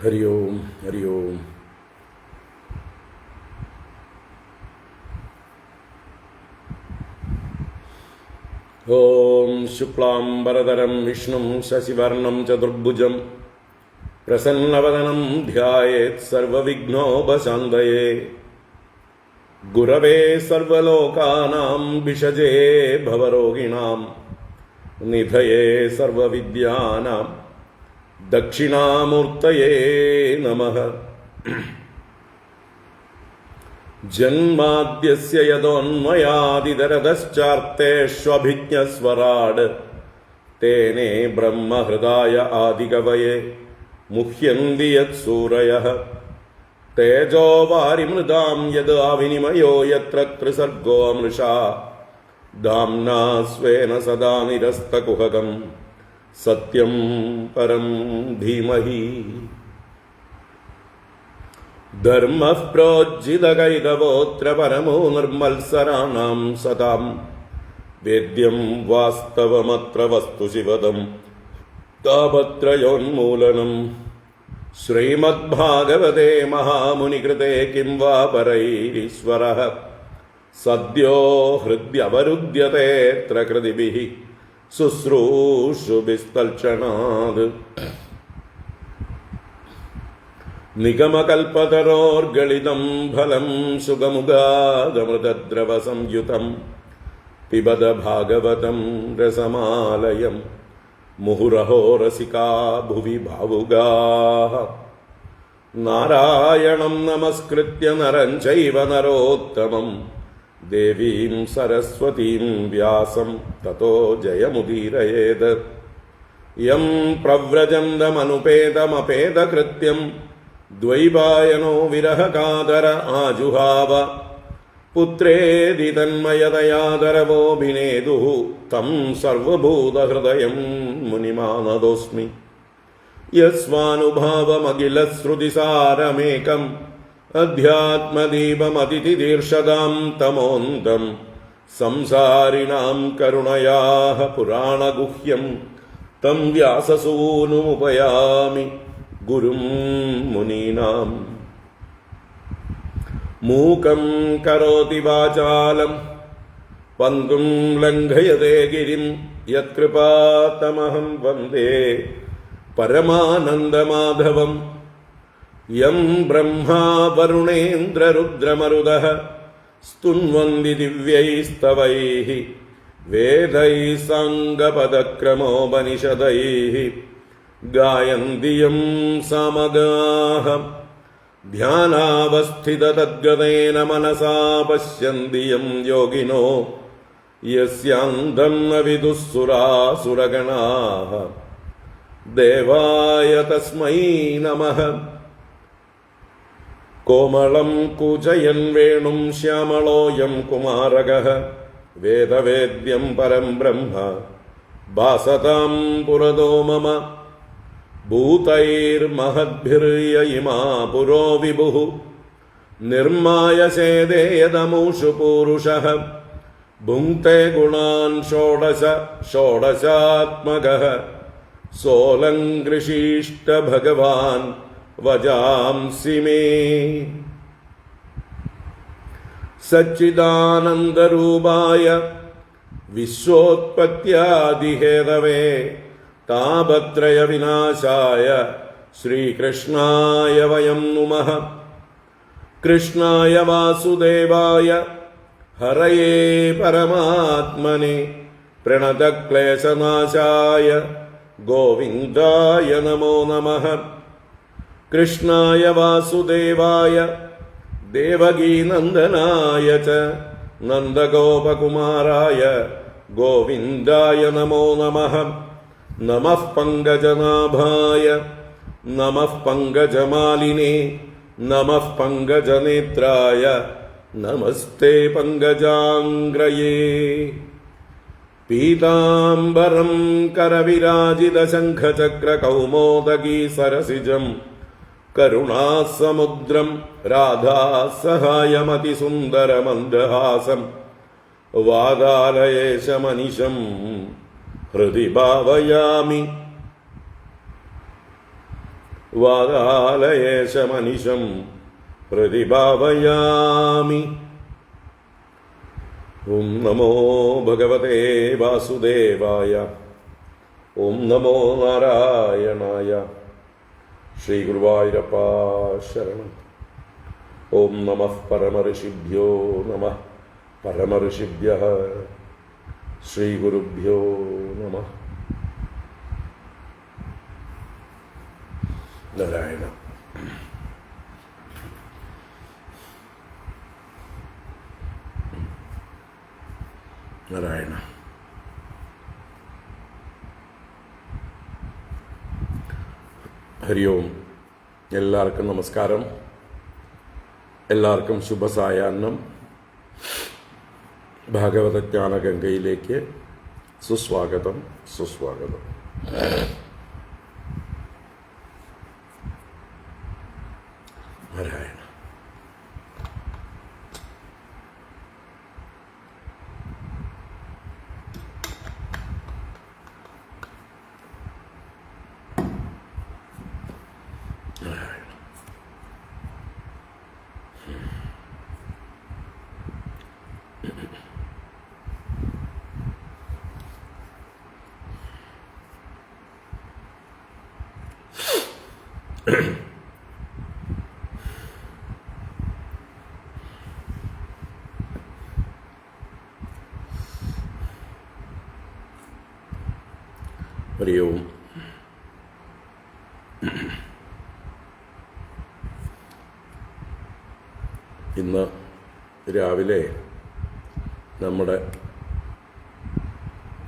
ഹരി ഓം ഹരി ഓം. ഓം ശുക്ലാംബരധരം വിഷ്ണും ശശിവർണം ചതുർഭുജം പ്രസന്നവദനം ധ്യായേത് സർവവിഘ്നോപശാന്തയേ. ഗുരവേ സർവലോകാനാം വിഷജേ ഭവരോഗിണാം നിധയേ സർവവിദ്യാനാം ദക്ഷിണാമൂർത്തയേ നമഃ. ജന്മാദ്യസ്യ യതോന്മയാദിതരതശ്ചാർത്തേഷ്വഭിജ്ഞസ്വരാട് തേനേ ബ്രഹ്മഹൃദായ ആദികവയേ മുഹ്യന്തി യത്സൂരയഃ. തേജോ വാരിമൃതാം യദാ വിനിമയോ യത്ര ത്രിസർഗോ മൃഷാ ധാംനാ സ്വേന സദാ നിരസ്തകുഹകം സത്യം പരം ധീമഹി. ധർമ്മഃ പ്രോജ്ജിതകൈതവോത്ര പരമോ നിർമ്മത്സരാണാം സതാം വേദ്യം വാസ്തവമത്ര വസ്തുശിവദം താപത്രയോന്മൂലനം. ശ്രീമദ്ഭാഗവതേ മഹാമുനികൃതേ കിം വാ പരൈരീശ്വരഃ സദ്യോ ഹൃദ്യവരുദ്ധ്യതേത്ര കൃതിഭിഃ ശുശ്രൂഷുഭിസ്തൽക്ഷണാത്. നിഗമകൽപതരോർഗളിതം ഫലം സുഖമുഖാദമൃതദ്രവസംയുതം പിബത ഭാഗവതം രസമാലയം മുഹുരഹോ രസികാ ഭുവി ഭാവുകാഃ. നാരായണം നമസ്കൃത്യ നരം ചൈവ നരോത്തമം ദേവീം സരസ്വതീം വ്യാസം തതോ ജയമുദീരയേത്. യം പ്രവ്രജന്തമനുപേതമപേതകൃത്യം ദ്വൈപായനോ വിരഹകാതര ആജുഹാവ. പുത്രേതി തന്മയതയാദരവോഭിനേദുഃ തം സർവഭൂതഹൃദയം മുനിമാനതോസ്മി. യസ്വാനുഭാവമഖിലശ്രുതിസാരമേകം അധ്യാത്മദീപമതിഥിദീർഷതാം തമോന്തം സംസാരിണാം കരുണയാഃ പുരാണഗുഹ്യം തം വ്യാസസൂനുമുപയാമി ഗുരും മുനീനാം. മൂകം കരോതി വാചാലം പങ്കും ലംഘയതേ ഗിരിം യത്കൃപാതമഹം വന്ദേ പരമാനന്ദമാധവം. യം ബ്രഹ്മാ വരുണേന്ദ്രരുദ്രമരുതഃ സ്തുന്വന്തി ദിവ്യൈസ്തവൈഃ വേദൈഃ സാംഗപദക്രമോപനിഷദൈഃ ഗായന്തി യം സാമഗാഃ. ധ്യാനാവസ്ഥിതതദ്ഗതേന മനസാ പശ്യന്തി യം യോഗിനോ യസ്യാന്തം ന വിദുഃ സുരാസുരഗണാഃ. ദേവായ തസ്മൈ നമഃ. കോമളം കൂജയൻ വേണും ശ്യാമളോയം കുമാരകഃ വേദവേദ്യം പരം ബ്രഹ്മ ഭാസതാം പുരതോ മമ. ഭൂതൈർമഹദ്ഭിർയ ഇമാ പുരോ വിഭുഃ നിർമായസേദേയതമൂഷു പൂരുഷഃ. ഭുങ്ക്തേ ഗുണാൻ ഷോഡശ ഷോഡശാത്മകഃ സോലങ്കൃഷീഷ്ട ഭഗവാൻ വജാംസി മേ. സച്ചിദാനന്ദരൂപായ വിശ്വോത്പത്യാദിഹേതവേ താപത്രയ വിനാശായ ശ്രീകൃഷ്ണായ വയം നുമഃ. കൃഷ്ണായ വാസുദേവായ ഹരയേ പരമാത്മനെ പ്രണതക്ലേശനാശായ ഗോവിന്ദായ നമോ നമഃ. കൃഷ്ണായ വാസുദേവായ ദേവകീനന്ദനായ ച നന്ദഗോപകുമാരായ ഗോവിന്ദായ നമോ നമഃ. നമഃ പങ്കജനാഭായ നമഃ പങ്കജമാലിനേ നമഃ പങ്കജനേത്രായ നമസ്തേ പങ്കജാംഗ്രയേ. പീതാംബരം കരവിരാജിതശംഖചക്രകൗമോദഗീ സരസിജം കരുണാസമുദ്രം രാധാസഹായമതിസുന്ദരമന്ദഹാസം വാതാലയേശമനിശം ഹൃദി ഭാവയാമി. വാതാലയേശമനിശം പ്രതിഭാവയാമി. ഓം നമോ ഭഗവതേ വാസുദേവായ. ഓം നമോ നാരായണായ. ശ്രീ ഗുരുവായൂരപ്പ ശരണം. ഓം നമഃ പരമഋഷിഭ്യോ നമഃ പരമഋഷിഭ്യഃ. ശ്രീ ഗുരുഭ്യോ നമഃ. നാരായണ. നാരായണ. ഹരി ഓം. എല്ലാവർക്കും നമസ്കാരം. എല്ലാവർക്കും ശുഭസായാഹ്നം. ഭാഗവതജ്ഞാന ഗംഗയിലേക്ക് സുസ്വാഗതം, സുസ്വാഗതം. നാരായണ. ഹരി ഓം. ഇന്ന് രാവിലെ നമ്മുടെ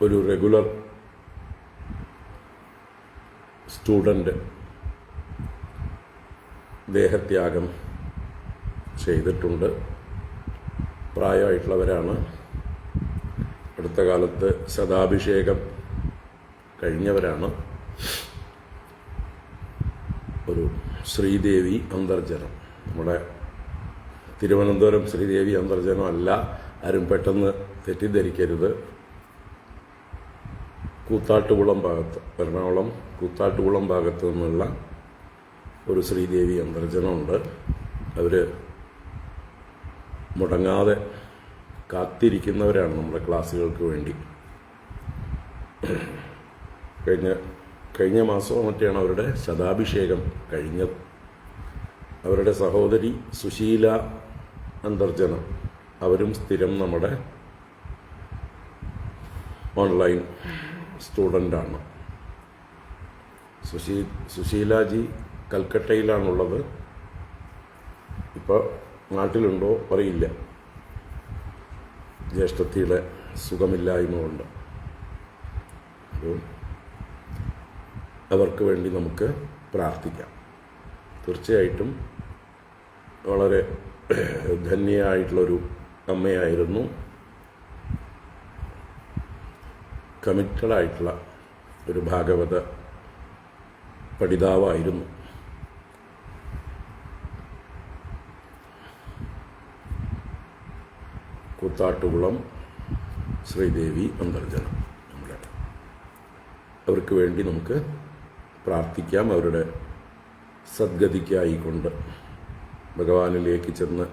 ഒരു റെഗുലർ സ്റ്റുഡൻറ്റ് ദേഹത്യാഗം ചെയ്തിട്ടുണ്ട്. പ്രായമായിട്ടുള്ളവരാണ്. അടുത്ത കാലത്ത് ശതാഭിഷേകം കഴിഞ്ഞവരാണ്. ഒരു ശ്രീദേവി അന്തർജനം, നമ്മുടെ തിരുവനന്തപുരം ശ്രീദേവി അന്തർജനം അല്ല, ആരും പെട്ടെന്ന് തെറ്റിദ്ധരിക്കരുത്. കൂത്താട്ടുകുളം ഭാഗത്ത്, എറണാകുളം കൂത്താട്ടുകുളം ഭാഗത്തു നിന്നുള്ള ഒരു ശ്രീദേവി അന്തർജനമുണ്ട്. അവർ മുടങ്ങാതെ കാത്തിരിക്കുന്നവരാണ് നമ്മുടെ ക്ലാസ്സുകൾക്ക് വേണ്ടി. കഴിഞ്ഞ മാസവും മറ്റാണ് അവരുടെ ശതാഭിഷേകം കഴിഞ്ഞത്. അവരുടെ സഹോദരി സുശീല അന്തർജനം, അവരും സ്ഥിരം നമ്മുടെ ഓൺലൈൻ സ്റ്റുഡൻ്റാണ്. സുശീലാജി കൽക്കട്ടയിലാണുള്ളത്. ഇപ്പോൾ നാട്ടിലുണ്ടോ അറിയില്ല, ജ്യേഷ്ഠത്തിയുടെ സുഖമില്ലായ്മ കൊണ്ട്. അവർക്ക് വേണ്ടി നമുക്ക് പ്രാർത്ഥിക്കാം. തീർച്ചയായിട്ടും വളരെ ധന്യയായിട്ടുള്ളൊരു അമ്മയായിരുന്നു. കമ്മിറ്റഡായിട്ടുള്ള ഒരു ഭാഗവത പഠിതാവായിരുന്നു. കൂത്താട്ടുകുളം ശ്രീദേവി അന്തർജനം. അവർക്ക് വേണ്ടി നമുക്ക് പ്രാർത്ഥിക്കാം. അവരുടെ സദ്ഗതിക്കായിക്കൊണ്ട് ഭഗവാനിലേക്ക് ചെന്ന്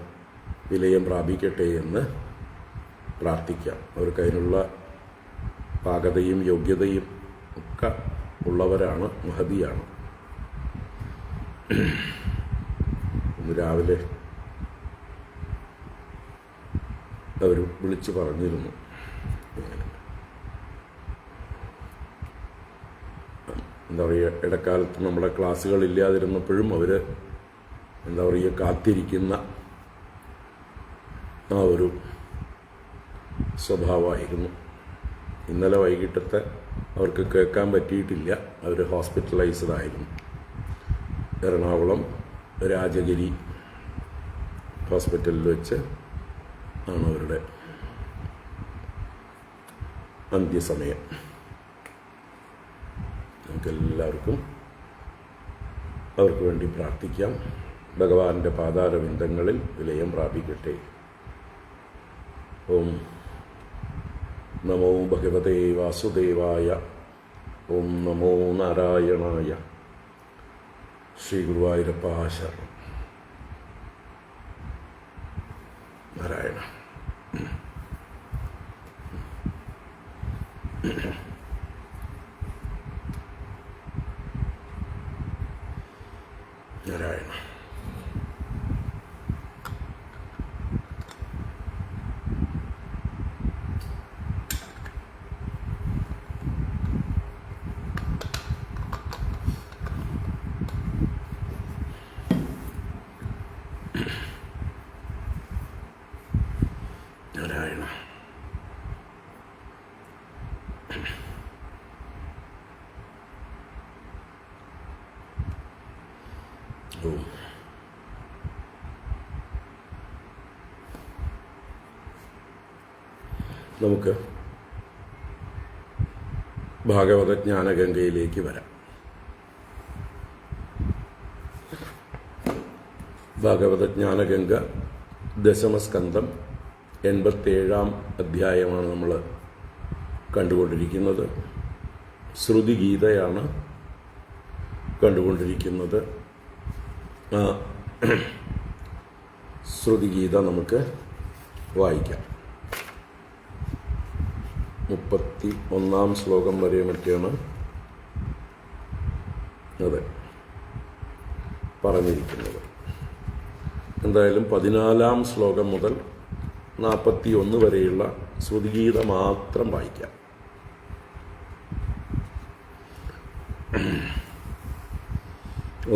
വിലയം പ്രാപിക്കട്ടെ എന്ന് പ്രാർത്ഥിക്കാം. അവർക്ക് അതിനുള്ള പാകതയും യോഗ്യതയും ഒക്കെ ഉള്ളവരാണ്, മഹതിയാണ്. ഇന്ന് രാവിലെ അവർ വിളിച്ചു പറഞ്ഞിരുന്നു, എന്താ പറയുക, ഇടക്കാലത്ത് നമ്മുടെ ക്ലാസ്സുകൾ ഇല്ലാതിരുന്നപ്പോഴും അവർ എന്താ പറയുക കാത്തിരിക്കുന്ന ആ ഒരു സ്വഭാവമായിരുന്നു. ഇന്നലെ വൈകിട്ടത്തെ അവർക്ക് കേൾക്കാൻ പറ്റിയിട്ടില്ല. അവർ ഹോസ്പിറ്റലൈസ്ഡ് ആയിരുന്നു. എറണാകുളം രാജഗിരി ഹോസ്പിറ്റലിൽ വെച്ച് ആണ് അവരുടെ അന്ത്യസമയം. നമുക്കെല്ലാവർക്കും അവർക്ക് വേണ്ടി പ്രാർത്ഥിക്കാം. ഭഗവാന്റെ പാതാരവിന്ദങ്ങളിൽ വിലയം പ്രാപിക്കട്ടെ. ഓം നമോ ഭഗവതേ വാസുദേവായ. ഓം നമോ നാരായണായ. ശ്രീ ഗുരുവായൂരപ്പ ശരണം. നാരായണ. നാരായണ. നാരായണ. ഓം. നമുക്ക് ഭാഗവത ജ്ഞാനഗംഗയിലേക്ക് വരാം. ഭാഗവത ജ്ഞാനഗംഗ ദശമസ്കന്ധം 87-ാം അധ്യായമാണ് നമ്മൾ കണ്ടുകൊണ്ടിരിക്കുന്നത്. ശ്രുതിഗീതയാണ് കണ്ടുകൊണ്ടിരിക്കുന്നത്. ശ്രുതിഗീത നമുക്ക് വായിക്കാം. 31-ാം ശ്ലോകം വരെ മറ്റാണ് അതെ പറഞ്ഞിരിക്കുന്നത്. എന്തായാലും 14-ാം ശ്ലോകം മുതൽ 41 വരെയുള്ള ശ്രുതിഗീത മാത്രം വായിക്കാം.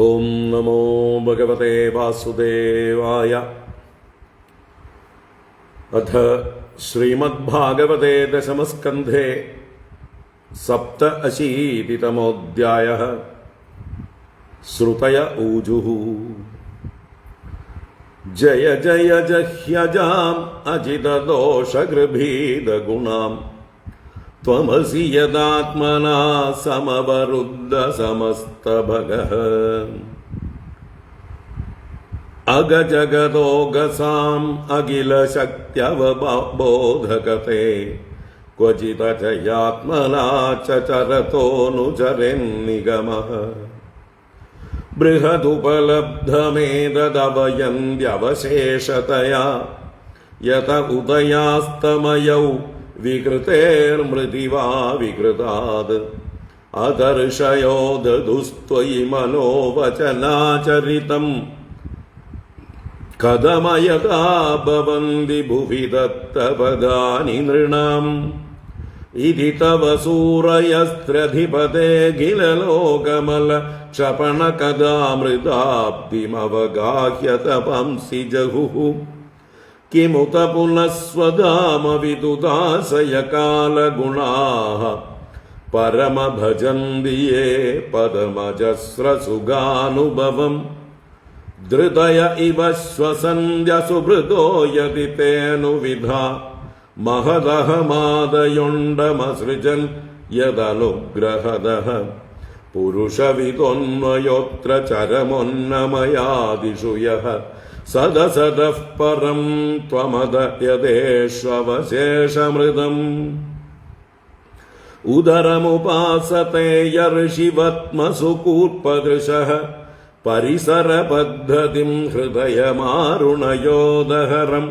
ഓം നമോ ഭഗവതേ വാസുദേവായ. അഥ ശ്രീമദ്ഭാഗവതേ ദശമസ്കന്ധേ 87-തമോऽധ്യായഃ. ശ്രുതയ ഊജുഃ. ജയ ജയ ജഹ്യജാം അജിതദോഷഗൃഭീതഗുണാം ത്വമസി യദാത്മനാ സമവരുദ്ധ സമസ്തഭഗഃ. അഗജഗദോഗസാം അഖിലശക്ത്യവബോധകതേ ക്വചിതചയാത്മനാ ചരതോനുചരന്നിഗമഃ. ബൃഹദുപലബ്ധമേതദവയന്ത്യവശേഷതയാ യത ഉദയാസ്തമയൗ വികൃതേർമൃതിവാ വികൃതാത്. അദർശയോ ദദുസ്ത്വയി മനോവചനാചരിതം കഥമയതാ ഭവന്തി ഭുവി ദത്തപദാനി നൃണാം. ഇതി തവ സൂരയസ്ത്രധിപതേഖിലലോകമല ക്ഷപണകഥാമൃതാബ്ദിമവഗാഹ്യ തപംസി ജഹുഃ. കിമുത പുനഃസ്വധാമ വിദുദാസയ കാലഗുണാഃ പരമഭജന്തി യേ പദമജസ്രസുഖാനുഭവം. ധൃതയ ഇവ ശ്വസന്ധ്യ സുഹൃദോ യതി തേനുവിധാ മഹദഹമാദയുണ്ടമസൃജൻ യദനുഗ്രഹദഃ. പുരുഷവിദോന്വയോത്ര ചരമോന്നമയാദിഷു യഃ സദസദഃ പരം ത്വമദ യദേഷ്വവശേഷമൃതം. ഉദരമുപാസത്തെ യർഷിവത്മസു കൂർപ്പദൃശഃ പരിസരപദ്ധതിം ഹൃദയമാരുണയോദഹരം.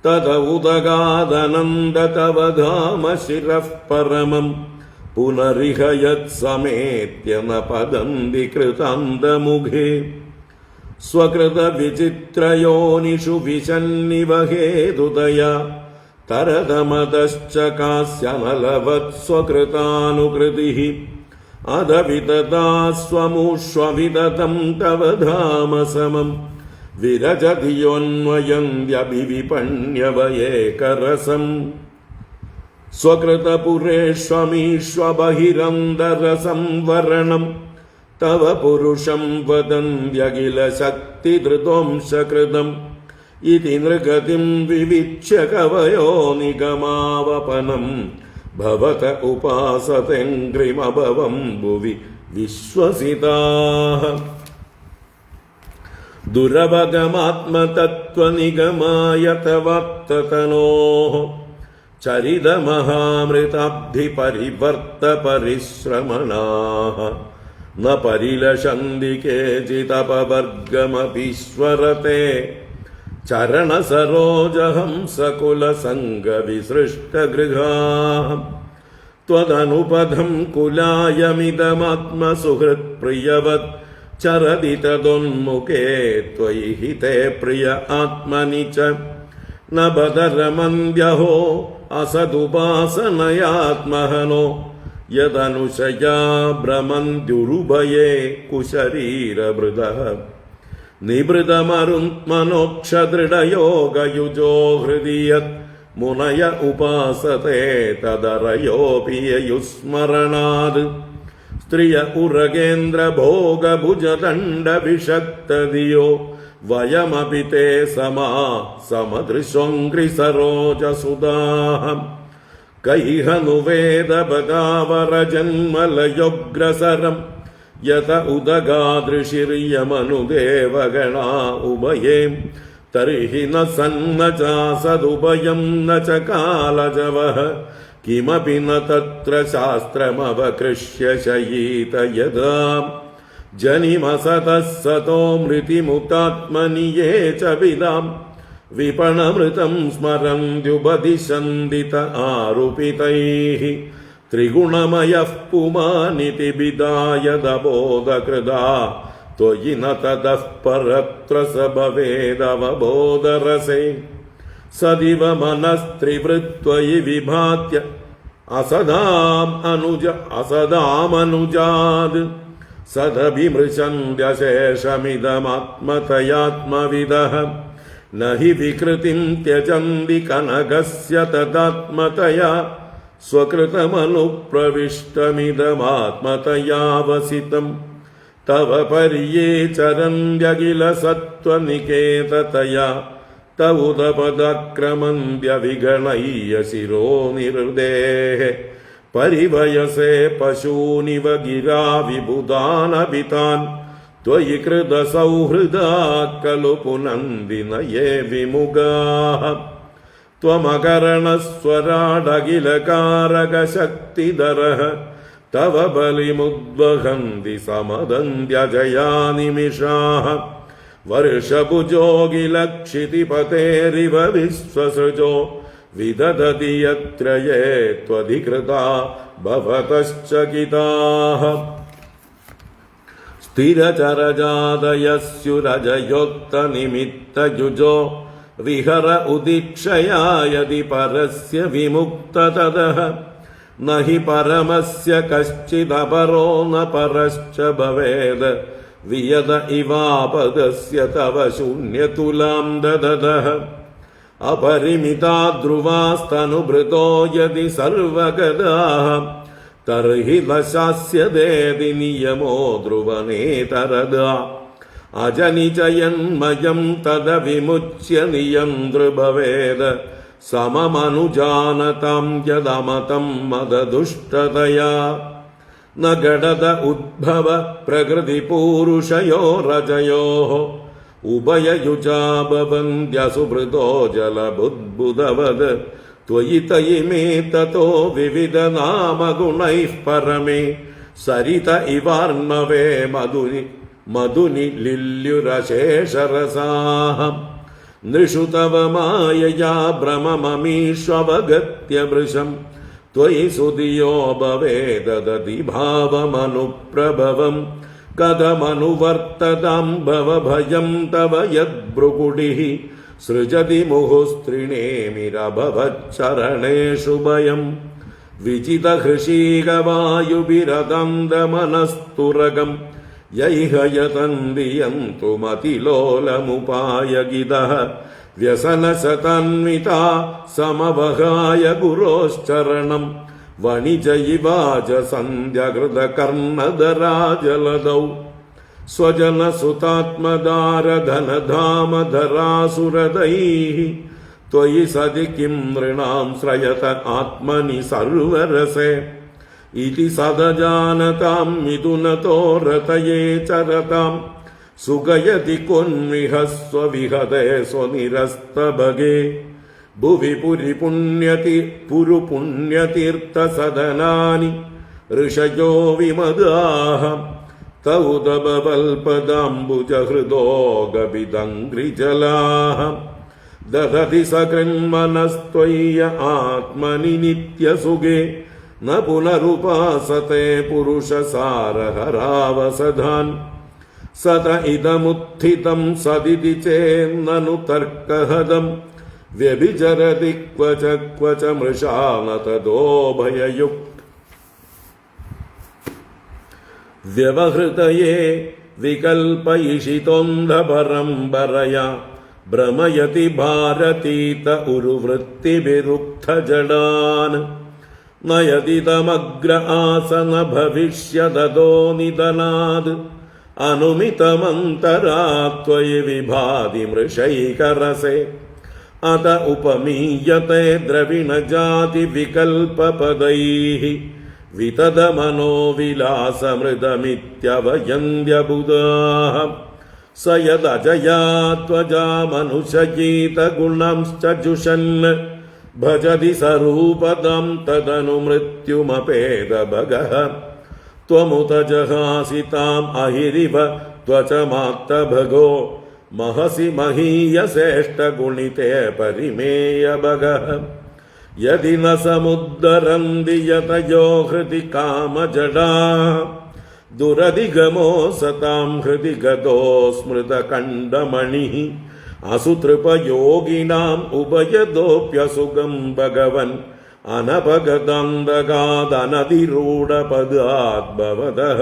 തദ ഉദഗാദനന്ദ തവ ധാമ ശിരഃ പരമം പുനരിഹ യത്സമേത്യ ന പദന്തി കൃതാന്തമുഖേ. സ്വകൃത വിചിത്രയോനിഷു വിശന്നിവ ഹേതുദയാ തരതമതശ്ച കാസ്യമലവത് സ്വകൃതാനുകൃതിഃ. അദവിതദാസ്വമുഷ്വവിദതം തവ ധാമ സമം വിരജതിയോന്വയന്ത്യഭിവിപണ്യവയേകരസം. സ്വകൃതപുരേഷ്വമീഷ്വബഹിരന്തരസംവരണം തവ പുരുഷം വദന്ത്യഖില ശക്തിധൃതോംശകൃതം. ഇതി നൃഗതിം വിവിച്യ കവയോ നിഗമാവപനം ഭവത ഉപാസതെങ്ക്രിമഭവം ഭുവി വിശ്വസിതാഃ. ദുരവഗമാത്മതത്വനിഗമായ തവത്തതനോഃ ചരിതമഹാമൃതാബ്ധി പരിവർത്ത പരിശ്രമണാഃ. ന പരിലഷന്തി കേചിതപവർഗമപീശ്വരത്തെ ചരണസരോജഹംസകുലസംഗവിസൃഷ്ടഗൃഹാ ത്വദനുപദം കുലായമിദമാത്മസുഹൃത്പ്രിയവത് ചരതി തദോന്മുഖേ ത്വയി ഹിതേ പ്രിയ ആത്മനി ച ന ബദരമന്ദ്യഹോ അസദുപാസനയാത്മഹനോ യദനുശയാ ഭ്രമന്ത്യുരുഭയേ കുശരീരഭൃതഃ നിഭൃതമരുന്മനോക്ഷദൃഢയോഗയുജോ ഹൃദി യത് മുനയ ഉപാസത്തെ തദരയോപി യുസ്മരണാത് സ്ത്രിയ ഉരകേന്ദ്ര ഭോഗഭുജദണ്ഡവിഷക്തദിയോ വയമപി തേ സമദൃശോംഘ്രിസരോജസുദാഹം കൈഹനുവേദ ബദാവരജന്മലയോഗ്രസരം യത ഉദഗാദൃശിർയമനുദേവഗണാ ഉഭയേ തർഹി ന സന്ന ചാസദുഭയം ന ച കാലജവഃ കിമപി ന തത്ര ശാസ്ത്രമവകൃഷ്യ ശയീത യഥാ ജനിമസതഃ സതോ മൃതിമുക്താത്മനി യേ ച വിദാം വിപണമൃതം സ്മരന്ത്യുപദിശന്തി ത ആരുപിതൈഃ ത്രിഗുണമയഃ പുമാനിതി വിദായദബോധകൃതാ ത്വയി ന തതഃ പരത്ര സ ഭവേദവബോധരസേ സദിവ മനസ്ത്രിവൃത്വയി വിഭാത്യ അസദാമനുജാത് സദഭിമൃശന്ത്യശേഷമിദമാത്മതയാത്മവിദഃ ന ഹി വികൃതിം ത്യജന്തി കനകസ്യ തദാത്മതയാ സ്വകൃതമനുപ്രവിഷ്ടമിദമാത്മതയാവസിതം തവ പര്യേ ചരന്ത്യഖില സത്വനികേതതയാ തൗദപദക്രമന്ത്യവിഗണയ്യ ശിരോ നിഹൃദേഃ പരിവയസേ പശൂനിവ ഗിരാ വിബുധാനഭിതാൻ ത്വയി കൃതസൗഹൃദാ ഖലു പുനന്തി നയേ വിമുഖാഃ ത്വമകരണസ്വരാടഖിലകാരകശക്തിധരഃ തവ ബലിമുദ്വഹന്തി സമദന്ത്യജയാ നിമിഷാഃ വർഷഭുജോകിലക്ഷിതിപതേരിവ വിശ്വസൃജോ വിദധതി യത്ര യേ ത്വധികൃതാ ഭവതശ്ചകിതാഃ സ്ഥിരചരജാതയസ്യുരജയോക്തനിമിത്തയുജോ വിഹര ഉദീക്ഷയാ യദി പരസ്യ വിമുക്തതതഃ ന ഹി പരമസ്യ കശ്ചിദപരോ ന പരശ്ച ഭവേത് വിയത ഇവാപദസ്യ തവ ശൂന്യതുലാം ദദതഃ അപരിമിതാ ധ്രുവാസ്തനുഭൃതോ യദി സർവഗതാഃ തർഹി ന ശാസ്യതേതി നിയമോ ധ്രുവനേതരദാ അജനിജയന്മയം തദ വിമുച്യ നിയന്ത്രഭവേത് സമമനുജാനതാം യദമതം മദദുഷ്ടതയാ ന ഗഡത ഉദ്ഭവ പ്രകൃതി പൂരുഷയോ രജയോഃ ഉഭയയുജാ ഭവന്ത്യസുഭൃതോ ജലബുദ്ബുദവത് ത്വയി തയി മേ തതോ വിവിധ നാമഗുണൈഃ പരമേ സരിത ഇവാർണവേ മധുനി ലില്യുരശേഷരസാഃ നൃഷു തവ മായയാ ഭ്രമമമീഷ്വവഗത്യ വൃശം ത്വയി സുധിയോ ഭവേദദതി ഭാവമനുപ്രഭവം കഥമനുവർത്തതാം ഭവഭയം തവ യദ്ഭ്രുകുടിഃ സൃജതി മുഹുസ്ത്രിണേമിരഭവച്ചരണേഷു ഭയം വിജിതഹൃഷീകവായുഭിരദന്തമനസ്തുരകം യൈഹയതന്തിയന്തു മതിലോലമുപായഗിതഃ വ്യസനശതന്വിതാ സമവഹായ ഗുരോശ്ചരണം വണിജയിവാജ സന്ധ്യകൃതകർണധരാജലദൗ സ്വജനസുതാത്മദാരധനധാമധരാസുരദൈഃ ത്വയി സതി കിം നൃണാം ശ്രയത ആത്മനി സർവരസേ ഇതി സദജാനതാം മിഥുനതോ രതയേ ചരതാം സുഗയതി കൊന്വിഹ സ്വവിഹതേ സ്വനിരസ്തഭഗേ ഭുവി പുരുപുണ്യതീർത്ഥസദനാനി ഋഷയോ വിമദാഃ തൗതപൽപദാംബുജഹൃദോ ഗപിതംഗ്രിജലാഃ ദദതി സകൃന്മനസ്ത്വയ്യ ആത്മനി നിത്യസുഖേ ന പുനരുപാസത്തെ പുരുഷസാരഹരാവസധാൻ സത ഇദമുത്ഥിതം സദിതി ചേന്നനു തർക്കഹദം വ്യഭിചരതി ക്വച ക്വച മൃഷാന തദോ ഭയയുക് വ്യവഹൃതയേ വികൽപയിഷിതോന്ധപരംപരയാ ഭ്രമയതി ഭാരതീത ഉരുവൃത്തിവിരുക്തജടാൻ നയതിതമഗ്ര ആസന ഭവിഷ്യതോ നിധനാത് അനുമിതമന്തരാത്വയി വിഭാതി മൃഷൈകരസേ അത ഉപമീയത്തെ ദ്രവിണജാതി വികൽപപദൈഃ വിതതമനോവിലാസമൃതമിത്യവയന്ത്യബുധാഃ स यदजया त्वजा मनुष्यगीतगुणंश्च जुषन् भजति सरूपदं तदनु मृत्युमपेद भगः त्वमुत जहासि ताम् अहिरिव त्वचमात्तभगो महसि महीयसेष्टगुणिते परिमेय भगः यदि न समुद्धरन्ति यतयो हृदि कामजडा दुरधिगमो सतां हृदि गतो स्मृतकण्डमणिः असुतृपयोगिनाम् उभयदोऽप्यसुगं भगवन् अनपगतान्दगादनधिरूढपदाद्भवतः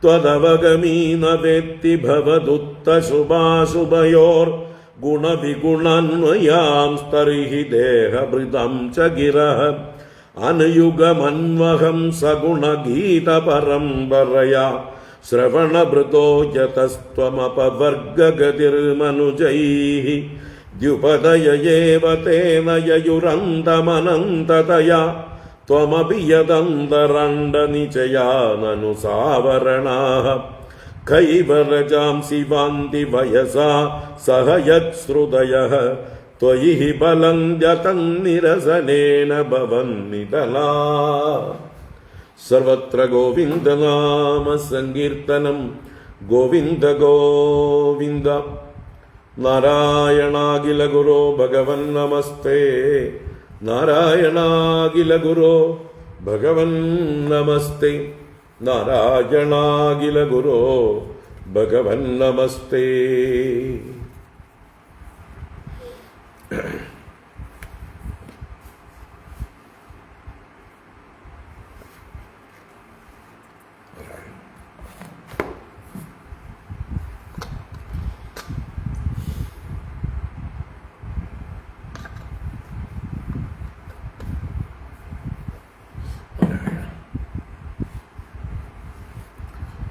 त्वदवगमी न वेत्ति भवदुत्तशुभाशुभयोर्गुणविगुणान्वयांस्तर्हि देहभृतं च गिरः अनुयुगमन्वहं सगुणगीतपरम्परया श्रवणभृतो यतस्त्वमपवर्गगतिर्मनुजैः द्युपदय एव तेन ययुरन्तमनन्ततया त्वमपि यदन्तरण्डनिचया ननु सावरणाः कैवरजांसि वान्ति वयसा सह यत्श्रुतयः त्वयि हि बलं यतन्निरसनेन भवन्निधना सर्वत्र गोविन्दनाम संकीर्तनं गोविन्द गोविन्द नारायणाखिल गुरो भगवन् नमस्ते नारायणाखिल गुरो भगवन् नमस्ते नारायणाखिल गुरो भगवन् नमस्ते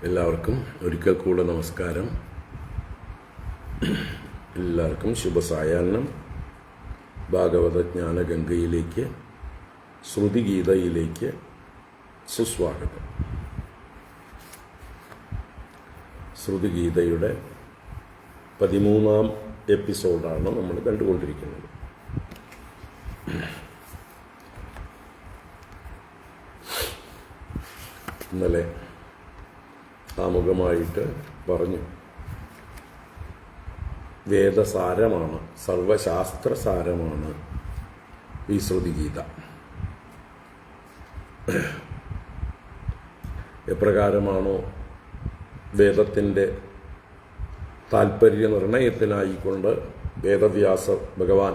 എല്ലാവർക്കും ഒരിക്കൽ കൂടെ നമസ്കാരം. എല്ലാവർക്കും ശുഭസായാഹ്നം. ഭാഗവത ജ്ഞാനഗംഗയിലേക്ക്, ശ്രുതിഗീതയിലേക്ക് സുസ്വാഗതം. ശ്രുതിഗീതയുടെ 13ാം എപ്പിസോഡാണ് നമ്മൾ കണ്ടുകൊണ്ടിരിക്കുന്നത്. ഇന്നലെ ആമുഖമായിട്ട് പറഞ്ഞു, വേദസാരമാണ്, സർവശാസ്ത്രസാരമാണ് ഈ ശ്രുതിഗീത. എപ്രകാരമാണോ വേദത്തിൻ്റെ താൽപ്പര്യ നിർണയത്തിനായിക്കൊണ്ട് വേദവ്യാസ ഭഗവാൻ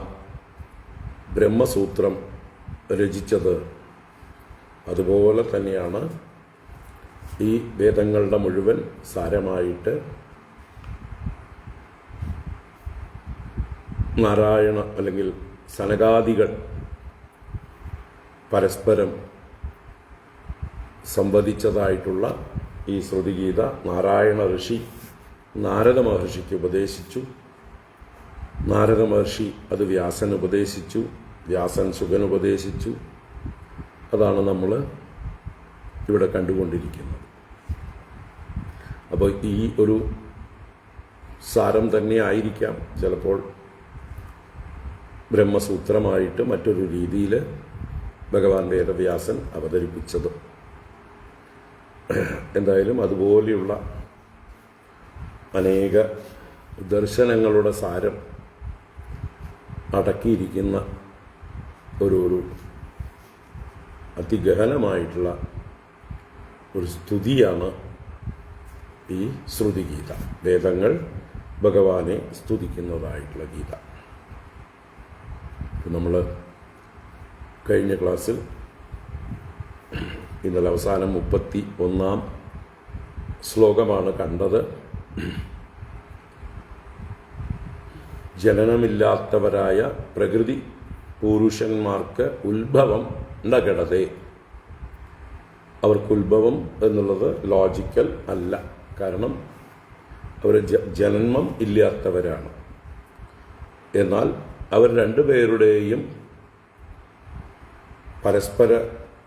ബ്രഹ്മസൂത്രം രചിച്ചത്, അതുപോലെ തന്നെയാണ് ഈ വേദങ്ങളുടെ മുഴുവൻ സാരമായിട്ട് നാരായണ അല്ലെങ്കിൽ സനകാദികൾ പരസ്പരം സംവദിച്ചതായിട്ടുള്ള ഈ ശ്രുതിഗീത നാരായണ ഋഷി നാരദ മഹർഷിക്ക് ഉപദേശിച്ചു. നാരദ മഹർഷി അത് വ്യാസന് ഉപദേശിച്ചു. വ്യാസൻ ശുഗന് ഉപദേശിച്ചു. അതാണ് നമ്മൾ ഇവിടെ കണ്ടുകൊണ്ടിരിക്കുന്നത്. അപ്പോൾ ഈ ഒരു സാരം തന്നെ ആയിരിക്കാം ചിലപ്പോൾ ബ്രഹ്മസൂത്രമായിട്ട് മറ്റൊരു രീതിയിൽ ഭഗവാൻ വേദവ്യാസൻ അവതരിപ്പിച്ചത്. എന്തായാലും അതുപോലെയുള്ള അനേക ദർശനങ്ങളുടെ സാരം അടക്കിയിരിക്കുന്ന ഒരു അതിഗഹനമായിട്ടുള്ള ഒരു സ്തുതിയാണ് ഈ ശ്രുതിഗീത. വേദങ്ങൾ ഭഗവാനെ സ്തുതിക്കുന്നതായിട്ടുള്ള ഗീത. നമ്മൾ കഴിഞ്ഞ ക്ലാസ്സിൽ ഇന്നലെ അവസാനം 31 ശ്ലോകമാണ് കണ്ടത്. ജനനമില്ലാത്തവരായ പ്രകൃതി പുരുഷന്മാർക്ക് ഉത്ഭവം നഗടതേ. അവർക്ക് ഉത്ഭവം എന്നുള്ളത് ലോജിക്കൽ അല്ല. കാരണം അവർ ജന്മം ഇല്ലാത്തവരാണ്. എന്നാൽ അവർ രണ്ടുപേരുടെയും പരസ്പര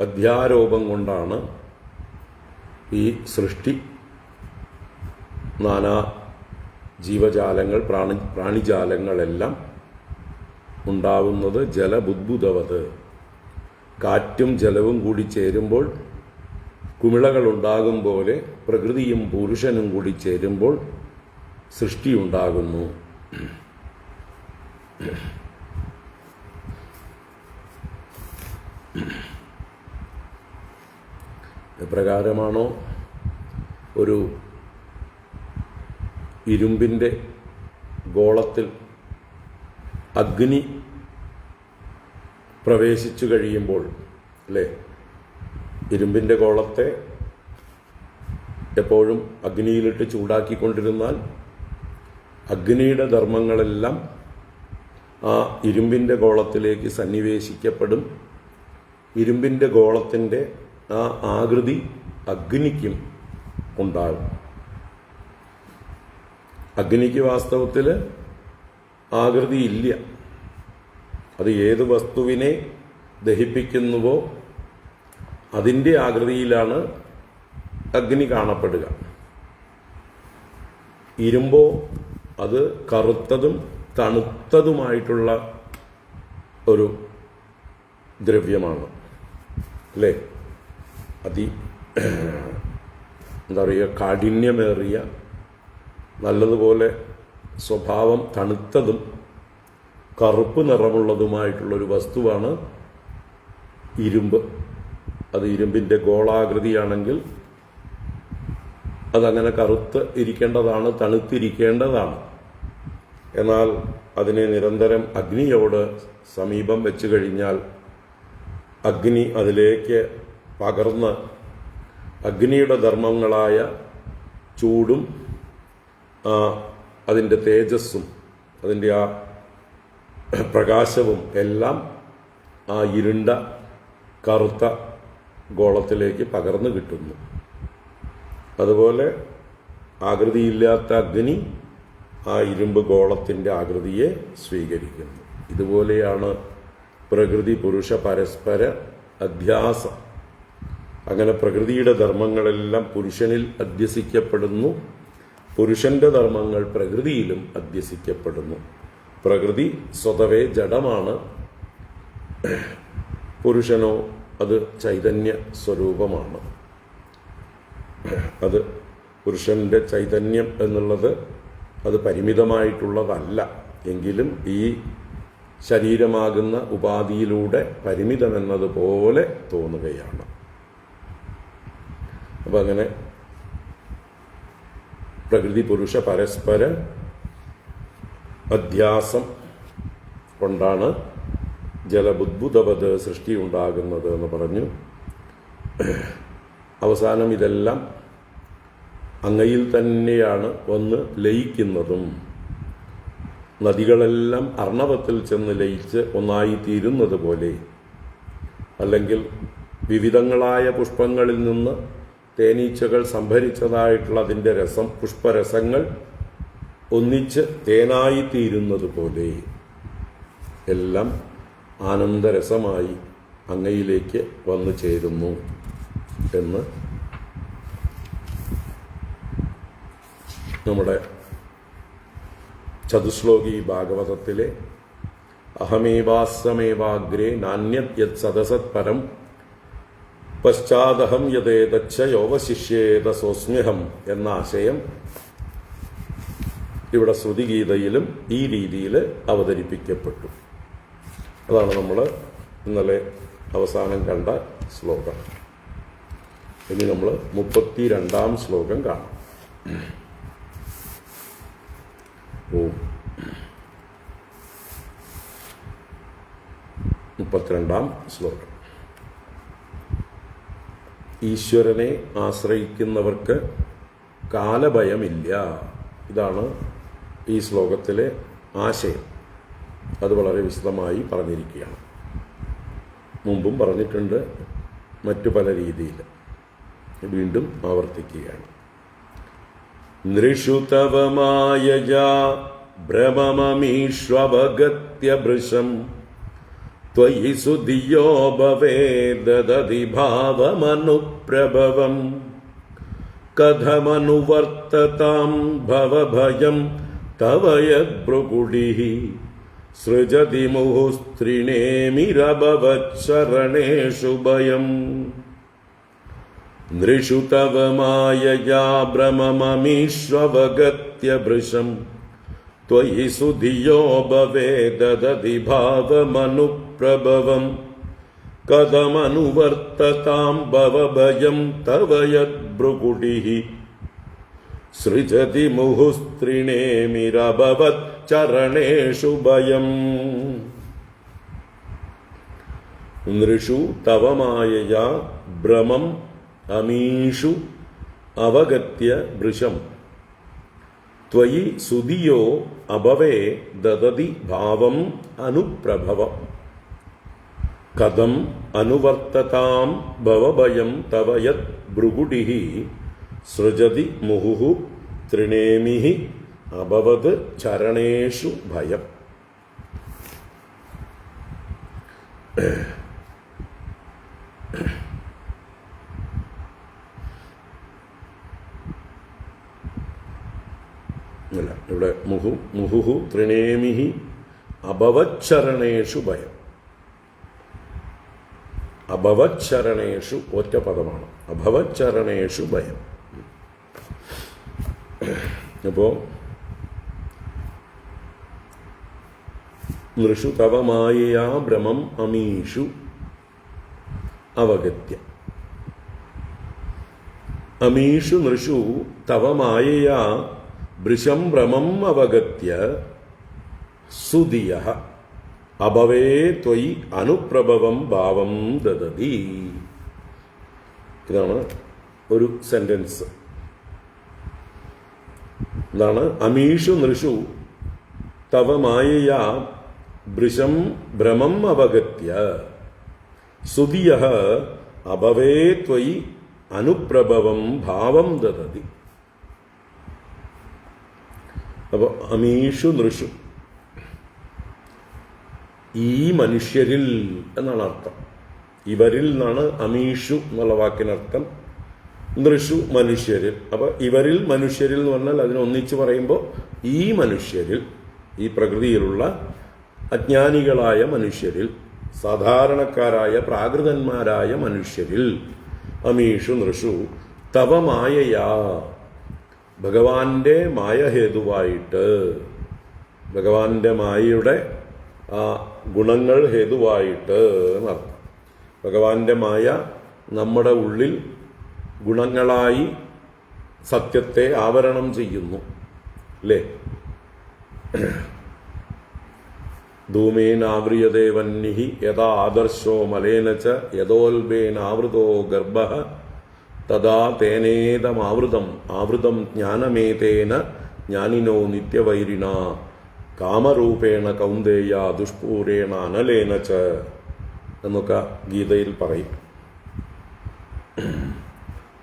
അധ്യാരോപം കൊണ്ടാണ് ഈ സൃഷ്ടി, നാനാ ജീവജാലങ്ങൾ, പ്രാണിജാലങ്ങളെല്ലാം ഉണ്ടാവുന്നത്. ജലബുദ്ബുദവത്, കാറ്റും ജലവും കൂടി ചേരുമ്പോൾ കുമിളകൾ ഉണ്ടാകും പോലെ പ്രകൃതിയും പുരുഷനും കൂടി ചേരുമ്പോൾ സൃഷ്ടി ഉണ്ടാകുന്നു. എപ്രകാരമാണോ ഒരു ഇരുമ്പിൻ്റെ ഗോളത്തിൽ അഗ്നി പ്രവേശിച്ചു കഴിയുമ്പോൾ, അല്ലേ, ഇരുമ്പിൻ്റെ ഗോളത്തെ എപ്പോഴും അഗ്നിയിലിട്ട് ചൂടാക്കിക്കൊണ്ടിരുന്നാൽ അഗ്നിയുടെ ധർമ്മങ്ങളെല്ലാം ആ ഇരുമ്പിൻ്റെ ഗോളത്തിലേക്ക് സന്നിവേശിക്കപ്പെടും. ഇരുമ്പിൻ്റെ ഗോളത്തിൻ്റെ ആ ആകൃതി അഗ്നിക്കും ഉണ്ടാകും. അഗ്നിക്ക് വാസ്തവത്തിൽ ആകൃതിയില്ല. അത് ഏത് വസ്തുവിനെ ദഹിപ്പിക്കുന്നുവോ അതിൻ്റെ ആകൃതിയിലാണ് അഗ്നി കാണപ്പെടുക. ഇരുമ്പോ അത് കറുത്തതും തണുത്തതുമായിട്ടുള്ള ഒരു ദ്രവ്യമാണ്, അല്ലേ? എന്താ പറയുക, കാഠിന്യമേറിയ, നല്ലതുപോലെ സ്വഭാവം തണുത്തതും കറുപ്പ് നിറമുള്ളതുമായിട്ടുള്ളൊരു വസ്തുവാണ് ഇരുമ്പ്. അത് ഇരുമ്പിൻ്റെ ഗോളാകൃതിയാണെങ്കിൽ അതങ്ങനെ കറുത്ത് ഇരിക്കേണ്ടതാണ്, തണുത്തിരിക്കേണ്ടതാണ്. എന്നാൽ അതിനെ നിരന്തരം അഗ്നിയോട് സമീപം വെച്ച് കഴിഞ്ഞാൽ അഗ്നി അതിലേക്ക് പകർന്ന് അഗ്നിയുടെ ധർമ്മങ്ങളായ ചൂടും അതിൻ്റെ തേജസ്സും അതിൻ്റെ ആ പ്രകാശവും എല്ലാം ആ ഇരുണ്ട കറുത്ത ഗോളത്തിലേക്ക് പകർന്നു കിട്ടുന്നു. അതുപോലെ ആകൃതിയില്ലാത്ത അഗ്നി ആ ഇരുമ്പ് ഗോളത്തിൻ്റെ ആകൃതിയെ സ്വീകരിക്കുന്നു. ഇതുപോലെയാണ് പ്രകൃതി പുരുഷ പരസ്പര അധ്യാസം. അങ്ങനെ പ്രകൃതിയുടെ ധർമ്മങ്ങളെല്ലാം പുരുഷനിൽ അധ്യസിക്കപ്പെടുന്നു, പുരുഷന്റെ ധർമ്മങ്ങൾ പ്രകൃതിയിലും അധ്യസിക്കപ്പെടുന്നു. പ്രകൃതി സ്വതവേ ജഡമാണ്, പുരുഷനോ അത് ചൈതന്യ സ്വരൂപമാണ്. അത് പുരുഷന്റെ ചൈതന്യം എന്നുള്ളത് അത് പരിമിതമായിട്ടുള്ളതല്ല. എങ്കിലും ഈ ശരീരമാകുന്ന ഉപാധിയിലൂടെ പരിമിതമെന്നതുപോലെ തോന്നുകയാണ്. അപ്പം അങ്ങനെ പ്രകൃതി പുരുഷ പരസ്പര അധ്യാസം കൊണ്ടാണ് ജലബുദ്ബുദവത് സൃഷ്ടി ഉണ്ടാകുന്നത് എന്ന് പറഞ്ഞു. അവസാനം ഇതെല്ലാം അങ്ങയിൽ തന്നെയാണ് വന്ന് ലയിക്കുന്നതും. നദികളെല്ലാം അർണവത്തിൽ ചെന്ന് ലയിച്ച് ഒന്നായി തീരുന്നത് പോലെ, അല്ലെങ്കിൽ വിവിധങ്ങളായ പുഷ്പങ്ങളിൽ നിന്ന് തേനീച്ചകൾ സംഭരിച്ചതായിട്ടുള്ള അതിൻ്റെ രസം, പുഷ്പരസങ്ങൾ ഒന്നിച്ച് തേനായിത്തീരുന്നത് പോലെ എല്ലാം ആനന്ദരസമായി അങ്ങയിലേക്ക് വന്നു ചേരുന്നു എന്ന് നമ്മുടെ ചതുശ്ലോകി ഭാഗവതത്തിലെ അഹമേവാസ്യമേവാഗ്രേ നാന്യത് യത് സദസത് പരം പശ്ചാദഹം യഥേതച്ഛ യോവശിഷ്യേത സോസ്മ്യഹം എന്ന ആശയം ഇവിടെ ശ്രുതിഗീതയിലും ഈ രീതിയിൽ അവതരിപ്പിക്കപ്പെട്ടു. അതാണ് നമ്മൾ ഇന്നലെ അവസാനം കണ്ട ശ്ലോകം. ഇനി നമ്മൾ 32-ാം ശ്ലോകം കാണാം. 32-ാം ശ്ലോകം. ഈശ്വരനെ ആശ്രയിക്കുന്നവർക്ക് കാലഭയമില്ല. ഇതാണ് ഈ ശ്ലോകത്തിലെ ആശയം. അത് വളരെ വിശദമായി പറഞ്ഞിരിക്കുകയാണ്. മുമ്പും പറഞ്ഞിട്ടുണ്ട് മറ്റു പല രീതിയിൽ. വീണ്ടും ആവർത്തിക്കുകയാണ്. നൃഷു തവ മായയാ ഭ്രമമമീഷ്വവഗത്യ ഭൃശം ത്വയി സുധിയോ ഭവേദധിഭാവമനുപ്രഭവം കഥമനുവർത്തതാം ഭവഭയം തവ യദ്ഭൃഗുഡിഃ സൃജതി മുഹുസ്ത്രിണേമിരഭവച്ചരണേഷു ഭയം. നൃഷു തവ മായയാ ഭ്രമമമീഷ്വവഗത്യ ഭൃശം ത്വയി സുധിയോ ഭവേദധിഭാവമനുപ്രഭവം കഥമനുവർത്തതാം ഭവഭയം തവ യദ്ഭൃഗുഡിഃ സൃജതി മുഹുസ്ത്രിണേമിരഭവച്ചരണേഷു ഭയം. നൃഷു തവ മായയാ ഭ്രമം അമീഷു അവഗത്യ ഭൃശം ത്വയി സുധിയോ അഭവേ ദദതി ഭാവം അനുപ്രഭവം കഥം അനുവർത്തതാം ഭവഭയം തവ യത് ഭൃഗുഡിഃ സൃജതി മുഹുഃ ത്രിണേമിഃ അഭവത് ചരണേഷു ഭയം. ഇവിടെ മുഹുഃ ത്രിണേമിഃ അഭവച്ചരണേഷു ഭയം. അഭവച്ചരണേഷു ഒറ്റ പദമാണ്. അഭവച്ചരണേഷു ഭയം. അപ്പോ നൃഷു തവ മായയാ ഭ്രമം അമീഷു അവഗത്യ. അമീഷു നൃഷു തവ മായയാ ഭൃശം ഭ്രമം അവഗത്യ സുധിയഃ അഭവേ ത്വയി അനുപ്രഭവം ഭാവം ദദതി. ഇതാണ് ഒരു സെന്റൻസ്. എന്താണ്? അമീഷു നൃഷു തവ മായയാ ഭൃശം ഭ്രമം അവഗത്യ സുധിയഃ അഭവേ ത്വയി അനുപ്രഭവം ഭാവം ദദതി. അപ്പോൾ അമീഷു നൃഷു, ഈ മനുഷ്യരിൽ എന്നാണ് അർത്ഥം. ഇവരിൽ നിന്നാണ് അമീഷു എന്നുള്ള വാക്കിനർത്ഥം. നൃഷു മനുഷ്യരിൽ. അപ്പൊ ഇവരിൽ മനുഷ്യരിൽ എന്ന് പറഞ്ഞാൽ അതിനൊന്നിച്ച് പറയുമ്പോൾ ഈ മനുഷ്യരിൽ, ഈ പ്രകൃതിയിലുള്ള അജ്ഞാനികളായ മനുഷ്യരിൽ, സാധാരണക്കാരായ പ്രാകൃതന്മാരായ മനുഷ്യരിൽ അമീഷു നൃഷു തവ മായയാ, ഭഗവാന്റെ മായ ഹേതുവായിട്ട്, ഭഗവാന്റെ മായയുടെ ആ ഗുണങ്ങൾ ഹേതുവായിട്ട് എന്നർത്ഥം. ഭഗവാന്റെ മായ നമ്മുടെ ഉള്ളിൽ ഗുണങ്ങളായി സത്യത്തെ ആവരണം ചെയ്യുന്നു. അല്ലേ? ധൂമേനാവ്രിയതേ വഹ്നിഃ യഥാ ആദർശോ മലേന ച യഥോൽബേനാവൃതോ ഗർഭഃ തഥാ തേനേദമാവൃതം ആവൃതം ജ്ഞാനമേതേന ജ്ഞാനിനോ നിത്യവൈരിണ കാമരൂപേണ കൗന്ദേയ ദുഷ്പൂരേണ അനലേന ച എന്നൊക്കെ ഗീതയിൽ പറയും.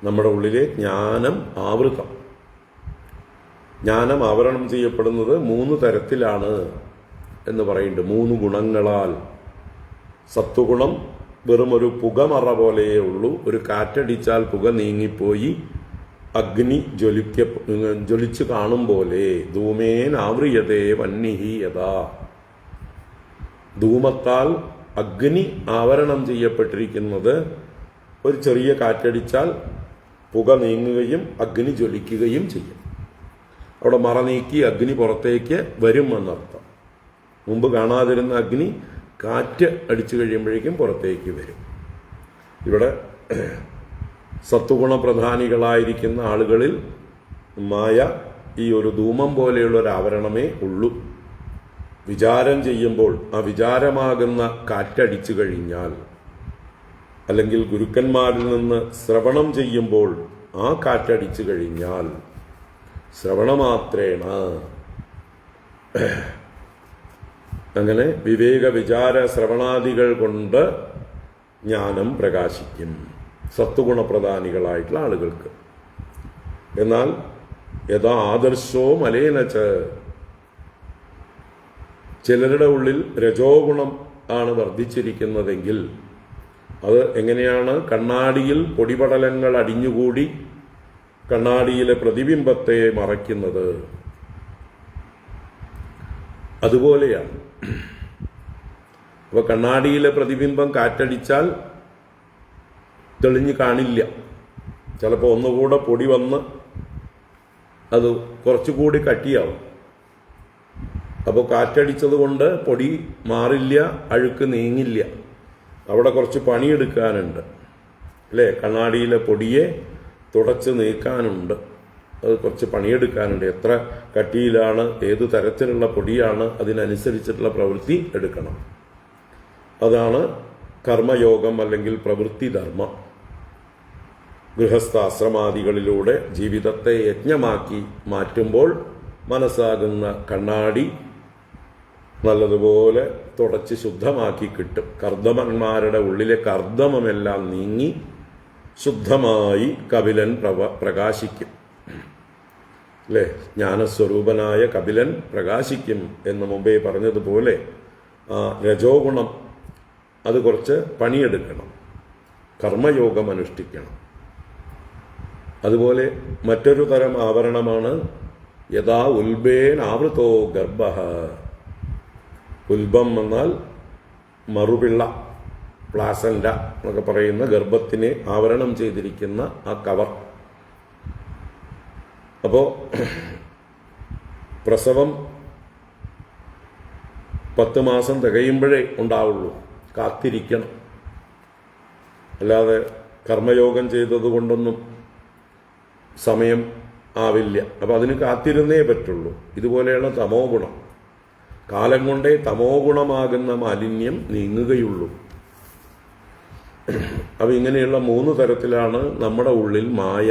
നമ്മുടെ ഉള്ളിലെ ജ്ഞാനം ആവൃതം, ജ്ഞാനം ആവരണം ചെയ്യപ്പെടുന്നത് 3 തരത്തിലാണ് എന്ന് പറയുന്നുണ്ട്. 3 ഗുണങ്ങളാൽ. സത്വഗുണം വെറും ഒരു പുകമറ പോലെയേ ഉള്ളൂ. ഒരു കാറ്റടിച്ചാൽ പുക നീങ്ങിപ്പോയി അഗ്നി ജ്വലിച്ചു കാണും പോലെ. ധൂമേൻ ആവ്രിയതേ വഹ്നിഃ യഥാ, ധൂമത്താൽ അഗ്നി ആവരണം ചെയ്യപ്പെട്ടിരിക്കുന്നത് ഒരു ചെറിയ കാറ്റടിച്ചാൽ പുക നീങ്ങുകയും അഗ്നി ജ്വലിക്കുകയും ചെയ്യും. അവിടെ മറ നീക്കി അഗ്നി പുറത്തേക്ക് വരും എന്നർത്ഥം. മുമ്പ് കാണാതിരുന്ന അഗ്നി കാറ്റ് അടിച്ചു കഴിയുമ്പോഴേക്കും പുറത്തേക്ക് വരും. ഇവിടെ സത്വഗുണപ്രധാനികളായിരിക്കുന്ന ആളുകളിൽ മായ ഈ ഒരു ധൂമം പോലെയുള്ള ഒരു ആവരണമേ ഉള്ളൂ. വിചാരം ചെയ്യുമ്പോൾ ആ വിചാരമാകുന്ന കാറ്റടിച്ചു കഴിഞ്ഞാൽ, അല്ലെങ്കിൽ ഗുരുക്കന്മാരിൽ നിന്ന് ശ്രവണം ചെയ്യുമ്പോൾ ആ കാറ്റടിച്ചു കഴിഞ്ഞാൽ ശ്രവണമാത്രേണ അങ്ങനെ വിവേക വിചാര ശ്രവണാദികൾ കൊണ്ട് ജ്ഞാനം പ്രകാശിക്കും സത്വഗുണപ്രധാനികളായിട്ടുള്ള ആളുകൾക്ക്. എന്നാൽ യഥാ ആദർശോ മലേനച്ച, ചിലരുടെ ഉള്ളിൽ രജോ ഗുണം ആണ് വർദ്ധിച്ചിരിക്കുന്നതെങ്കിൽ അത് എങ്ങനെയാണ് കണ്ണാടിയിൽ പൊടിപടലങ്ങൾ അടിഞ്ഞുകൂടി കണ്ണാടിയിലെ പ്രതിബിംബത്തെ മറയ്ക്കുന്നത്, അതുപോലെയാണ്. അപ്പൊ കണ്ണാടിയിലെ പ്രതിബിംബം കാറ്റടിച്ചാൽ തെളിഞ്ഞു കാണില്ല. ചിലപ്പോൾ ഒന്നുകൂടെ പൊടി വന്ന് അത് കുറച്ചുകൂടി കട്ടിയാവും. അപ്പോൾ കാറ്റടിച്ചത് കൊണ്ട് പൊടി മാറില്ല, അഴുക്ക് നീങ്ങില്ല. അവിടെ കുറച്ച് പണിയെടുക്കാനുണ്ട് അല്ലേ? കണ്ണാടിയിലെ പൊടിയെ തുടച്ച് നീക്കാനുണ്ട്. അത് കുറച്ച് പണിയെടുക്കാനുണ്ട്. എത്ര കട്ടിയിലാണ്, ഏതു തരത്തിലുള്ള പൊടിയാണ്, അതിനനുസരിച്ചിട്ടുള്ള പ്രവൃത്തി എടുക്കണം. അതാണ് കർമ്മയോഗം അല്ലെങ്കിൽ പ്രവൃത്തി ധർമ്മം. ഗൃഹസ്ഥാശ്രമാദികളിലൂടെ ജീവിതത്തെ യജ്ഞമാക്കി മാറ്റുമ്പോൾ മനസ്സാകുന്ന കണ്ണാടി നല്ലതുപോലെ തുടച്ച് ശുദ്ധമാക്കി കിട്ടും. കർദ്ദമന്മാരുടെ ഉള്ളിലെ കർദ്ദമമെല്ലാം നീങ്ങി ശുദ്ധമായി കപിലൻ പ്രകാശിക്കും അല്ലേ? ജ്ഞാനസ്വരൂപനായ കപിലൻ പ്രകാശിക്കും എന്ന് മുമ്പേ പറഞ്ഞതുപോലെ രജോ ഗുണം അത് കുറച്ച് പണിയെടുക്കണം, കർമ്മയോഗം അനുഷ്ഠിക്കണം. അതുപോലെ മറ്റൊരു തരം ആവരണമാണ് യഥാ ഉൽബേൻ ആവൃതോ ഗർഭ. ഉൽബം എന്നാൽ മറുപിള്ള, പ്ലാസൻഡ എന്നൊക്കെ പറയുന്ന ഗർഭത്തിനെ ആവരണം ചെയ്തിരിക്കുന്ന ആ കവർ. അപ്പോൾ പ്രസവം 10 മാസം തികയുമ്പോഴേ ഉണ്ടാവുള്ളൂ. കാത്തിരിക്കണം. അല്ലാതെ കർമ്മയോഗം ചെയ്തത് കൊണ്ടൊന്നും സമയം ആവില്ല. അപ്പം അതിന് കാത്തിരുന്നേ പറ്റുള്ളൂ. ഇതുപോലെയാണ് തമോ ഗുണം. കാലം കൊണ്ടേ തമോ ഗുണമാകുന്ന മാലിന്യം നീങ്ങുകയുള്ളൂ. അപ്പം ഇങ്ങനെയുള്ള 3 തരത്തിലാണ് നമ്മുടെ ഉള്ളിൽ മായ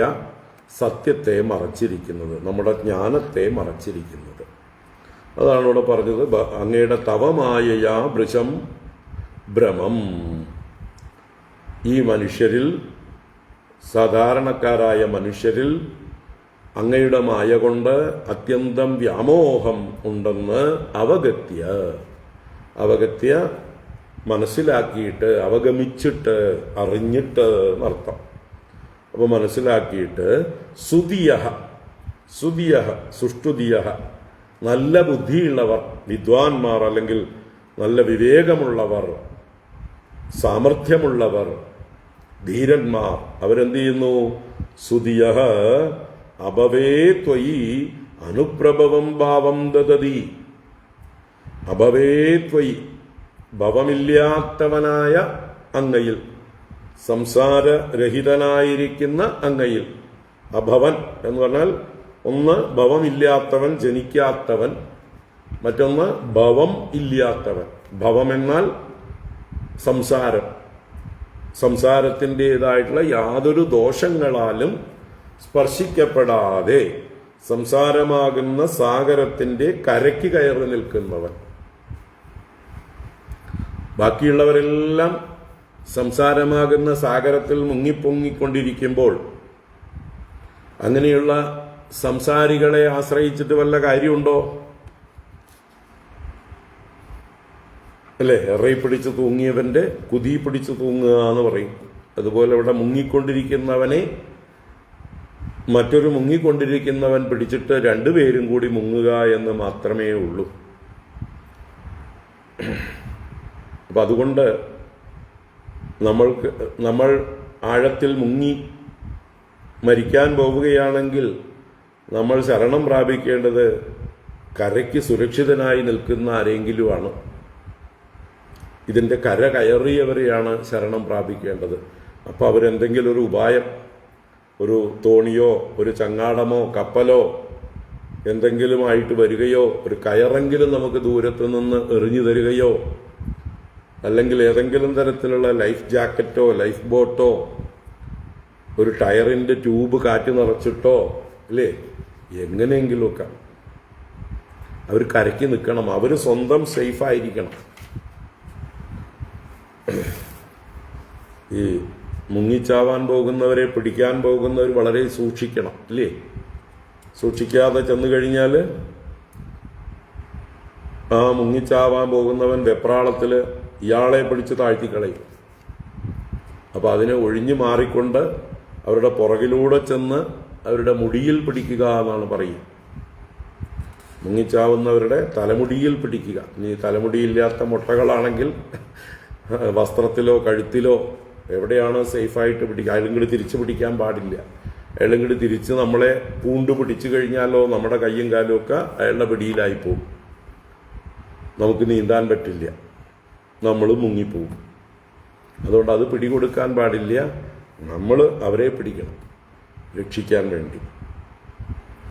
സത്യത്തെ മറച്ചിരിക്കുന്നത്, നമ്മുടെ ജ്ഞാനത്തെ മറച്ചിരിക്കുന്നത്. അതാണ് ഇവിടെ പറഞ്ഞത്, അങ്ങയുടെ തവമായയാ വൃശം ഭ്രമം. ഈ മനുഷ്യരിൽ, സാധാരണക്കാരായ മനുഷ്യരിൽ അങ്ങയുടെ മായ കൊണ്ട് അത്യന്തം വ്യാമോഹം ഉണ്ടെന്ന് അവഗത്യ മനസ്സിലാക്കിയിട്ട്, അവഗമിച്ചിട്ട്, അറിഞ്ഞിട്ട് എന്നർത്ഥം. അപ്പോൾ മനസ്സിലാക്കിയിട്ട് സുഷ്ടുതിയ നല്ല ബുദ്ധിയുള്ളവർ, വിദ്വാൻമാർ അല്ലെങ്കിൽ നല്ല വിവേകമുള്ളവർ, സാമർഥ്യമുള്ളവർ, ധീരന്മാർ അവരെന്ത് ചെയ്യുന്നു? സുതിയ അഭവേ ത്വയി അനുപ്രഭവം ഭാവം ദദതി. അഭവേ ത്വയി, ഭവമില്ലാത്തവനായ അങ്ങയിൽ, സംസാരരഹിതനായിരിക്കുന്ന അങ്ങയിൽ. അഭവൻ എന്ന് പറഞ്ഞാൽ ഒന്ന് ഭവമില്ലാത്തവൻ, ജനിക്കാത്തവൻ. മറ്റൊന്ന് ഭവം ഇല്ലാത്തവൻ. ഭവം എന്നാൽ സംസാരം. സംസാരത്തിൻ്റെതായിട്ടുള്ള യാതൊരു ദോഷങ്ങളാലും സ്പർശിക്കപ്പെടാതെ സംസാരമാകുന്ന സാഗരത്തിന്റെ കരയ്ക്ക് കയറി നിൽക്കുന്നവൻ. ബാക്കിയുള്ളവരെല്ലാം സംസാരമാകുന്ന സാഗരത്തിൽ മുങ്ങിപ്പൊങ്ങിക്കൊണ്ടിരിക്കുമ്പോൾ അങ്ങനെയുള്ള സംസാരികളെ ആശ്രയിച്ചിട്ട് വല്ല കാര്യമുണ്ടോ? അല്ലേ? എറയി പിടിച്ച് തൂങ്ങിയവന്റെ കുതി പിടിച്ച് തൂങ്ങുക എന്ന് പറയും. അതുപോലെ ഇവിടെ മുങ്ങിക്കൊണ്ടിരിക്കുന്നവനെ മറ്റൊരു മുങ്ങിക്കൊണ്ടിരിക്കുന്നവൻ പിടിച്ചിട്ട് രണ്ടുപേരും കൂടി മുങ്ങുക എന്ന് മാത്രമേ ഉള്ളൂ. അപ്പം അതുകൊണ്ട് നമ്മൾ ആഴത്തിൽ മുങ്ങി മരിക്കാൻ പോവുകയാണെങ്കിൽ നമ്മൾ ശരണം പ്രാപിക്കേണ്ടത് കരയ്ക്ക് സുരക്ഷിതനായി നിൽക്കുന്ന ആരെങ്കിലുമാണ്. ഇതിൻ്റെ കര കയറിയവരെയാണ് ശരണം പ്രാപിക്കേണ്ടത്. അപ്പോൾ അവരെന്തെങ്കിലും ഒരു ഉപായം, ഒരു തോണിയോ ഒരു ചങ്ങാടമോ കപ്പലോ എന്തെങ്കിലുമായിട്ട് വരികയോ, ഒരു കയറെങ്കിലും നമുക്ക് ദൂരത്തു നിന്ന് എറിഞ്ഞു തരികയോ, അല്ലെങ്കിൽ ഏതെങ്കിലും തരത്തിലുള്ള ലൈഫ് ജാക്കറ്റോ ലൈഫ് ബോട്ടോ, ഒരു ടയറിൻ്റെ ട്യൂബ് കാറ്റ് നിറച്ചിട്ടോ, അല്ലേ, എങ്ങനെയെങ്കിലുമൊക്കെ അവർ കരയ്ക്ക് നിൽക്കണം. അവർ സ്വന്തം സേഫായിരിക്കണം. ഈ മുങ്ങിച്ചാവാൻ പോകുന്നവരെ പിടിക്കാൻ പോകുന്നവർ വളരെ സൂക്ഷിക്കണം, അല്ലേ? സൂക്ഷിക്കാതെ ചെന്നു കഴിഞ്ഞാൽ ആ മുങ്ങിച്ചാവാൻ പോകുന്നവൻ വെപ്രാളത്തിൽ ഇയാളെ പിടിച്ച് താഴ്ത്തിക്കളയും. അപ്പോൾ അതിനെ ഒഴിഞ്ഞു മാറിക്കൊണ്ട് അവരുടെ പുറകിലൂടെ ചെന്ന് അവരുടെ മുടിയിൽ പിടിക്കുക എന്നാണ് പറയുക. മുങ്ങിച്ചാവുന്നവരുടെ തലമുടിയിൽ പിടിക്കുക. ഇനി തലമുടിയില്ലാത്ത മുട്ടകളാണെങ്കിൽ വസ്ത്രത്തിലോ കഴുത്തിലോ എവിടെയാണോ സേഫായിട്ട് പിടിക്കുക. അയാളും കൂടി തിരിച്ചു പിടിക്കാൻ പാടില്ല. അയാളും കൂടി തിരിച്ച് നമ്മളെ പൂണ്ടു പിടിച്ചു കഴിഞ്ഞാലോ നമ്മുടെ കയ്യും കാലും ഒക്കെ അയാളുടെ പിടിയിലായി പോകും. നമുക്ക് നീന്താൻ പറ്റില്ല, നമ്മൾ മുങ്ങിപ്പോവും. അതുകൊണ്ട് അത് പിടികൊടുക്കാൻ പാടില്ല. നമ്മൾ അവരെ പിടിക്കണം രക്ഷിക്കാൻ വേണ്ടി.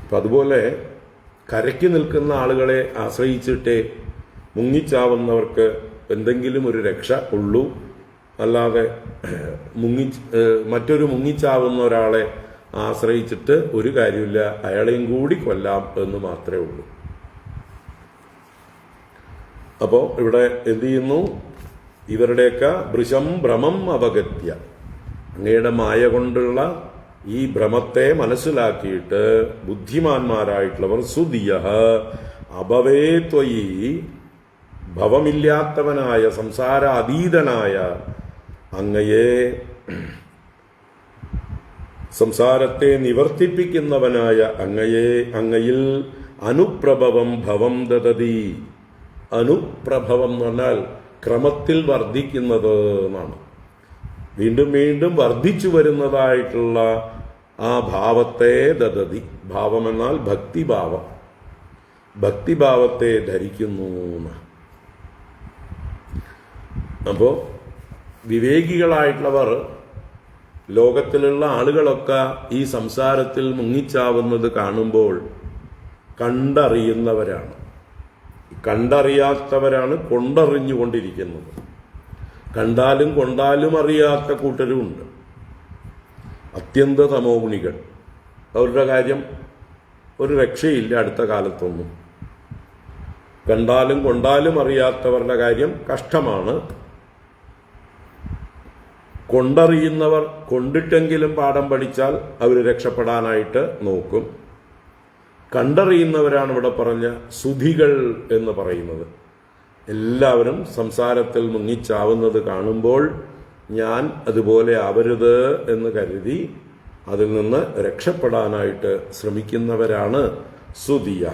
അപ്പം അതുപോലെ കരയ്ക്ക് നിൽക്കുന്ന ആളുകളെ ആശ്രയിച്ചിട്ടേ മുങ്ങിച്ചാവുന്നവർക്ക് എന്തെങ്കിലും ഒരു രക്ഷ ഉള്ളൂ. അല്ലാതെ മറ്റൊരു മുങ്ങിച്ചാവുന്ന ഒരാളെ ആശ്രയിച്ചിട്ട് ഒരു കാര്യമില്ല. അയാളെയും കൂടി കൊല്ലാം എന്ന് മാത്രമേ ഉള്ളൂ. അപ്പോൾ ഇവിടെ എന്ത് ചെയ്യുന്നു? ഇവരുടെയൊക്കെ ഭൃശം ഭ്രമം അപഗത്യ, അങ്ങയുടെ മായ കൊണ്ടുള്ള ഈ ഭ്രമത്തെ മനസ്സിലാക്കിയിട്ട് ബുദ്ധിമാന്മാരായിട്ടുള്ളവർ സുധിയ അഭവേ ത്വയി, ഭവമില്ലാത്തവനായ സംസാര അതീതനായ അങ്ങയെ, സംസാരത്തെ നിവർത്തിപ്പിക്കുന്നവനായ അങ്ങയെ, അങ്ങയിൽ അനുപ്രഭവം ഭവം ദദതി. അനുപ്രഭവം എന്ന് പറഞ്ഞാൽ ക്രമത്തിൽ വർദ്ധിക്കുന്നത് എന്നാണ്. വീണ്ടും വീണ്ടും വർദ്ധിച്ചു വരുന്നതായിട്ടുള്ള ആ ഭാവത്തെ ദദതി. ഭാവം എന്നാൽ ഭക്തിഭാവം. ഭക്തിഭാവത്തെ ധരിക്കുന്നു. അപ്പോൾ വിവേകികളായിട്ടുള്ളവർ, ലോകത്തിലുള്ള ആളുകളൊക്കെ ഈ സംസാരത്തിൽ മുങ്ങിച്ചാവുന്നത് കാണുമ്പോൾ കണ്ടറിയുന്നവരാണ്. കണ്ടറിയാത്തവരാണ് കൊണ്ടറിഞ്ഞുകൊണ്ടിരിക്കുന്നത്. കണ്ടാലും കൊണ്ടാലും അറിയാത്ത കൂട്ടരുമുണ്ട്. അത്യന്ത തമോഗുണികൾ. അവരുടെ കാര്യം ഒരു രക്ഷയില്ല അടുത്ത കാലത്തൊന്നും. കണ്ടാലും കൊണ്ടാലും അറിയാത്തവരുടെ കാര്യം കഷ്ടമാണ്. കൊണ്ടറിയുന്നവർ കൊണ്ടിട്ടെങ്കിലും പാഠം പഠിച്ചാൽ അവർ രക്ഷപ്പെടാനായിട്ട് നോക്കും. കണ്ടറിയുന്നവരാണ് ഇവിടെ പറഞ്ഞ സുധികൾ എന്ന് പറയുന്നത്. എല്ലാവരും സംസാരത്തിൽ മുങ്ങിച്ചാവുന്നത് കാണുമ്പോൾ ഞാൻ അതുപോലെ ആവരുത് എന്ന് കരുതി അതിൽ നിന്ന് രക്ഷപ്പെടാനായിട്ട് ശ്രമിക്കുന്നവരാണ് സുധിയ.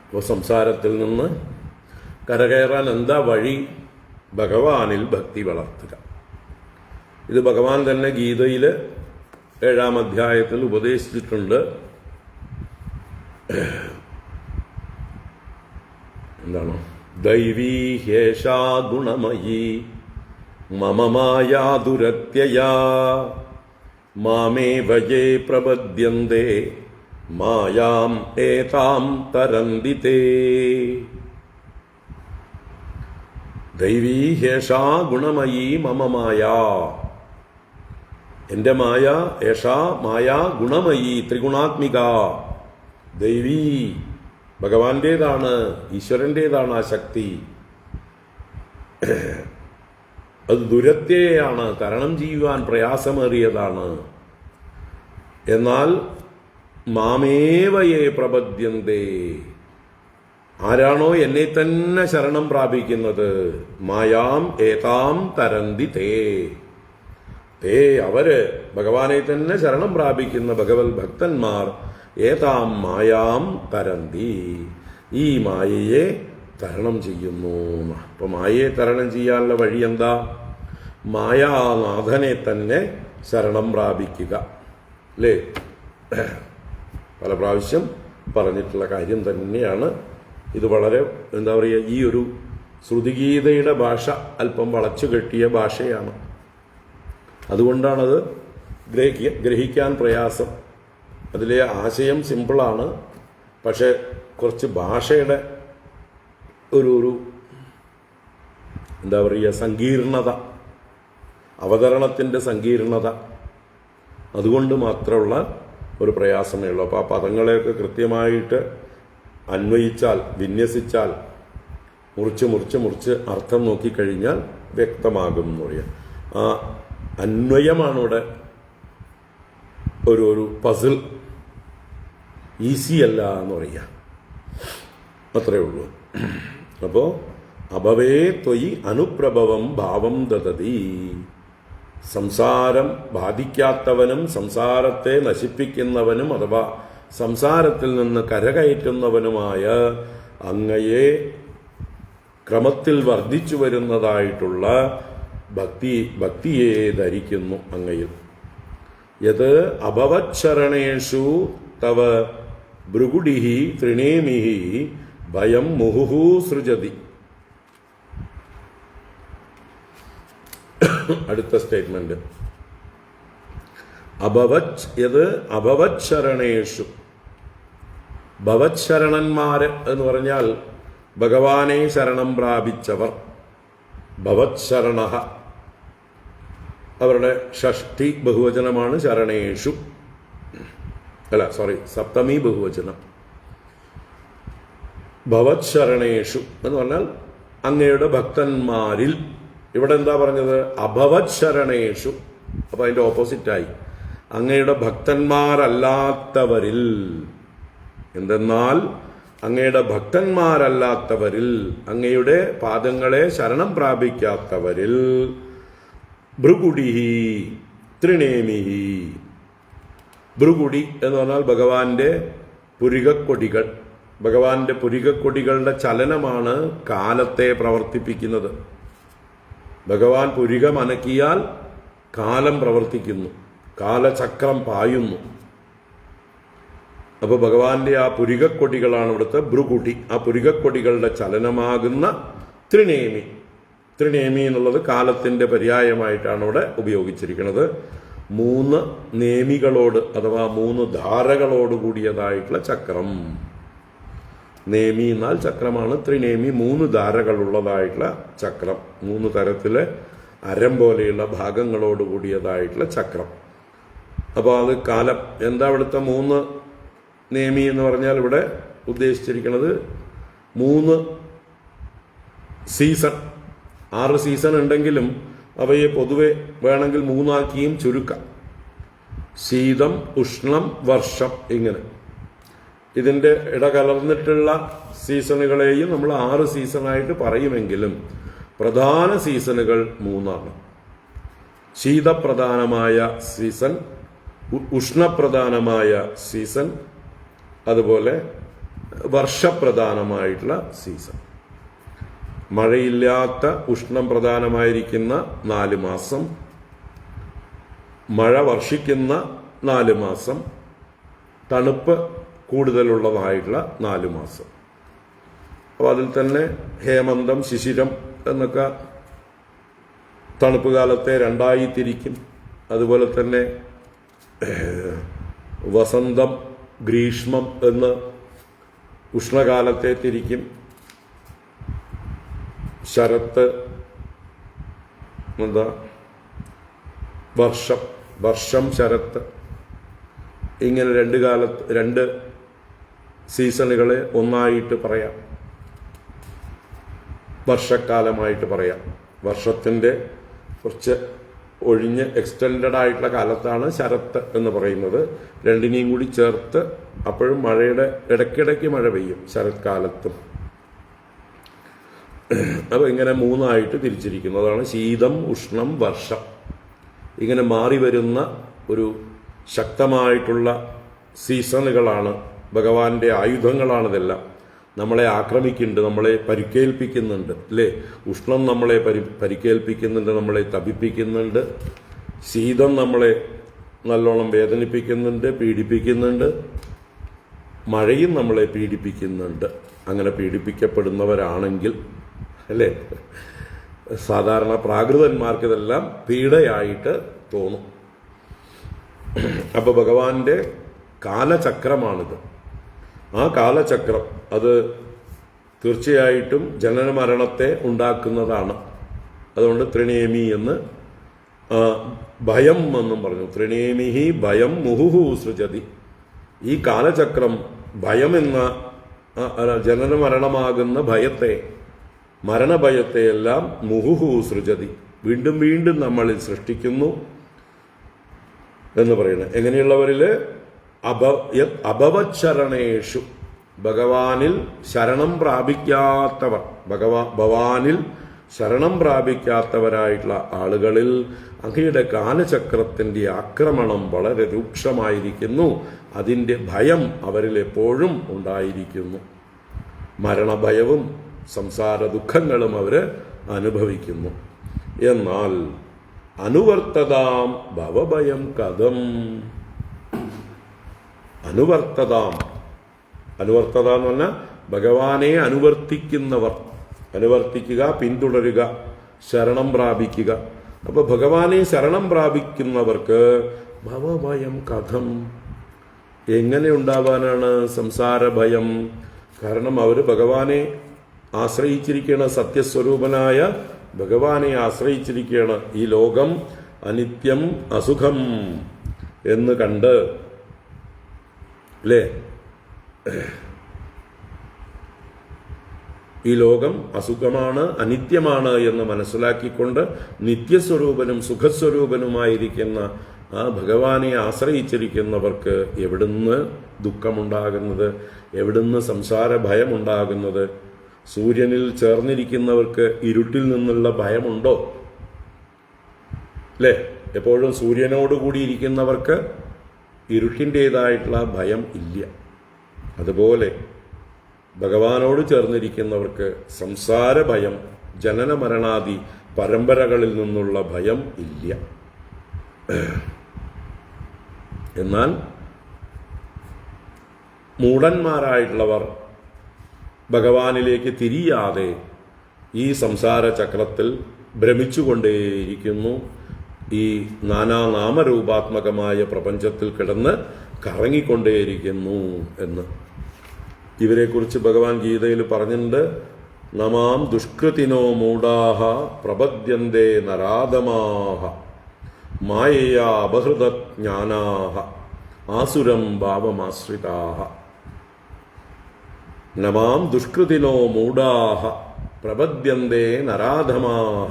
അപ്പോൾ സംസാരത്തിൽ നിന്ന് കരകയറാൻ എന്താ വഴി? ഭഗവാനിൽ ഭക്തി വളർത്തുക. ഇത് ഭഗവാൻ തന്നെ ഗീതയിൽ 7-ാം അധ്യായത്തിൽ ഉപദേശിച്ചിട്ടുണ്ട്. എന്താണ്? ദൈവീ ഹേഷാ ഗുണമയീ മമ മായാ ദുരത്യയാ മാമേവ യേ പ്രപദ്യന്തേ മായാം ഏതാം തരന്തി തേ. ദൈവീ ഹേഷാ ഗുണമയീ മമ മായാ. എന്റെ മായ ഏഷാ മായാ ഗുണമയീ, ത്രിഗുണാത്മിക. ദൈവീ ഭഗവാന്റേതാണ്, ഈശ്വരൻ്റേതാണ് ആ ശക്തി. അത് ദുരത്യയാണ്, തരണം ചെയ്യുവാൻ പ്രയാസമേറിയതാണ്. എന്നാൽ മാമേവയെ പ്രപദ്യന്തേ, ആരാണോ എന്നെ തന്നെ ശരണം പ്രാപിക്കുന്നത്, മായാം ഏതാം തരന്തി തേ അവര് ഭഗവാനെ തന്നെ ശരണം പ്രാപിക്കുന്ന ഭഗവത് ഭക്തന്മാർ ഏതാം മായാം തരന്തി, ഈ മായയെ തരണം ചെയ്യുന്നു. അപ്പൊ മായയെ തരണം ചെയ്യാനുള്ള വഴി എന്താ? മായാനാഥനെ തന്നെ ശരണം പ്രാപിക്കുക. അല്ലേ? പല പ്രാവശ്യം പറഞ്ഞിട്ടുള്ള കാര്യം തന്നെയാണ് ഇത്. വളരെ എന്താ പറയുക, ഈ ഒരു ശ്രുതിഗീതയുടെ ഭാഷ അല്പം വളച്ചു കെട്ടിയ ഭാഷയാണ്. അതുകൊണ്ടാണത് ഗ്രഹിക്കാൻ പ്രയാസം. അതിലെ ആശയം സിമ്പിളാണ്, പക്ഷെ കുറച്ച് ഭാഷയുടെ ഒരു എന്താ പറയുക സങ്കീർണത, അവതരണത്തിൻ്റെ സങ്കീർണത, അതുകൊണ്ട് മാത്രമുള്ള ഒരു പ്രയാസമേ ഉള്ളൂ. അപ്പോൾ ആ പദങ്ങളെയൊക്കെ കൃത്യമായിട്ട് അന്വയിച്ചാൽ, വിന്യസിച്ചാൽ, മുറിച്ച് അർത്ഥം നോക്കിക്കഴിഞ്ഞാൽ വ്യക്തമാകും എന്ന് പറയാം. ആ അന്വയമാണ് ഇവിടെ ഒരു പസിൽ. ഈസി അല്ല എന്ന് പറയാം, അത്രേ ഉള്ളൂ. അപ്പോൾ അഭവേ ത്വയി അനുപ്രഭവം ഭാവം ദദതി. സംസാരം ബാധിക്കാത്തവനും സംസാരത്തെ നശിപ്പിക്കുന്നവനും അഥവാ സംസാരത്തിൽ നിന്ന് കരകയറ്റുന്നവനുമായ അങ്ങയെ ക്രമത്തിൽ വർദ്ധിച്ചു വരുന്നതായിട്ടുള്ള ഭക്തിയെ ധരിക്കുന്നു അങ്ങയിൽ. യത് അഭവച്ഛരണേഷു തവ ഭൃഗുഡിഹി ത്രിണേമിഹി ഭയം മുഹുഹു സൃജതി. അടുത്ത സ്റ്റേറ്റ്മെന്റ്, അഭവച്ഛരണേഷു. ഭവച്ഛരണന്മാര് എന്ന് പറഞ്ഞാൽ ഭഗവാനെ ശരണം പ്രാപിച്ചവർ. ഭവച്ഛരണ അവരുടെ ഷഷ്ഠി ബഹുവചനമാണ് ശരണേഷു. സപ്തമി ബഹുവചനം. ഭവച്ഛരണേഷു എന്ന് പറഞ്ഞാൽ അങ്ങയുടെ ഭക്തന്മാരിൽ. ഇവിടെ എന്താ പറഞ്ഞത്? അഭവച്ഛരണേഷു. അപ്പൊ അതിന്റെ ഓപ്പോസിറ്റായി അങ്ങയുടെ ഭക്തന്മാരല്ലാത്തവരിൽ. എന്തെന്നാൽ അങ്ങയുടെ ഭക്തന്മാരല്ലാത്തവരിൽ, അങ്ങയുടെ പാദങ്ങളെ ശരണം പ്രാപിക്കാത്തവരിൽ ഭൃഗുഡിഹി ത്രിണേമിഹി. ഭൃഗുടി എന്ന് പറഞ്ഞാൽ ഭഗവാന്റെ പുരികക്കൊടികൾ. ഭഗവാന്റെ പുരികക്കൊടികളുടെ ചലനമാണ് കാലത്തെ പ്രവർത്തിപ്പിക്കുന്നത്. ഭഗവാൻ പുരികം അനക്കിയാൽ കാലം പ്രവർത്തിക്കുന്നു, കാലചക്രം പായുന്നു. അപ്പൊ ഭഗവാന്റെ ആ പുരികക്കൊടികളാണ് ഇവിടുത്തെ ഭൃഗുടി. ആ പുരികക്കൊടികളുടെ ചലനമാകുന്ന ത്രിനേമി. ത്രിനേമി എന്നുള്ളത് കാലത്തിന്റെ പര്യായമായിട്ടാണ് ഇവിടെ ഉപയോഗിച്ചിരിക്കുന്നത്. 3 നേമികളോട് അഥവാ 3 ധാരകളോട് കൂടിയതായിട്ടുള്ള ചക്രം. നേമി എന്നാൽ ചക്രമാണ്. ത്രിനേമി 3 ധാരകളുള്ളതായിട്ടുള്ള ചക്രം. 3 തരത്തിലെ അരം പോലെയുള്ള ഭാഗങ്ങളോട് കൂടിയതായിട്ടുള്ള ചക്രം. അപ്പോൾ അത് കാലം. എന്താ ഇവിടുത്തെ 3 നേമി എന്ന് പറഞ്ഞാൽ ഇവിടെ ഉദ്ദേശിച്ചിരിക്കുന്നത് 3 സീസൺ. 6 സീസൺ ഉണ്ടെങ്കിലും അവയെ പൊതുവെ വേണമെങ്കിൽ 3 ആക്കിയും ചുരുക്കാം. ശീതം, ഉഷ്ണം, വർഷം, ഇങ്ങനെ ഇതിന്റെ ഇടകലർന്നിട്ടുള്ള സീസണുകളെയും നമ്മൾ 6 സീസണായിട്ട് പറയുമെങ്കിലും പ്രധാന സീസണുകൾ 3 ശീതപ്രധാനമായ സീസൺ, ഉഷ്ണപ്രധാനമായ സീസൺ, അതുപോലെ വർഷപ്രധാനമായിട്ടുള്ള സീസൺ. മഴയില്ലാത്ത ഉഷ്ണം പ്രധാനമായിരിക്കുന്ന 4 മാസം, മഴ വർഷിക്കുന്ന 4 മാസം, തണുപ്പ് കൂടുതലുള്ളതായിട്ടുള്ള 4 മാസം. അപ്പോൾ അതിൽ തന്നെ ഹേമന്തം, ശിശിരം എന്നൊക്കെ തണുപ്പ് കാലത്തെ 2ആയി തിരിക്കും. അതുപോലെ തന്നെ വസന്തം, ഗ്രീഷ്മം എന്ന് ഉഷ്ണകാലത്തെ തിരിക്കും. ശരത്ത്, വർഷം, ശരത്ത്, ഇങ്ങനെ 2 സീസണുകളെ ഒന്നായിട്ട് പറയാം. വർഷക്കാലമായിട്ട് പറയാം. വർഷത്തിന്റെ കുറച്ച് ഒഴിഞ്ഞ് എക്സ്റ്റെൻഡഡ് ആയിട്ടുള്ള കാലത്താണ് ശരത്ത് എന്ന് പറയുന്നത്. 2നെയും കൂടി ചേർത്ത് അപ്പോഴും മഴയുടെ ഇടയ്ക്കിടയ്ക്ക് മഴ പെയ്യും ശരത്കാലത്തും. അപ്പോൾ ഇങ്ങനെ മൂന്നായിട്ട് തിരിച്ചിരിക്കുന്നു. അതാണ് ശീതം, ഉഷ്ണം, വർഷം. ഇങ്ങനെ മാറി വരുന്ന ഒരു ശക്തമായിട്ടുള്ള സീസണുകളാണ് ഭഗവാന്റെ ആയുധങ്ങളാണിതെല്ലാം. നമ്മളെ ആക്രമിക്കുന്നുണ്ട്, നമ്മളെ പരിക്കേൽപ്പിക്കുന്നുണ്ട്, അല്ലേ? ഉഷ്ണം നമ്മളെ പരിക്കേൽപ്പിക്കുന്നുണ്ട്, നമ്മളെ തപിപ്പിക്കുന്നുണ്ട്. ശീതം നമ്മളെ നല്ലോണം വേദനിപ്പിക്കുന്നുണ്ട്, പീഡിപ്പിക്കുന്നുണ്ട്. മഴയും നമ്മളെ പീഡിപ്പിക്കുന്നുണ്ട്. അങ്ങനെ പീഡിപ്പിക്കപ്പെടുന്നവരാണെങ്കിൽ, അല്ലേ, സാധാരണ പ്രാകൃതന്മാർക്ക് ഇതെല്ലാം പീഡയായിട്ട് തോന്നും. അപ്പൊ ഭഗവാന്റെ കാലചക്രമാണിത്. ആ കാലചക്രം അത് തീർച്ചയായിട്ടും ജനന മരണത്തെ ഉണ്ടാക്കുന്നതാണ്. അതുകൊണ്ട് ത്രിനേമി എന്ന് ഭയം എന്നും പറഞ്ഞു. ത്രിനേമിഹി ഭയം മുഹുഹു സൃജതി. ഈ കാലചക്രം ഭയം എന്ന ജനന മരണമാകുന്ന ഭയത്തെ, മരണഭയത്തെയെല്ലാം മുഹുഹു സൃജതി, വീണ്ടും വീണ്ടും നമ്മളിൽ സൃഷ്ടിക്കുന്നു എന്ന് പറയുന്നത്. എങ്ങനെയുള്ളവരിൽ? അഭവച്ചരണേഷു, ഭഗവാനിൽ ശരണം പ്രാപിക്കാത്തവർ, ഭഗവാനിൽ ശരണം പ്രാപിക്കാത്തവരായിട്ടുള്ള ആളുകളിൽ അങ്ങയുടെ കാലചക്രത്തിന്റെ ആക്രമണം വളരെ രൂക്ഷമായിരിക്കുന്നു. അതിൻ്റെ ഭയം അവരിൽ എപ്പോഴും ഉണ്ടായിരിക്കുന്നു. മരണഭയവും സംസാര ദുഃഖങ്ങളും അവർ അനുഭവിക്കുന്നു. എന്നാൽ അനുവർത്തതാം ഭവഭയം കഥം. അനുവർത്തത എന്ന് പറഞ്ഞാൽ ഭഗവാനെ അനുവർത്തിക്കുന്നവർ, അനുവർത്തിക്കുക, പിന്തുടരുക, ശരണം പ്രാപിക്കുക. അപ്പൊ ഭഗവാനെ ശരണം പ്രാപിക്കുന്നവർക്ക് ഭവഭയം കഥം, എങ്ങനെ ഉണ്ടാവാനാണ് സംസാര ഭയം? കാരണം അവർ ഭഗവാനെ ആശ്രയിച്ചിരിക്കുകയാണ്, സത്യസ്വരൂപനായ ഭഗവാനെ ആശ്രയിച്ചിരിക്കുകയാണ്. ഈ ലോകം അനിത്യം അസുഖം എന്ന് കണ്ട്, അല്ലേ, ഈ ലോകം അസുഖമാണ്, അനിത്യമാണ് എന്ന് മനസ്സിലാക്കിക്കൊണ്ട് നിത്യസ്വരൂപനും സുഖസ്വരൂപനുമായിരിക്കുന്ന ആ ഭഗവാനെ ആശ്രയിച്ചിരിക്കുന്നവർക്ക് എവിടുന്ന് ദുഃഖമുണ്ടാകുന്നത്? എവിടുന്ന് സംസാര ഭയമുണ്ടാകുന്നത്? സൂര്യനിൽ ചേർന്നിരിക്കുന്നവർക്ക് ഇരുട്ടിൽ നിന്നുള്ള ഭയമുണ്ടോ? അല്ലേ? എപ്പോഴും സൂര്യനോട് കൂടിയിരിക്കുന്നവർക്ക് ഇരുട്ടിൻ്റെതായിട്ടുള്ള ഭയം ഇല്ല. അതുപോലെ ഭഗവാനോട് ചേർന്നിരിക്കുന്നവർക്ക് സംസാര ഭയം, ജനന മരണാദി പരമ്പരകളിൽ നിന്നുള്ള ഭയം ഇല്ല. എന്നാൽ മൂഢന്മാരായിട്ടുള്ളവർ ഭഗവാനിലേക്ക് തിരിയാതെ ഈ സംസാര ചക്രത്തിൽ ഭ്രമിച്ചുകൊണ്ടേയിരിക്കുന്നു. ഈ നാനാനാമരൂപാത്മകമായ പ്രപഞ്ചത്തിൽ കിടന്ന് കറങ്ങിക്കൊണ്ടേയിരിക്കുന്നു എന്ന്. ഇവരെക്കുറിച്ച് ഭഗവാൻ ഗീതയിൽ പറഞ്ഞിട്ടുണ്ട്. നമാം ദുഷ്കൃതിനോ മൂഢാഹ പ്രപദ്യന്തേ നരാധമാഹ മായയാ അപഹൃതജ്ഞാനാഹ ആസുരം ഭാവമാശ്രിതാഹ. നമാം ദുഷ്കൃതിനോ മൂഢാഹ പ്രപദ്യന്തേ നരാധമാഹ.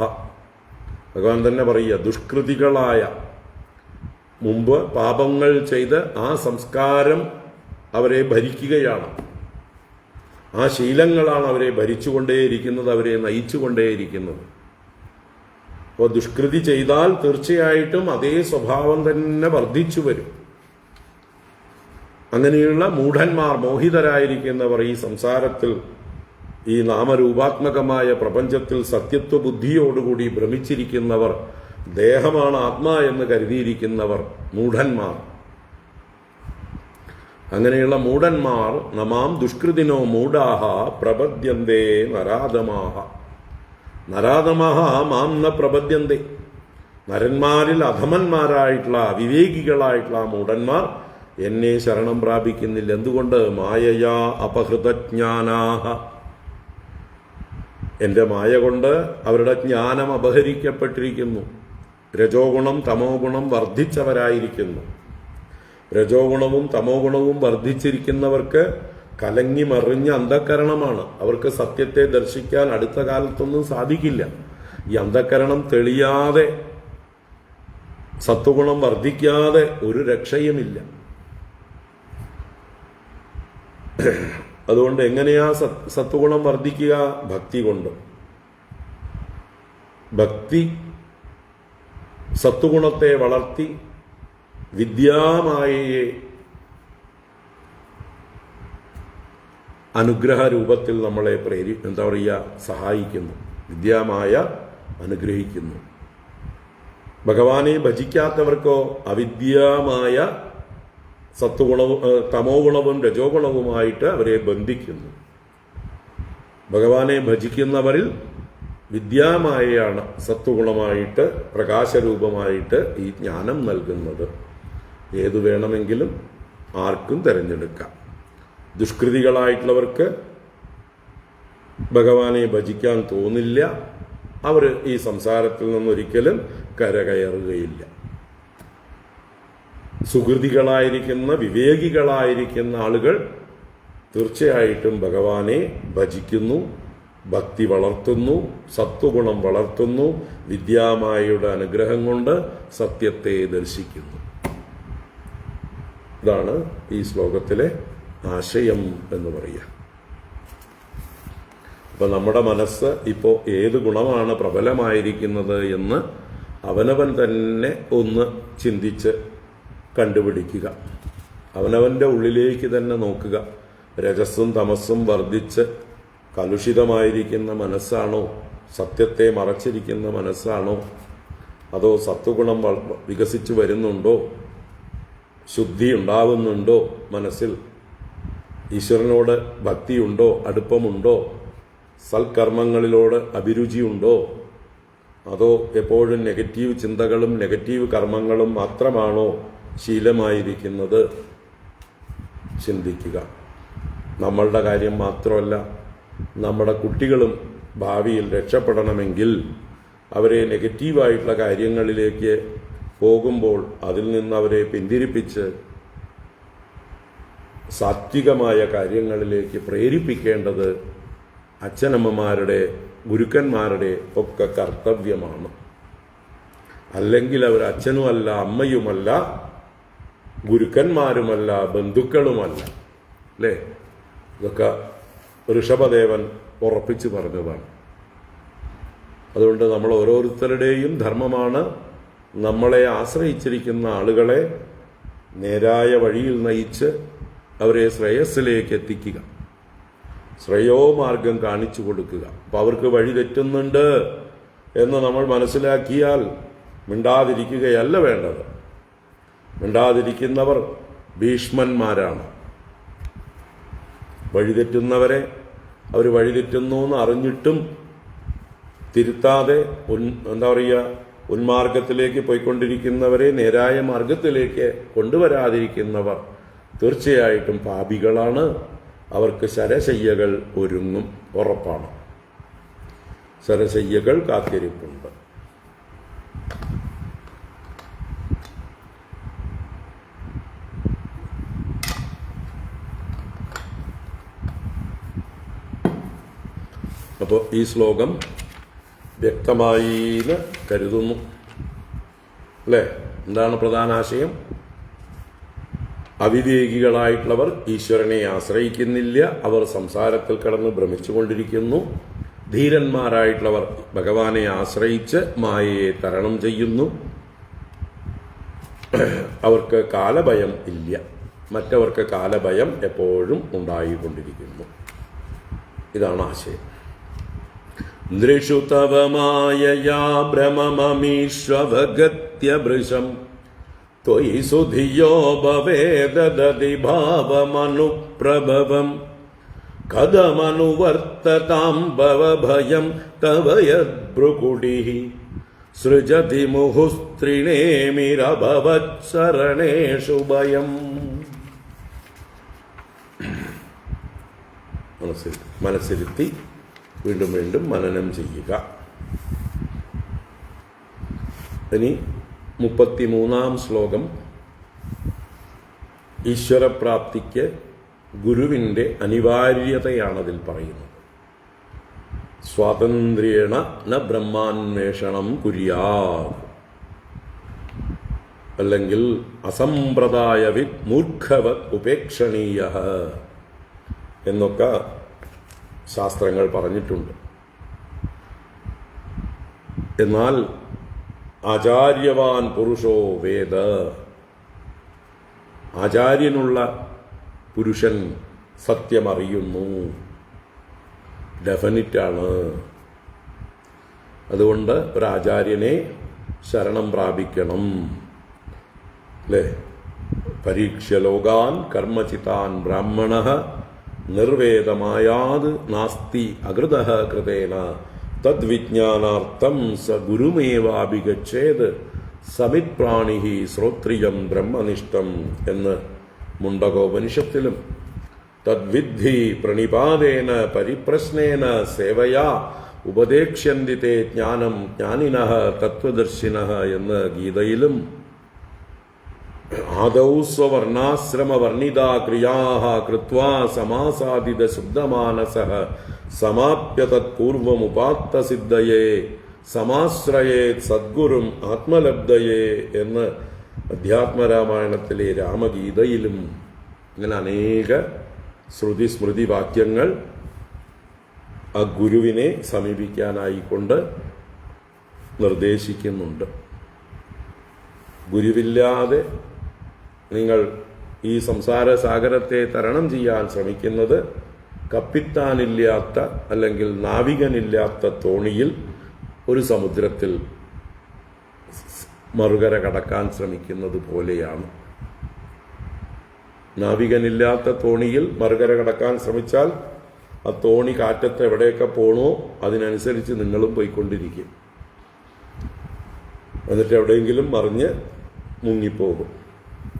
ഭഗവാൻ തന്നെ പറയുക, ദുഷ്കൃതികളായ, മുമ്പ് പാപങ്ങൾ ചെയ്ത് ആ സംസ്കാരം അവരെ ഭരിക്കുകയാണ്. ആ ശീലങ്ങളാണ് അവരെ ഭരിച്ചുകൊണ്ടേയിരിക്കുന്നത്, അവരെ നയിച്ചുകൊണ്ടേയിരിക്കുന്നത്. അപ്പോൾ ദുഷ്കൃതി ചെയ്താൽ തീർച്ചയായിട്ടും അതേ സ്വഭാവം തന്നെ വർദ്ധിച്ചു വരും. അങ്ങനെയുള്ള മൂഢന്മാർ, മോഹിതരായിരിക്കുന്നവർ, ഈ സംസാരത്തിൽ, ഈ നാമരൂപാത്മകമായ പ്രപഞ്ചത്തിൽ സത്യത്വ ബുദ്ധിയോടുകൂടി ഭ്രമിച്ചിരിക്കുന്നവർ, ദേഹമാണ് ആത്മാ എന്ന് കരുതിയിരിക്കുന്നവർ മൂഢന്മാർ. അങ്ങനെയുള്ള മൂഢന്മാർ നമാം ദുഷ്കൃതിനോ മൂഢാഹ പ്രപദ്യന്തേ നരാധമാഹ. നരാധമാഹ മാം ന പ്രപദ്യന്തേ. നരന്മാരിൽ അധമന്മാരായിട്ടുള്ള അവിവേകികളായിട്ടുള്ള മൂഢന്മാർ എന്നെ ശരണം പ്രാപിക്കുന്നില്ല. എന്തുകൊണ്ട്? മായയാ അപഹൃതജ്ഞാനാഹ. എൻ്റെ മായ കൊണ്ട് അവരുടെ ജ്ഞാനം അപഹരിക്കപ്പെട്ടിരിക്കുന്നു. രജോ ഗുണം തമോ ഗുണം വർദ്ധിച്ചവരായിരിക്കുന്നു. രജോ ഗുണവും തമോ ഗുണവും വർദ്ധിച്ചിരിക്കുന്നവർക്ക് കലങ്ങി മറിഞ്ഞ അന്ധക്കരണമാണ്. അവർക്ക് സത്യത്തെ ദർശിക്കാൻ അടുത്ത കാലത്തൊന്നും സാധിക്കില്ല. ഈ അന്ധക്കരണം തെളിയാതെ, സത്വഗുണം വർദ്ധിക്കാതെ ഒരു രക്ഷയുമില്ല. അതുകൊണ്ട് എങ്ങനെയാ സത്വഗുണം വർദ്ധിക്കുക? ഭക്തി കൊണ്ട്. ഭക്തി സത്വഗുണത്തെ വളർത്തി വിദ്യാമായയെ അനുഗ്രഹ രൂപത്തിൽ നമ്മളെ സഹായിക്കുന്നു. വിദ്യാമായ അനുഗ്രഹിക്കുന്നു. ഭഗവാനെ ഭജിക്കാത്തവർക്കോ അവിദ്യാമായ സത്വഗുണവും തമോ ഗുണവും രജോ ഗുണവുമായിട്ട് അവരെ ബന്ധിക്കുന്നു. ഭഗവാനെ ഭജിക്കുന്നവരിൽ വിദ്യാമായയാണ് സത്വഗുണമായിട്ട് പ്രകാശരൂപമായിട്ട് ഈ ജ്ഞാനം നൽകുന്നത്. ഏതു വേണമെങ്കിലും ആർക്കും തിരഞ്ഞെടുക്കാം. ദുഷ്കൃതികളായിട്ടുള്ളവർക്ക് ഭഗവാനെ ഭജിക്കാൻ തോന്നില്ല. അവർ ഈ സംസാരത്തിൽ നിന്നൊരിക്കലും കരകയറുകയില്ല. സുഹൃതികളായിരിക്കുന്ന വിവേകികളായിരിക്കുന്ന ആളുകൾ തീർച്ചയായിട്ടും ഭഗവാനെ ഭജിക്കുന്നു, ഭക്തി വളർത്തുന്നു, സത്വഗുണം വളർത്തുന്നു, വിദ്യാമായയുടെ അനുഗ്രഹം കൊണ്ട് സത്യത്തെ ദർശിക്കുന്നു. ഇതാണ് ഈ ശ്ലോകത്തിലെ ആശയം എന്ന് പറയുക. അപ്പൊ നമ്മുടെ മനസ്സ് ഇപ്പോൾ ഏത് ഗുണമാണ് പ്രബലമായിരിക്കുന്നത് എന്ന് അവനവൻ തന്നെ ഒന്ന് ചിന്തിച്ച് കണ്ടുപിടിക്കുക. അവനവൻ്റെ ഉള്ളിലേക്ക് തന്നെ നോക്കുക. രജസ്സും തമസ്സും വർദ്ധിച്ച് കലുഷിതമായിരിക്കുന്ന മനസ്സാണോ? സത്യത്തെ മറച്ചിരിക്കുന്ന മനസ്സാണോ? അതോ സത്വഗുണം വികസിച്ചു വരുന്നുണ്ടോ? ശുദ്ധി ഉണ്ടാവുന്നുണ്ടോ? മനസ്സിൽ ഈശ്വരനോട് ഭക്തിയുണ്ടോ? അടുപ്പമുണ്ടോ? സൽക്കർമ്മങ്ങളിലോട് അഭിരുചിയുണ്ടോ? അതോ എപ്പോഴും നെഗറ്റീവ് ചിന്തകളും നെഗറ്റീവ് കർമ്മങ്ങളും മാത്രമാണോ ശീലമായിരിക്കുന്നത്? ചിന്തിക്കുക. നമ്മളുടെ കാര്യം മാത്രമല്ല, നമ്മുടെ കുട്ടികളും ഭാവിയിൽ രക്ഷപ്പെടണമെങ്കിൽ അവരെ നെഗറ്റീവായിട്ടുള്ള കാര്യങ്ങളിലേക്ക് പോകുമ്പോൾ അതിൽ നിന്ന് അവരെ പിന്തിരിപ്പിച്ച് സാത്വികമായ കാര്യങ്ങളിലേക്ക് പ്രേരിപ്പിക്കേണ്ടത് അച്ഛനമ്മമാരുടെ ഗുരുക്കന്മാരുടെ ഒക്കെ കർത്തവ്യമാണ്. അല്ലെങ്കിൽ അവർ അച്ഛനുമല്ല, അമ്മയുമല്ല, ഗുരുക്കന്മാരുമല്ല, ബന്ധുക്കളുമല്ല. അല്ലേ? ഇതൊക്കെ ഋഷഭദേവൻ ഉറപ്പിച്ചു പറഞ്ഞതാണ്. അതുകൊണ്ട് നമ്മൾ ഓരോരുത്തരുടെയും ധർമ്മമാണ് നമ്മളെ ആശ്രയിച്ചിരിക്കുന്ന ആളുകളെ നേരായ വഴിയിൽ നയിച്ച് അവരെ ശ്രേയസ്സിലേക്ക് എത്തിക്കുക, ശ്രേയോമാർഗം കാണിച്ചു കൊടുക്കുക. അപ്പം അവർക്ക് വഴി തെറ്റുന്നുണ്ട് എന്ന് നമ്മൾ മനസ്സിലാക്കിയാൽ മിണ്ടാതിരിക്കുകയല്ല വേണ്ടത്. മിണ്ടാതിരിക്കുന്നവർ ഭീഷ്മന്മാരാണ്. വഴിതെറ്റുന്നവരെ അവർ വഴിതെറ്റുന്നു എന്ന് അറിഞ്ഞിട്ടും തിരുത്താതെ ഉന്മാർഗത്തിലേക്ക് പോയിക്കൊണ്ടിരിക്കുന്നവരെ നേരായ മാർഗത്തിലേക്ക് കൊണ്ടുവരാതിരിക്കുന്നവർ തീർച്ചയായിട്ടും പാപികളാണ്. അവർക്ക് ശരശയ്യകൾ ഒരുങ്ങും, ഉറപ്പാണ്. ശരശയ്യകൾ കാത്തിരിപ്പുണ്ട്. അപ്പോൾ ഈ ശ്ലോകം വ്യക്തമായി എന്ന് കരുതുന്നു. അല്ലേ? എന്താണ് പ്രധാന ആശയം? അവിവേകികളായിട്ടുള്ളവർ ഈശ്വരനെ ആശ്രയിക്കുന്നില്ല. അവർ സംസാരത്തിൽ കിടന്ന് ഭ്രമിച്ചുകൊണ്ടിരിക്കുന്നു. ധീരന്മാരായിട്ടുള്ളവർ ഭഗവാനെ ആശ്രയിച്ച് മായയെ തരണം ചെയ്യുന്നു. അവർക്ക് കാലഭയം ഇല്ല. മറ്റവർക്ക് കാലഭയം എപ്പോഴും ഉണ്ടായിക്കൊണ്ടിരിക്കുന്നു. ഇതാണ് ആശയം. ദൃഷു തവ മായയാ ഭ്രമമമീശ്വവഗത്യഭൃശം ത്വയി സുധിയോ ഭവേദദതി ഭാവമനുപ്രഭവം കഥമനുവർത്തതാം ഭവഭയം തവ യദ്ഭ്രുകുടിഃ സൃജതി മുഹുസ്ത്രിണേമിരഭവത്സരണേഷു ഭയം. മനസ്സിരുത്തി വീണ്ടും വീണ്ടും മനനം ചെയ്യുക. ഇനി 33-ാം ശ്ലോകം ഈശ്വരപ്രാപ്തിക്ക് ഗുരുവിൻ്റെ അനിവാര്യതയാണതിൽ പറയുന്നത്. സ്വാതന്ത്ര്യേണ ന ബ്രഹ്മാന്വേഷണം കുര്യാത്, അല്ലെങ്കിൽ അസമ്പ്രദായവിത് മൂർഖവത് ഉപേക്ഷണീയഃ എന്നൊക്കെ ശാസ്ത്രങ്ങൾ പറഞ്ഞിട്ടുണ്ട്. എന്നാൽ ആചാര്യവാൻ പുരുഷോ വേദ, ആചാര്യനുള്ള പുരുഷൻ സത്യമറിയുന്നു, ഡെഫിനിറ്റാണ്. അതുകൊണ്ട് ഒരാചാര്യനെ ശരണം പ്രാപിക്കണം. അല്ലേ? പരീക്ഷ്യ ലോകാൻ കർമ്മചിതാൻ ബ്രാഹ്മണ നിർവേദമായാത് നാസ്തി അകൃതഃ കൃതേന തദ്വിജ്ഞാനാർത്ഥം സ ഗുരുമേവാഭിഗച്ഛേത് സമിത്പ്രാണി ശ്രോത്രിയം ബ്രഹ്മനിഷ്ഠം എന്ന് മുണ്ടകോപനിഷത്തിലും തദ്വിദ്ധി പ്രണിപാതേന പരിപ്രശ്നേന സേവയാ ഉപദേക്ഷ്യന്തി തേ ജ്ഞാനം ജ്ഞാനിനഃ തത്വദർശിനഃ എന്ന് ഗീതയിലും ആദൗ സ്വവർണാശ്രമവർണിതാ ക്രിയാഃ കൃത്വാ സമാസാദിത ശുദ്ധമാനസഃ സമാപ്യ തത്പൂർവമുപാത്തസിദ്ധയേ സമാശ്രയേത് സദ്ഗുരും ആത്മലബ്ധയേ എന്ന് അധ്യാത്മരാമായണത്തിലെ രാമഗീതയിലും ഇങ്ങനെ അനേക ശ്രുതി സ്മൃതി വാക്യങ്ങൾ ആ ഗുരുവിനെ സമീപിക്കാനായിക്കൊണ്ട് നിർദ്ദേശിക്കുന്നുണ്ട്. ഗുരുവില്ലാതെ നിങ്ങൾ ഈ സംസാര സാഗരത്തെ തരണം ചെയ്യാൻ ശ്രമിക്കുന്നത് കപ്പിത്താനില്ലാത്ത അല്ലെങ്കിൽ നാവികനില്ലാത്ത തോണിയിൽ ഒരു സമുദ്രത്തിൽ മറുകര കടക്കാൻ ശ്രമിക്കുന്നത് പോലെയാണ്. നാവികനില്ലാത്ത തോണിയിൽ മറുകര കടക്കാൻ ശ്രമിച്ചാൽ ആ തോണി കാറ്റത്ത് എവിടെയൊക്കെ പോണോ അതിനനുസരിച്ച് നിങ്ങളും പോയിക്കൊണ്ടിരിക്കും. എന്നിട്ട് എവിടെയെങ്കിലും മറിഞ്ഞ് മുങ്ങിപ്പോകും.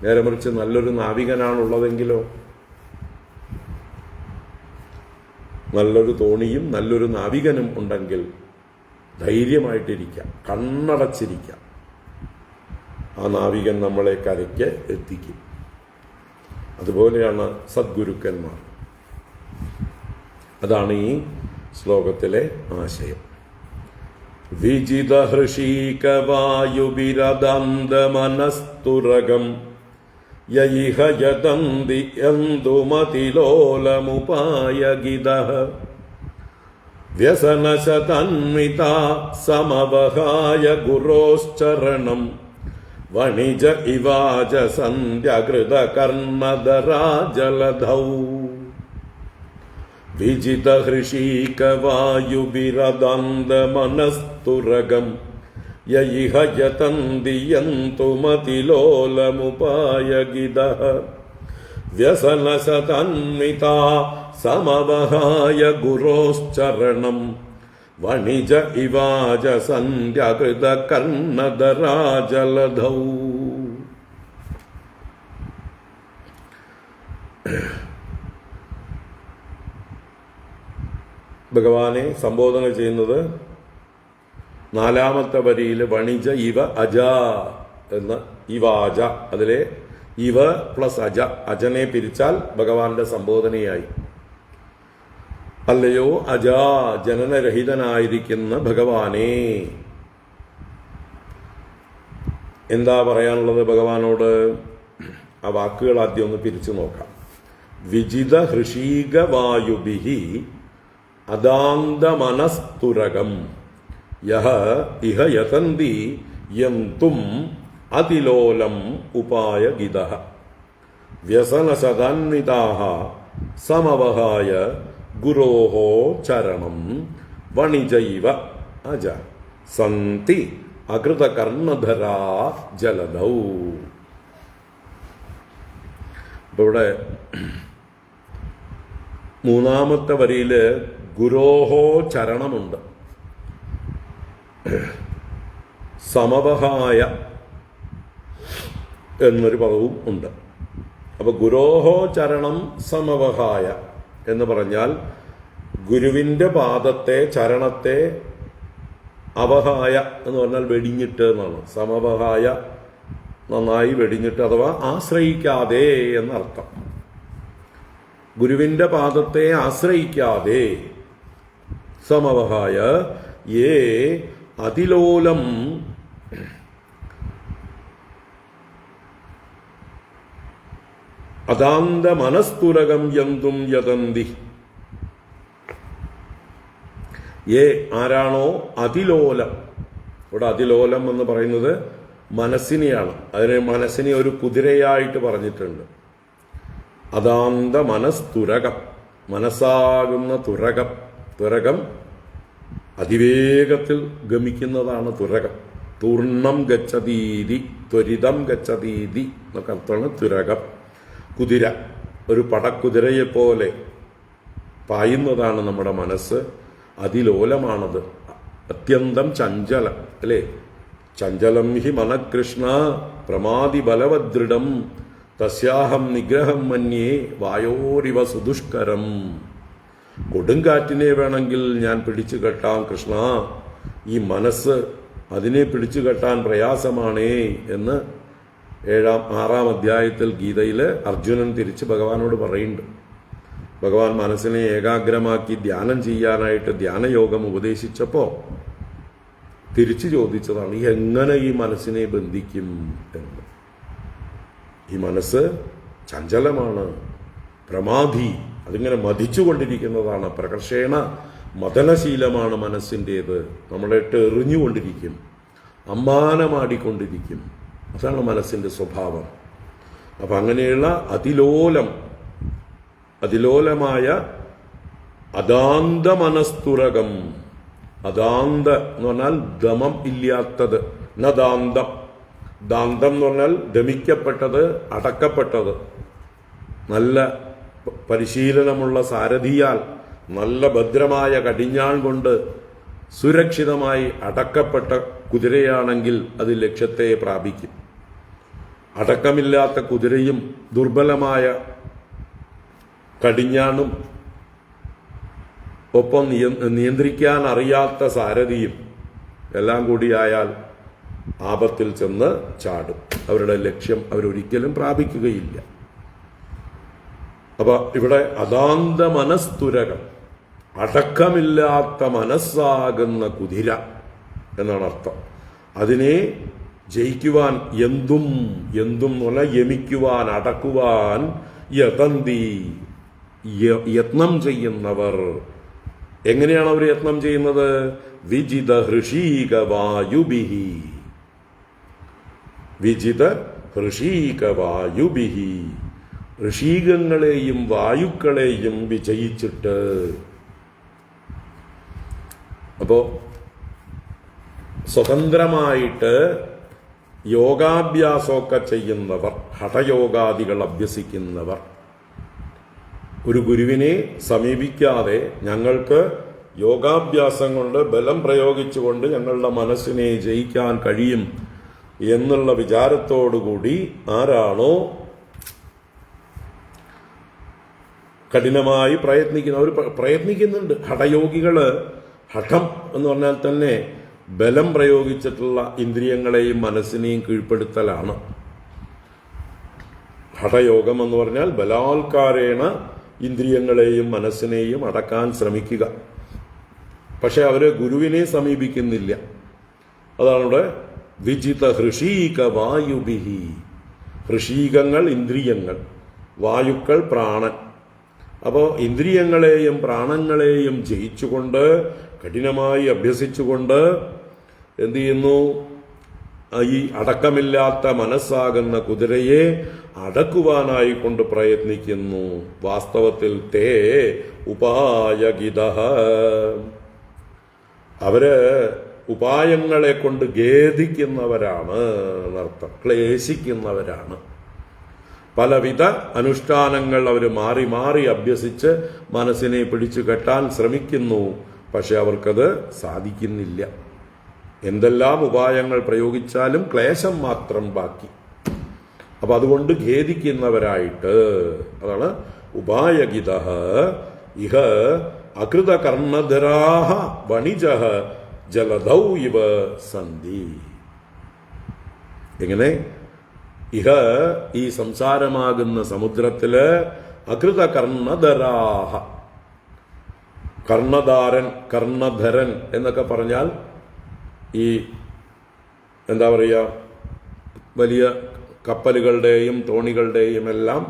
നേരെ മറിച്ച് നല്ലൊരു നാവികനാണുള്ളതെങ്കിലോ, നല്ലൊരു തോണിയും നല്ലൊരു നാവികനും ഉണ്ടെങ്കിൽ ധൈര്യമായിട്ടിരിക്കാം, കണ്ണടച്ചിരിക്കാം. ആ നാവികൻ നമ്മളെ കരയ്ക്ക് എത്തിക്കും. അതുപോലെയാണ് സദ്ഗുരുക്കന്മാർ. അതാണ് ഈ ശ്ലോകത്തിലെ ആശയം. വിജിത ഹൃഷീകവായുബിരദന്തമനസ്തുരകം യയിഹ യദന്തി യന്തുമതിലോലമുപായഗിതഃ വ്യസനശതന്വിതാ സമവഹായ ഗുരോശ്ചരണം വണിജ ഇവാജ സന്ധ്യകൃത കർണദരാജലധൗ. വിജിത ഹൃഷീകവായുബിരദന്തമനസ്തുരകം യയിഹ യതന്തി യന്തുമതിലോലമുപായഗിതഃ വ്യസനശതന്വിതാ സമവഹായ ഗുരോശ്ചരണം വണിജ ഇവാജ സന്ധ്യകൃത കർണദരാജലധൗ. ഭഗവാനെ സംബോധന ചെയ്യുന്നത് നാലാമത്തെ വരിയിൽ വണിജ ഇവ അജ എന്ന് ഇവാജ, അതിലെ ഇവ പ്ലസ് അജ, അജനെ പിരിച്ചാൽ ഭഗവാന്റെ സംബോധനയായി. അല്ലയോ അജാ, ജനനരഹിതനായിരിക്കുന്ന ഭഗവാനെ. എന്താ പറയാനുള്ളത് ഭഗവാനോട്? ആ വാക്കുകൾ ആദ്യം ഒന്ന് പിരിച്ചു നോക്കാം. വിജിത ഹൃഷീക വായുഭിഹി അദാന്തമനസ്തുരകം യഹ ഇഹ യതന്തി യന്തും അതിലോലം ഉപായഗിതഃ വ്യസനശതാന്വിതാഃ സമവഹായ ഗുരോഃ ചരണം വണിജൈവ അജ സന്തി അകൃതകർണധരാ ജലധൗ. ഇപ്പൊ ഇവിടെ മൂന്നാമത്തെ വരിയില് ഗുരോഹോ ചരണമുണ്ട്, സമവഹായ എന്നൊരു പദവും ഉണ്ട്. അപ്പൊ ഗുരോഹോ ചരണം സമവഹായ എന്ന് പറഞ്ഞാൽ ഗുരുവിന്റെ പാദത്തെ, ചരണത്തെ അവഹായ എന്ന് പറഞ്ഞാൽ വെടിഞ്ഞിട്ട് എന്നാണ്. സമവഹായ നന്നായി വെടിഞ്ഞിട്ട് അഥവാ ആശ്രയിക്കാതെ എന്നർത്ഥം. ഗുരുവിന്റെ പാദത്തെ ആശ്രയിക്കാതെ സമവഹായ യേ അതിലോലം അദാന്ത മനസ്തുരകം യന്തും യതന്തി. ഏ ആരാണോ അതിലോലം, ഇവിടെ അതിലോലം എന്ന് പറയുന്നത് മനസ്സിനെയാണ്. അതിന് മനസ്സിനെ ഒരു കുതിരയായിട്ട് പറഞ്ഞിട്ടുണ്ട്. അതാന്ത മനസ്തുരകം, മനസ്സാകുന്ന തുരകം അതിവേഗത്തിൽ ഗമിക്കുന്നതാണ് തുരകം. തൂർണം ഗച്ഛതീതി, ത്വരിതം ഗച്ഛതീതി എന്നൊക്കെ അർത്ഥമാണ് തുരകം. കുതിര, ഒരു പടക്കുതിരയെപ്പോലെ പായുന്നതാണ് നമ്മുടെ മനസ്സ്. അതിലോലമാണത്, അത്യന്തം ചഞ്ചലം അല്ലേ. ചഞ്ചലം ഹി മനഃകൃഷ്ണ പ്രമാദി ബലവദൃഢം തസ്യാഹം നിഗ്രഹം മന്യേ വായോരിവ സുദുഷ്കരം. കൊടുങ്കാറ്റിനെ വേണമെങ്കിൽ ഞാൻ പിടിച്ചു കെട്ടാം കൃഷ്ണ, ഈ മനസ്സ് അതിനെ പിടിച്ചു കെട്ടാൻ പ്രയാസമാണേ എന്ന് 6-ാം അധ്യായത്തിൽ ഗീതയിൽ അർജുനൻ തിരിച്ച് ഭഗവാനോട് പറയുന്നുണ്ട്. ഭഗവാൻ മനസ്സിനെ ഏകാഗ്രമാക്കി ധ്യാനം ചെയ്യാനായിട്ട് ധ്യാനയോഗം ഉപദേശിച്ചപ്പോൾ തിരിച്ചു ചോദിച്ചതാണ്, എങ്ങനെ ഈ മനസ്സിനെ ബന്ധിക്കും എന്ന്. ഈ മനസ്സ് ചഞ്ചലമാണ്, പ്രമാധി, അതിങ്ങനെ മതിച്ചുകൊണ്ടിരിക്കുന്നതാണ്. പ്രകർഷേണ മദനശീലമാണ് മനസ്സിൻ്റേത്. നമ്മളായിട്ട് എറിഞ്ഞുകൊണ്ടിരിക്കും, അമ്മാനമാടിക്കൊണ്ടിരിക്കും. അതാണ് മനസ്സിൻ്റെ സ്വഭാവം. അപ്പം അങ്ങനെയുള്ള അതിലോലമായ അദാന്ത മനസ്തുരകം. അദാന്ത എന്ന് പറഞ്ഞാൽ ദമം ഇല്ലാത്തത്, നദാന്തം. ദാന്തം എന്ന് പറഞ്ഞാൽ ദമിക്കപ്പെട്ടത്, അടക്കപ്പെട്ടത്. നല്ല പരിശീലനമുള്ള സാരഥിയാൽ നല്ല ഭദ്രമായ കടിഞ്ഞാൺ കൊണ്ട് സുരക്ഷിതമായി അടക്കപ്പെട്ട കുതിരയാണെങ്കിൽ അത് ലക്ഷ്യത്തെ പ്രാപിക്കും. അടക്കമില്ലാത്ത കുതിരയും ദുർബലമായ കടിഞ്ഞാണും ഒപ്പം നിയന്ത്രിക്കാൻ അറിയാത്ത സാരഥിയും എല്ലാം കൂടിയായാൽ ആപത്തിൽ ചെന്ന് ചാടും. അവരുടെ ലക്ഷ്യം അവരൊരിക്കലും പ്രാപിക്കുകയില്ല. അപ്പൊ ഇവിടെ അദാന്ത മനസ്തുരകം, അടക്കമില്ലാത്ത മനസ്സാകുന്ന കുതിര എന്നാണ് അർത്ഥം. അതിനെ ജയിക്കുവാൻ എന്തും എന്ന് പറഞ്ഞാൽ യമിക്കുവാൻ, അടക്കുവാൻ യത്നം ചെയ്യുന്നവർ. എങ്ങനെയാണ് അവർ യത്നം ചെയ്യുന്നത്? വിജിത ഹൃഷീക വായുബിഹി, വിജിത ഹൃഷീക വായുബിഹി, ഋഷീകങ്ങളെയും വായുക്കളെയും വിജയിച്ചിട്ട്. അപ്പോ സ്വതന്ത്രമായിട്ട് യോഗാഭ്യാസമൊക്കെ ചെയ്യുന്നവർ, ഹഠയോഗാദികൾ അഭ്യസിക്കുന്നവർ, ഒരു ഗുരുവിനെ സമീപിക്കാതെ ഞങ്ങൾക്ക് യോഗാഭ്യാസം കൊണ്ട് ബലം പ്രയോഗിച്ചുകൊണ്ട് ഞങ്ങളുടെ മനസ്സിനെ ജയിക്കാൻ കഴിയും എന്നുള്ള വിചാരത്തോടുകൂടി ആരാണോ കഠിനമായി അവർ പ്രയത്നിക്കുന്നുണ്ട്. ഹഠയോഗികള്, ഹഠം എന്ന് പറഞ്ഞാൽ തന്നെ ബലം പ്രയോഗിച്ചിട്ടുള്ള ഇന്ദ്രിയങ്ങളെയും മനസ്സിനെയും കീഴ്പ്പെടുത്തലാണ്. ഹഠയോഗം എന്ന് പറഞ്ഞാൽ ബലാത്കാരേണ ഇന്ദ്രിയങ്ങളെയും മനസ്സിനെയും അടക്കാൻ ശ്രമിക്കുക. പക്ഷെ അവര് ഗുരുവിനെ സമീപിക്കുന്നില്ല. അതാണ് ഇവിടെ വിജിത ഹൃഷീക വായുബിഹി. ഹൃഷീകങ്ങൾ ഇന്ദ്രിയങ്ങൾ, വായുക്കൾ പ്രാണൻ. അപ്പോൾ ഇന്ദ്രിയങ്ങളെയും പ്രാണങ്ങളെയും ജയിച്ചുകൊണ്ട് കഠിനമായി അഭ്യസിച്ചുകൊണ്ട് എന്ത് ചെയ്യുന്നു? ഈ അടക്കമില്ലാത്ത മനസ്സാകുന്ന കുതിരയെ അടക്കുവാനായി കൊണ്ട് പ്രയത്നിക്കുന്നു. വാസ്തവത്തിൽ തേ ഉപായഗിത, അവര് ഉപായങ്ങളെ കൊണ്ട് ഖേദിക്കുന്നവരാണ് എന്നർത്ഥം, ക്ലേശിക്കുന്നവരാണ്. പലവിധ അനുഷ്ഠാനങ്ങൾ അവർ മാറി മാറി അഭ്യസിച്ച് മനസ്സിനെ പിടിച്ചു കെട്ടാൻ ശ്രമിക്കുന്നു. പക്ഷെ അവർക്കത് സാധിക്കുന്നില്ല. എന്തെല്ലാം ഉപായങ്ങൾ പ്രയോഗിച്ചാലും ക്ലേശം മാത്രം ബാക്കി. അപ്പൊ അതുകൊണ്ട് ഖേദിക്കുന്നവരായിട്ട്, അതാണ് ഉപായഗിത. ഇഹ അകൃത കർണധരാഹ വണിജഃ ജലധൗ ഇവ സന്ധി. എങ്ങനെ? ഇഹ ഈ സംസാരമാകുന്ന സമുദ്രത്തില് അകൃത കർണധരാഹ, കർണധാരൻ, കർണധരൻ എന്നൊക്കെ പറഞ്ഞാൽ ഈ എന്താ പറയുക, വലിയ കപ്പലുകളുടെയും തോണികളുടെയും എല്ലാം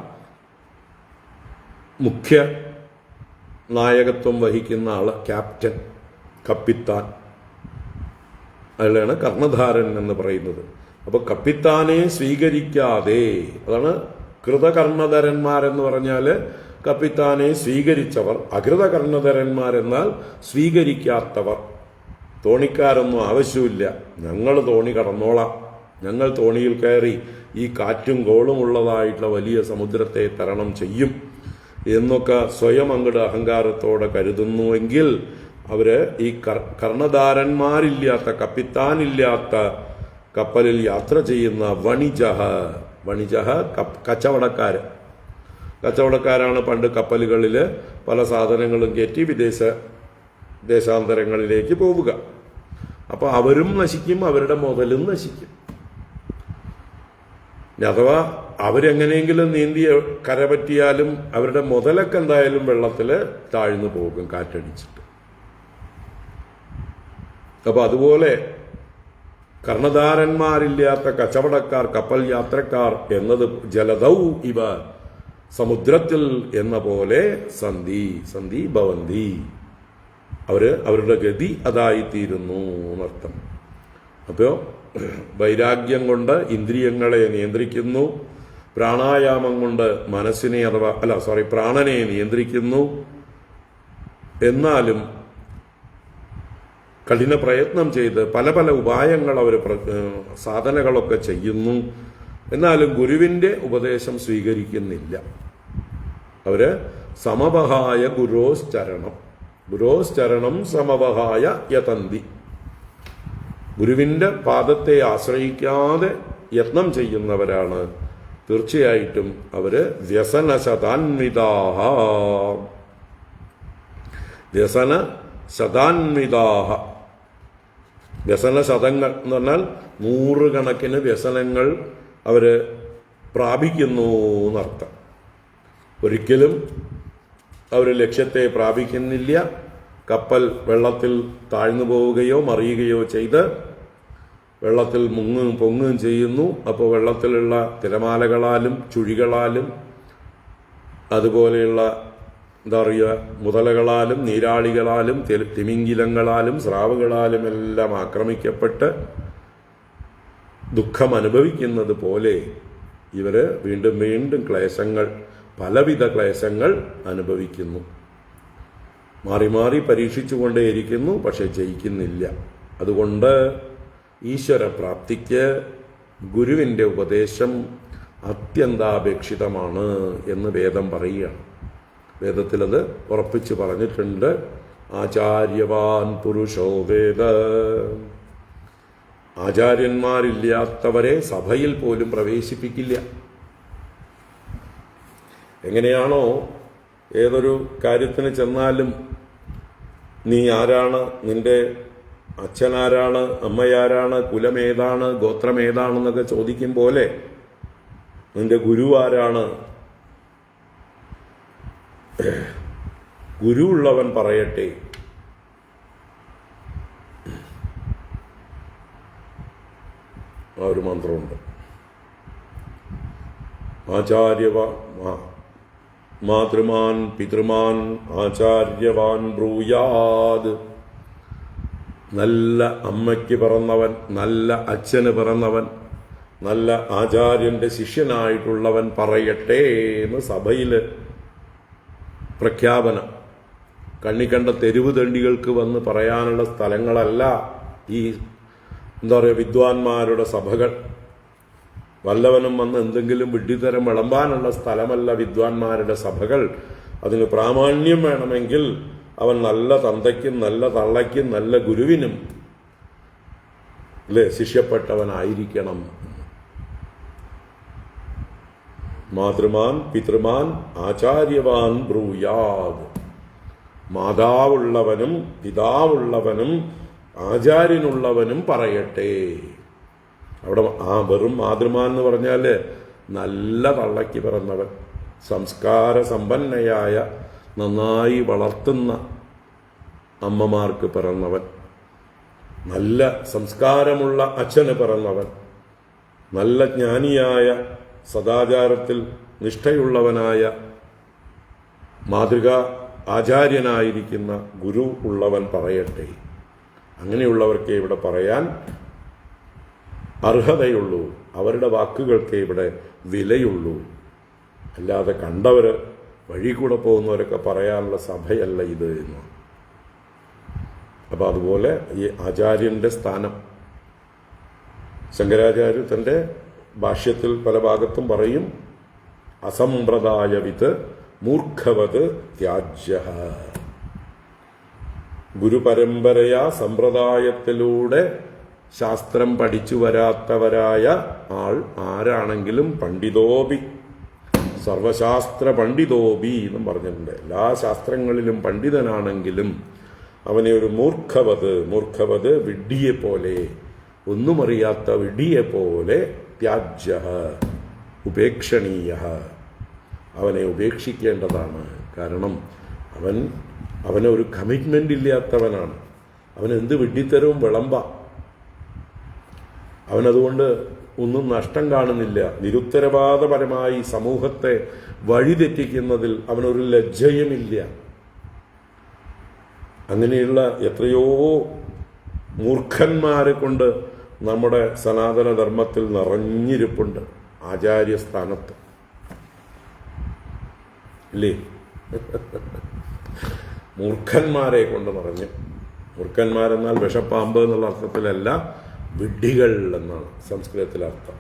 മുഖ്യ നായകത്വം വഹിക്കുന്ന ആള് ക്യാപ്റ്റൻ, കപ്പിത്താൻ. അയാളാണ് കർണധാരൻ എന്ന് പറയുന്നത്. അപ്പൊ കപ്പിത്താനെ സ്വീകരിക്കാതെ, അതാണ് കൃതകർണധരന്മാരെന്ന് പറഞ്ഞാല് കപ്പിത്താനെ സ്വീകരിച്ചവർ, അകൃതകർണധരന്മാരെന്നാൽ സ്വീകരിക്കാത്തവർ. തോണിക്കാരൊന്നും ആവശ്യമില്ല, ഞങ്ങൾ തോണി കടന്നോളാം, ഞങ്ങൾ തോണിയിൽ കയറി ഈ കാറ്റും കോളും ഉള്ളതായിട്ടുള്ള വലിയ സമുദ്രത്തെ തരണം ചെയ്യും എന്നൊക്കെ സ്വയം അങ്ങോട്ട് അഹങ്കാരത്തോടെ കരുതുന്നുവെങ്കിൽ അവര് ഈ കർണധാരന്മാരില്ലാത്ത, കപ്പിത്താനില്ലാത്ത കപ്പലിൽ യാത്ര ചെയ്യുന്ന വണിജഹ കച്ചവടക്കാരാണ് പണ്ട് കപ്പലുകളിൽ പല സാധനങ്ങളും കയറ്റി ദേശാന്തരങ്ങളിലേക്ക് പോവുക. അപ്പൊ അവരും നശിക്കും, അവരുടെ മുതലും നശിക്കും. അഥവാ അവരെങ്ങനെയെങ്കിലും നീന്തി കരപറ്റിയാലും അവരുടെ മുതലൊക്കെ എന്തായാലും വെള്ളത്തിൽ താഴ്ന്നു പോകും കാറ്റടിച്ചിട്ട്. അപ്പൊ അതുപോലെ കർണധാരന്മാരില്ലാത്ത കച്ചവടക്കാർ, കപ്പൽ യാത്രക്കാർ എന്നത് ജലദൗ ഇവ, സമുദ്രത്തിൽ എന്ന പോലെ സന്ധി ഭവന്തി, അവരുടെ ഗതി അതായിത്തീരുന്നു എന്നർത്ഥം. അപ്പോ വൈരാഗ്യം കൊണ്ട് ഇന്ദ്രിയങ്ങളെ നിയന്ത്രിക്കുന്നു, പ്രാണായാമം കൊണ്ട് മനസ്സിനെ പ്രാണനെ നിയന്ത്രിക്കുന്നു. എന്നാലും കഠിന പ്രയത്നം ചെയ്ത് പല പല ഉപായങ്ങൾ അവർ സാധനകളൊക്കെ ചെയ്യുന്നു. എന്നാലും ഗുരുവിന്റെ ഉപദേശം സ്വീകരിക്കുന്നില്ല. അവര് സമവഹായ ഗുരോശ്ചരണം സമവഹായ യതന്തി, ഗുരുവിന്റെ പാദത്തെ ആശ്രയിക്കാതെ യത്നം ചെയ്യുന്നവരാണ്. തീർച്ചയായിട്ടും അവര് വ്യസനശതാന്വിതാഹ വ്യസനശതങ്ങൾ എന്ന് പറഞ്ഞാൽ 100 കണക്കിന് വ്യസനങ്ങൾ അവര് പ്രാപിക്കുന്നു എന്നർത്ഥം. ഒരിക്കലും അവർ ലക്ഷ്യത്തെ പ്രാപിക്കുന്നില്ല. കപ്പൽ വെള്ളത്തിൽ താഴ്ന്നു പോവുകയോ മറിയുകയോ ചെയ്ത് വെള്ളത്തിൽ പൊങ്ങുകയും ചെയ്യുന്നു. അപ്പോൾ വെള്ളത്തിലുള്ള തിരമാലകളാലും ചുഴികളാലും അതുപോലെയുള്ള മുതലകളാലും നീരാളികളാലും തിമിംഗിലങ്ങളാലും സ്രാവുകളാലും എല്ലാം ആക്രമിക്കപ്പെട്ട് ദുഃഖം അനുഭവിക്കുന്നത് പോലെ ഇവര് വീണ്ടും വീണ്ടും പലവിധ ക്ലേശങ്ങൾ അനുഭവിക്കുന്നു. മാറി മാറി പരീക്ഷിച്ചുകൊണ്ടേയിരിക്കുന്നു, പക്ഷെ ജയിക്കുന്നില്ല. അതുകൊണ്ട് ഈശ്വര പ്രാപ്തിക്ക് ഗുരുവിന്റെ ഉപദേശം അത്യന്താപേക്ഷിതമാണ് എന്ന് വേദം പറയുകയാണ്. വേദത്തിലത് ഉറപ്പിച്ച് പറഞ്ഞിട്ടുണ്ട്. ആചാര്യവാൻ പുരുഷോ വേദ, ആചാര്യന്മാരില്ലാത്തവരെ സഭയിൽ പോലും പ്രവേശിപ്പിക്കില്ല. എങ്ങനെയാണോ ഏതൊരു കാര്യത്തിന് ചെന്നാലും നീ ആരാണ്, നിന്റെ അച്ഛനാരാണ്, അമ്മയാരാണ്, കുലമേതാണ്, ഗോത്രമേതാണെന്നൊക്കെ ചോദിക്കും പോലെ നിന്റെ ഗുരു ആരാണ്, ഗുരു ഉള്ളവൻ പറയട്ടെ. ആ ഒരു മന്ത്രമുണ്ട്. മാതൃമാൻ പിതൃമാൻ ആചാര്യവാൻ ബ്രൂയാത്. നല്ല അമ്മയ്ക്ക് പിറന്നവൻ, നല്ല അച്ഛന് പിറന്നവൻ, നല്ല ആചാര്യന്റെ ശിഷ്യനായിട്ടുള്ളവൻ പറയട്ടെ എന്ന് സഭയിൽ പ്രഖ്യാപനം. കണ്ണിക്കണ്ട തെരുവ് തണ്ടികൾക്ക് വന്ന് പറയാനുള്ള സ്ഥലങ്ങളല്ല ഈ വിദ്വാൻമാരുടെ സഭകൾ. വല്ലവനും വന്ന് എന്തെങ്കിലും വിഡ്ഢിത്തരം വിളമ്പാനുള്ള സ്ഥലമല്ല വിദ്വാൻമാരുടെ സഭകൾ. അതിന് പ്രാമാണ്യം വേണമെങ്കിൽ അവൻ നല്ല തന്തയ്ക്കും നല്ല തള്ളയ്ക്കും നല്ല ഗുരുവിനും ശിഷ്യപ്പെട്ടവനായിരിക്കണം. മാതൃമാൻ പിതൃമാൻ ആചാര്യവാൻ ബ്രൂയാത്. മാതാവുള്ളവനും പിതാവുള്ളവനും ആചാര്യനുള്ളവനും പറയട്ടെ. അവിടെ വെറും മാതൃമാൻ എന്ന് പറഞ്ഞാല് നല്ല തള്ളയ്ക്ക് പിറന്നവൻ, സംസ്കാര സമ്പന്നയായ നന്നായി വളർത്തുന്ന അമ്മമാർക്ക് പിറന്നവൻ, നല്ല സംസ്കാരമുള്ള അച്ഛന് പിറന്നവൻ, നല്ല ജ്ഞാനിയായ സദാചാരത്തിൽ നിഷ്ഠയുള്ളവനായ മാതൃക ആചാര്യനായിരിക്കുന്ന ഗുരു ഉള്ളവൻ പറയട്ടെ. അങ്ങനെയുള്ളവർക്കേ ഇവിടെ പറയാൻ അർഹതയുള്ളൂ, അവരുടെ വാക്കുകൾക്കേ ഇവിടെ വിലയുള്ളൂ. അല്ലാതെ കണ്ടവർ വഴി കൂടെ പോകുന്നവരൊക്കെ പറയാനുള്ള സഭയല്ല ഇത് എന്ന്. അപ്പം അതുപോലെ ഈ ആചാര്യൻ്റെ സ്ഥാനം ശങ്കരാചാര്യ തൻ്റെ ഭാഷ്യത്തിൽ പല ഭാഗത്തും പറയും, അസമ്പ്രദായവിത് മൂർഖവത് ത്യാജ്യ. ഗുരുപരമ്പരയാ സമ്പ്രദായത്തിലൂടെ ശാസ്ത്രം പഠിച്ചു വരാത്തവരായ ആൾ ആരാണെങ്കിലും പണ്ഡിതോപി സർവശാസ്ത്ര പണ്ഡിതോപി എന്നും പറഞ്ഞിട്ടുണ്ട്. എല്ലാ ശാസ്ത്രങ്ങളിലും പണ്ഡിതനാണെങ്കിലും അവനെ ഒരു മൂർഖവത് വിഡ്ഢിയെപ്പോലെ, ഒന്നും അറിയാത്ത വിഡ്ഢിയെപ്പോലെ, ത്യാജ്യ ഉപേക്ഷണീയ, അവനെ ഉപേക്ഷിക്കേണ്ടതാണ്. കാരണം അവനൊരു കമ്മിറ്റ്മെൻ്റ് ഇല്ലാത്തവനാണ്. അവനെന്ത് വിഡ്ഢിത്തരവും വിളമ്പ. അവനതുകൊണ്ട് ഒന്നും നഷ്ടം കാണുന്നില്ല. നിരുത്തരവാദപരമായി സമൂഹത്തെ വഴിതെറ്റിക്കുന്നതിൽ അവനൊരു ലജ്ജയുമില്ല. അങ്ങനെയുള്ള എത്രയോ മൂർഖന്മാരെ കൊണ്ട് നമ്മുടെ സനാതനധർമ്മത്തിൽ നിറഞ്ഞിരിപ്പുണ്ട് ആചാര്യസ്ഥാനത്ത്, ഇല്ലേ? മൂർഖന്മാരെ കൊണ്ട് നിറഞ്ഞ്. മൂർഖന്മാരെന്നാൽ വിഷപ്പാമ്പ് എന്നുള്ള അർത്ഥത്തിലല്ല, വിഡ്ഢികൾ എന്നാണ് സംസ്കൃതത്തിലെ അർത്ഥം.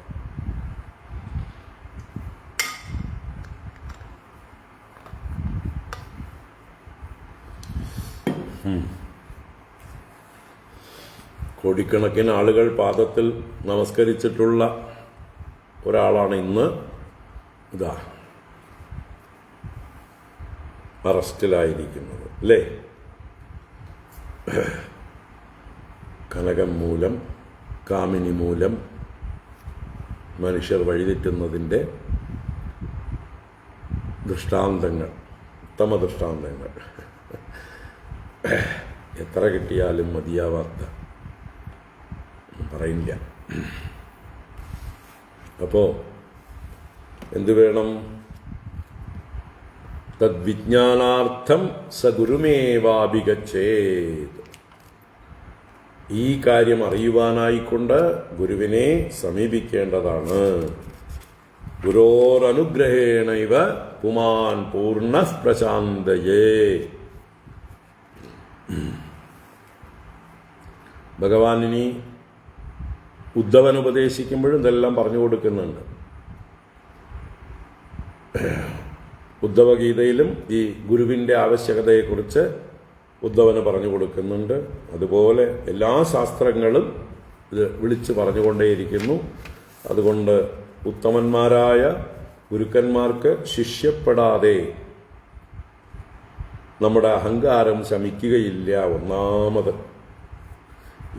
കോടിക്കണക്കിന് ആളുകൾ പാദത്തിൽ നമസ്കരിച്ചിട്ടുള്ള ഒരാളാണ് ഇന്ന് ഇതാ അറസ്റ്റിലായിരിക്കുന്നത്, അല്ലേ? കനകം മൂലം, കാമിനി മൂലം മനുഷ്യർ വഴിതെറ്റുന്നതിൻ്റെ ദൃഷ്ടാന്തങ്ങൾ, ഉത്തമ ദൃഷ്ടാന്തങ്ങൾ എത്ര കിട്ടിയാലും മതിയാവാത്ത പറയില്ല. അപ്പോൾ എന്തു വേണം? തദ്വിജ്ഞാനാർത്ഥം സഗുരുമേവാഭിഗച്ഛേത്. ഈ കാര്യം അറിയുവാനായിക്കൊണ്ട് ഗുരുവിനെ സമീപിക്കേണ്ടതാണ്. ഗുരോരനുഗ്രഹേണ ഇവ പുമാൻ പൂർണ്ണ പ്രശാന്തയേ. ഭഗവാനിനി ഉദ്ധവൻ ഉപദേശിക്കുമ്പോഴും ഇതെല്ലാം പറഞ്ഞു കൊടുക്കുന്നുണ്ട്. ഉദ്ധവഗീതയിലും ഈ ഗുരുവിൻ്റെ ആവശ്യകതയെക്കുറിച്ച് ഉദ്ധവന് പറഞ്ഞു കൊടുക്കുന്നുണ്ട്. അതുപോലെ എല്ലാ ശാസ്ത്രങ്ങളും ഇത് വിളിച്ച് പറഞ്ഞുകൊണ്ടേയിരിക്കുന്നു. അതുകൊണ്ട് ഉത്തമന്മാരായ ഗുരുക്കന്മാർക്ക് ശിഷ്യപ്പെടാതെ നമ്മുടെ അഹങ്കാരം ശമിക്കുകയില്ല. ഒന്നാമത്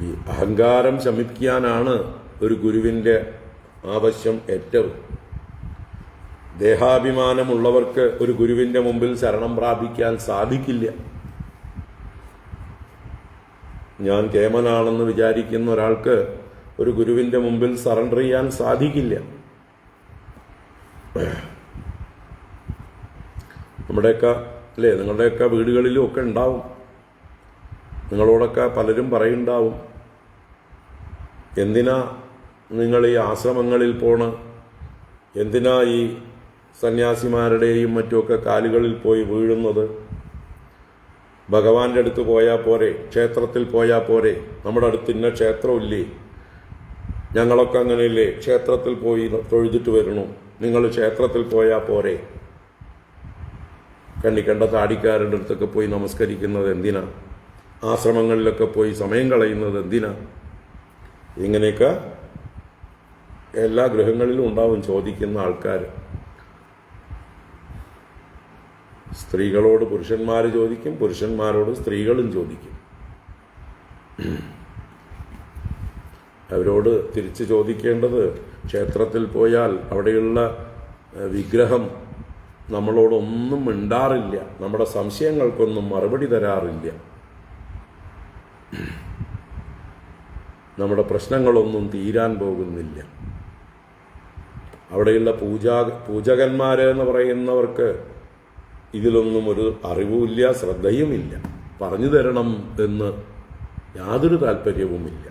ഈ അഹങ്കാരം ശമിക്കാനാണ് ഒരു ഗുരുവിൻ്റെ ആവശ്യം ഏറ്റവും. ദേഹാഭിമാനമുള്ളവർക്ക് ഒരു ഗുരുവിൻ്റെ മുമ്പിൽ ശരണം പ്രാപിക്കാൻ സാധിക്കില്ല. ഞാൻ കേമനാണെന്ന് വിചാരിക്കുന്ന ഒരാൾക്ക് ഒരു ഗുരുവിൻ്റെ മുമ്പിൽ സറണ്ടർ ചെയ്യാൻ സാധിക്കില്ല. നമ്മുടെയൊക്കെ അല്ലേ, നിങ്ങളുടെയൊക്കെ വീടുകളിലും ഒക്കെ ഉണ്ടാവും. നിങ്ങളോടൊക്കെ പലരും പറയുണ്ടാവും, എന്തിനാ നിങ്ങൾ ഈ ആശ്രമങ്ങളിൽ പോണ്, എന്തിനാ ഈ സന്യാസിമാരുടെയും മറ്റുമൊക്കെ കാലുകളിൽ പോയി വീഴുന്നത്? ഭഗവാന്റെ അടുത്ത് പോയാൽ പോരെ, ക്ഷേത്രത്തിൽ പോയാൽ പോരെ? നമ്മുടെ അടുത്ത് ഇന്ന ക്ഷേത്രമില്ലേ? ഞങ്ങളൊക്കെ അങ്ങനെയില്ലേ, ക്ഷേത്രത്തിൽ പോയി തൊഴുതിട്ട് വരണു, നിങ്ങൾ ക്ഷേത്രത്തിൽ പോയാൽ പോരെ? കണ്ട താടിക്കാരുടെ അടുത്തൊക്കെ പോയി നമസ്കരിക്കുന്നത് എന്തിനാ? ആശ്രമങ്ങളിലൊക്കെ പോയി സമയം കളയുന്നത് എന്തിനാ? ഇങ്ങനെയൊക്കെ എല്ലാ ഗൃഹങ്ങളിലും ഉണ്ടാവും ചോദിക്കുന്ന ആൾക്കാർ. സ്ത്രീകളോട് പുരുഷന്മാർ ചോദിക്കും, പുരുഷന്മാരോട് സ്ത്രീകളും ചോദിക്കും. അവരോട് തിരിച്ച് ചോദിക്കേണ്ടത്, ക്ഷേത്രത്തിൽ പോയാൽ അവിടെയുള്ള വിഗ്രഹം നമ്മളോടൊന്നും മിണ്ടാറില്ല, നമ്മുടെ സംശയങ്ങൾക്കൊന്നും മറുപടി തരാറില്ല, നമ്മുടെ പ്രശ്നങ്ങളൊന്നും തീരാൻ പോകുന്നില്ല. അവിടെയുള്ള പൂജകന്മാരെന്ന് പറയുന്നവർക്ക് ഇതിലൊന്നും ഒരു അറിവുമില്ല, ശ്രദ്ധയുമില്ല. പറഞ്ഞു തരണം എന്ന് യാതൊരു താല്പര്യവുമില്ല.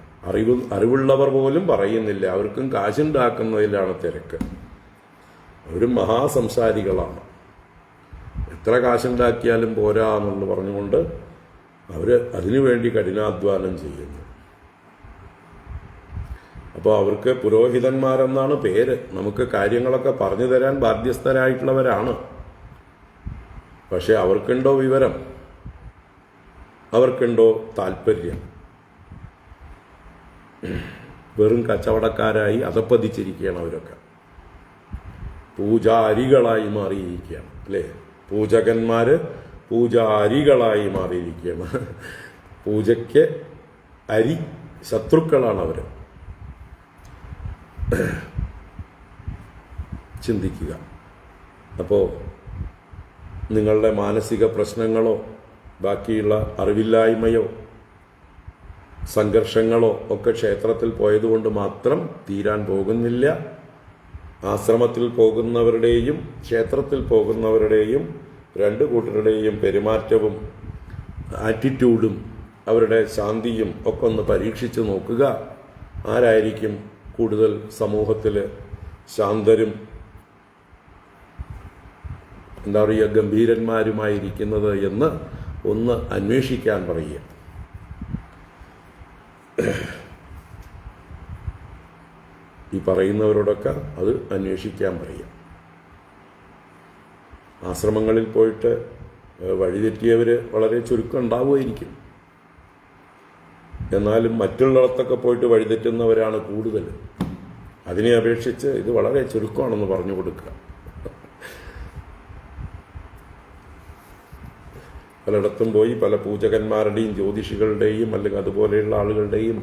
അറിവുള്ളവർ പോലും പറയുന്നില്ല, അവർക്കും കാശുണ്ടാക്കുന്നതിലാണ് തിരക്ക്. അവരും മഹാസംസാരികളാണ്. എത്ര കാശുണ്ടാക്കിയാലും പോരാ എന്നുള്ളത് പറഞ്ഞുകൊണ്ട് അവർ അതിനുവേണ്ടി കഠിനാധ്വാനം ചെയ്യുന്നു. അപ്പോൾ അവർക്ക് പുരോഹിതന്മാരെന്നാണ് പേര്. നമുക്ക് കാര്യങ്ങളൊക്കെ പറഞ്ഞു തരാൻ ബാധ്യസ്ഥരായിട്ടുള്ളവരാണ്. പക്ഷെ അവർക്കുണ്ടോ വിവരം? അവർക്കുണ്ടോ താല്പര്യം? വെറും കച്ചവടക്കാരായി അധപ്പതിച്ചിരിക്കുകയാണ് അവരൊക്കെ. പൂജാരികളായി മാറിയിരിക്കുകയാണ് അല്ലേ? പൂജകന്മാര് പൂജാരികളായി മാറിയിരിക്കുകയാണ്. പൂജയ്ക്ക് അരി ശത്രുക്കളാണ് അവർ. ചിന്തിക്കുക. അപ്പോൾ നിങ്ങളുടെ മാനസിക പ്രശ്നങ്ങളോ ബാക്കിയുള്ള അറിവില്ലായ്മയോ സംഘർഷങ്ങളോ ഒക്കെ ക്ഷേത്രത്തിൽ പോയതുകൊണ്ട് മാത്രം തീരാൻ പോകുന്നില്ല. ആശ്രമത്തിൽ പോകുന്നവരുടെയും ക്ഷേത്രത്തിൽ പോകുന്നവരുടെയും രണ്ടു കൂട്ടരുടെയും പെരുമാറ്റവും ആറ്റിറ്റ്യൂഡും അവരുടെ ശാന്തിയും ഒക്കെ ഒന്ന് പരീക്ഷിച്ച് നോക്കുക. ആരായിരിക്കും കൂടുതൽ സമൂഹത്തിൽ ശാന്തരും എന്താ പറയുക ഗംഭീരന്മാരുമായിരിക്കുന്നത് എന്ന് ഒന്ന് അന്വേഷിക്കാൻ പറയുക. ഈ പറയുന്നവരോടൊക്കെ അത് അന്വേഷിക്കാൻ പറയുക. ആശ്രമങ്ങളിൽ പോയിട്ട് വഴിതെറ്റിയവർ വളരെ ചുരുക്കം ഉണ്ടാവുമായിരിക്കും. എന്നാലും മറ്റുള്ളിടത്തൊക്കെ പോയിട്ട് വഴിതെറ്റുന്നവരാണ് കൂടുതൽ. അതിനെ അപേക്ഷിച്ച് ഇത് വളരെ ചുരുക്കമാണെന്ന് പറഞ്ഞു കൊടുക്കുക. പലയിടത്തും പോയി പല പൂജകന്മാരുടെയും ജ്യോതിഷികളുടെയും അല്ലെങ്കിൽ അതുപോലെയുള്ള ആളുകളുടെയും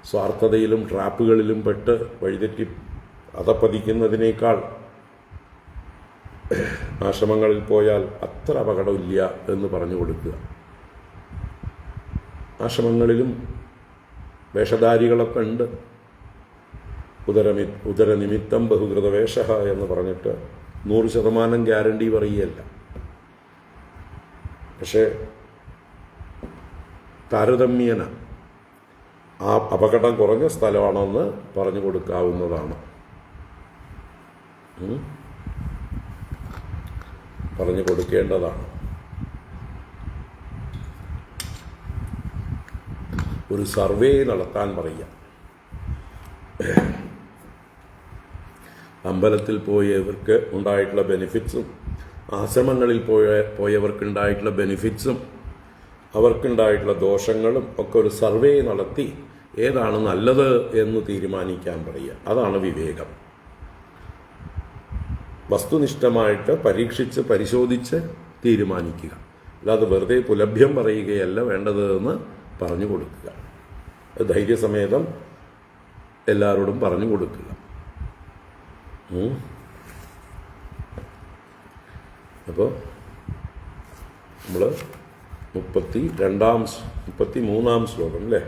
സ്വാർത്ഥതയിലും ട്രാപ്പുകളിലും പെട്ട് വഴിതെറ്റി അധപ്പതിക്കുന്നതിനേക്കാൾ ആശ്രമങ്ങളിൽ പോയാൽ അത്ര അപകടമില്ല എന്ന് പറഞ്ഞു കൊടുക്കുക. ആശ്രമങ്ങളിലും വേഷധാരികളൊക്കെ ഉണ്ട്. ഉദരനിമിത്തം ബഹുകൃതവേഷ എന്ന് പറഞ്ഞിട്ട് 100% ഗ്യാരണ്ടി പറയുകയല്ല. പക്ഷേ താരതമ്യേന ആ അപകടം കുറഞ്ഞ സ്ഥലമാണെന്ന് പറഞ്ഞു കൊടുക്കാവുന്നതാണ്. പറഞ്ഞു കൊടുക്കേണ്ടതാണ്. ഒരു സർവേ നടത്താൻ പറയുക. അമ്പലത്തിൽ പോയവർക്ക് ഉണ്ടായിട്ടുള്ള ബെനിഫിറ്റ്സും ആശ്രമങ്ങളിൽ പോയവർക്കുണ്ടായിട്ടുള്ള ബെനിഫിറ്റ്സും അവർക്കുണ്ടായിട്ടുള്ള ദോഷങ്ങളും ഒക്കെ ഒരു സർവേ നടത്തി ഏതാണ് നല്ലത് എന്ന് തീരുമാനിക്കാൻ പറയുക. അതാണ് വിവേകം. വസ്തുനിഷ്ഠമായിട്ട് പരീക്ഷിച്ച് പരിശോധിച്ച് തീരുമാനിക്കുക. അല്ലാതെ വെറുതെ പുലഭ്യം പറയുകയല്ല വേണ്ടത് എന്ന് പറഞ്ഞു കൊടുക്കുക. ധൈര്യസമേതം എല്ലാവരോടും പറഞ്ഞു കൊടുക്കുക. അപ്പോൾ നമ്മൾ 33-ാം ശ്ലോകം അല്ലേ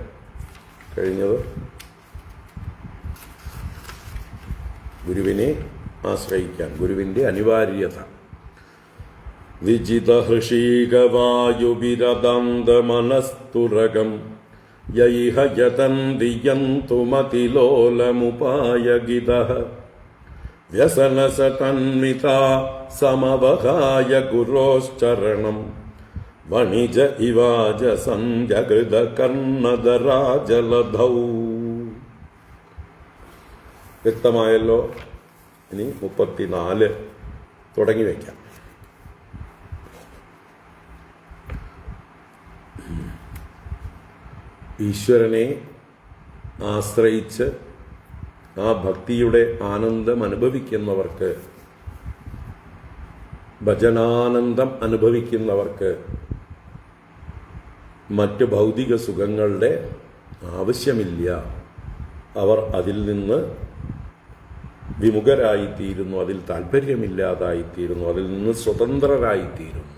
കഴിഞ്ഞത്. ഗുരുവിനെ ആശ്രയിക്കാൻ, ഗുരുവിൻ്റെ അനിവാര്യത. വിജിതഹൃഷീകവായുവിരദാന്തമനസ്തുരകം യൈഹ യതന്തി യന്തുമതിലോലമുപായഗിതഃ വ്യസനസതന്മിതാ സമവഹായ ഗുരോശ്ചരണം വണിജ ഇവാജ സന്ധ്യകൃത കർണദരാജലധൗ. വ്യക്തമായല്ലോ. ഇനി 34 തുടങ്ങി വയ്ക്കാം. ഈശ്വരനെ ആശ്രയിച്ച് ആ ഭക്തിയുടെ ആനന്ദം അനുഭവിക്കുന്നവർക്ക്, ഭജനാനന്ദം അനുഭവിക്കുന്നവർക്ക് മറ്റ് ഭൗതിക സുഖങ്ങളുടെ ആവശ്യമില്ല. അവർ അതിൽ നിന്ന് വിമുഖരായിത്തീരുന്നു, അതിൽ താല്പര്യമില്ലാതായിത്തീരുന്നു, അതിൽ നിന്ന് സ്വതന്ത്രരായിത്തീരുന്നു,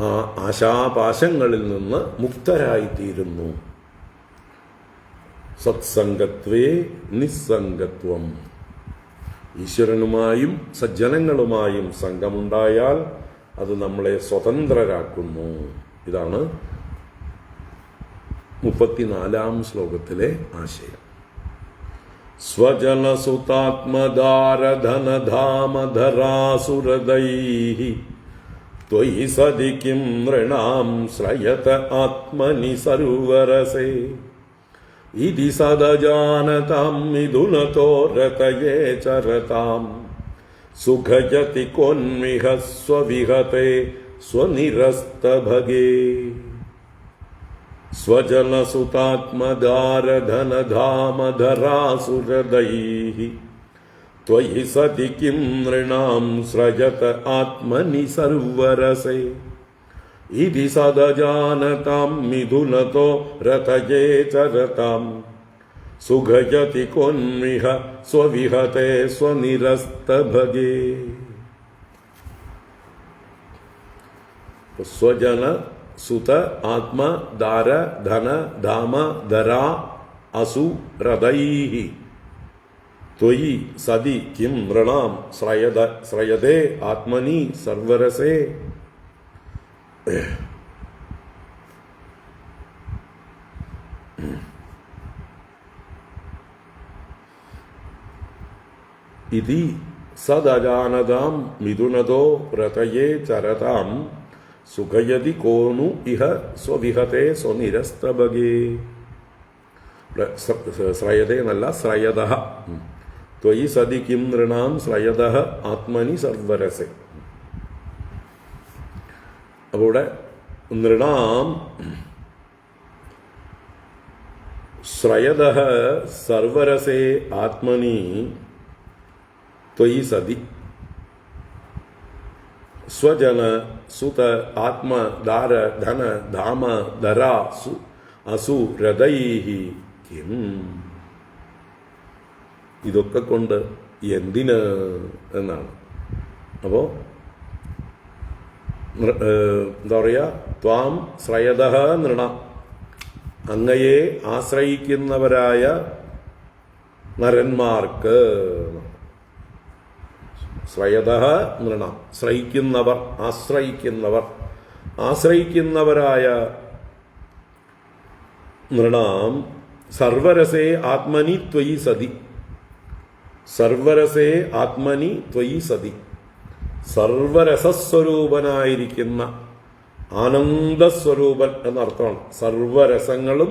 ആ ആശാപാശങ്ങളിൽ നിന്ന് മുക്തരായിത്തീരുന്നു. സത്സംഗത്വേ നിസ്സംഗത്വം. ഈശ്വരനുമായും സജ്ജനങ്ങളുമായും സംഗമുണ്ടായാൽ അത് നമ്മളെ സ്വതന്ത്രരാക്കുന്നു. ഇതാണ് 34-ാം ശ്ലോകത്തിലെ ആശയം. സ്വജനസുതാത്മദാരധനധാമധരാസുരദൈഃ ത്വയി സതി കിം നൃണാം ശ്രയത ആത്മനി സർവരസേ ഇതി സദജാനതാം മിഥുനതോ രതയേ ചരതാം സുഖയതി കോന്മിഹ സ്വവിഹതേ സ്വനിരസ്തഭഗേ. സ്വജനസുതാത്മദാരധനധാമധരാസുരദൈഃ ത്വയി സതി കിം നൃണാം ശ്രജത ആത്മനി സർവരസേ ഇതി സദജാനതാം മിഥുനതോ രതയേ ചരതാം സുഖയതി കോന്മിഹ സ്വവിഹതേ സ്വനിരസ്തഭഗേ. സ്വജന സുത ആത്മ ദാര ധന ധാമ ധരാ അസു രതൈഃ ത്വയി സതി കിം നൃണാം ശ്രയതേ ആത്മനി സർവരസേ. ഇതി സദജാനതാം മിഥുനതോ രതയേ ചരതാം സുഖയതി കോനു ഇഹ സ്വവിഹതേ സ്വനിരസ്തഭഗേ. ശ്രയതേ എന്നല്ല, ശ്രയതഃ. ത്വയി സതി കിം നൃണാം ശ്രയതഃ ആത്മനി സർവരസേ. അപ്പോൾ ഇവിടെ നൃണാം ശ്രയതഃ സർവരസേ ആത്മനി ത്വയി സതി. സ്വജന സുത ആത്മ ദാര ധന ധാമ ധരാ അസു രതൈഃ കിം. ഇതൊക്കെ കൊണ്ട് എന്തിന് എന്നാണ്. അപ്പോൾ എന്താ പറയുക, ത്വാം ശ്രയതഃ നൃണ, അങ്ങയെ ആശ്രയിക്കുന്നവരായ നരന്മാർക്ക്. ശ്രയതഃ നൃണ, ശ്രയിക്കുന്നവർ, ആശ്രയിക്കുന്നവർ, ആശ്രയിക്കുന്നവരായ നൃണാം സർവരസേ ആത്മനി ത്വയി സതി. സർവരസേ ആത്മനി ത്വയി സതി. സർവരസസ്വരൂപനായിരിക്കുന്ന ആനന്ദസ്വരൂപൻ എന്നർത്ഥമാണ്. സർവരസങ്ങളും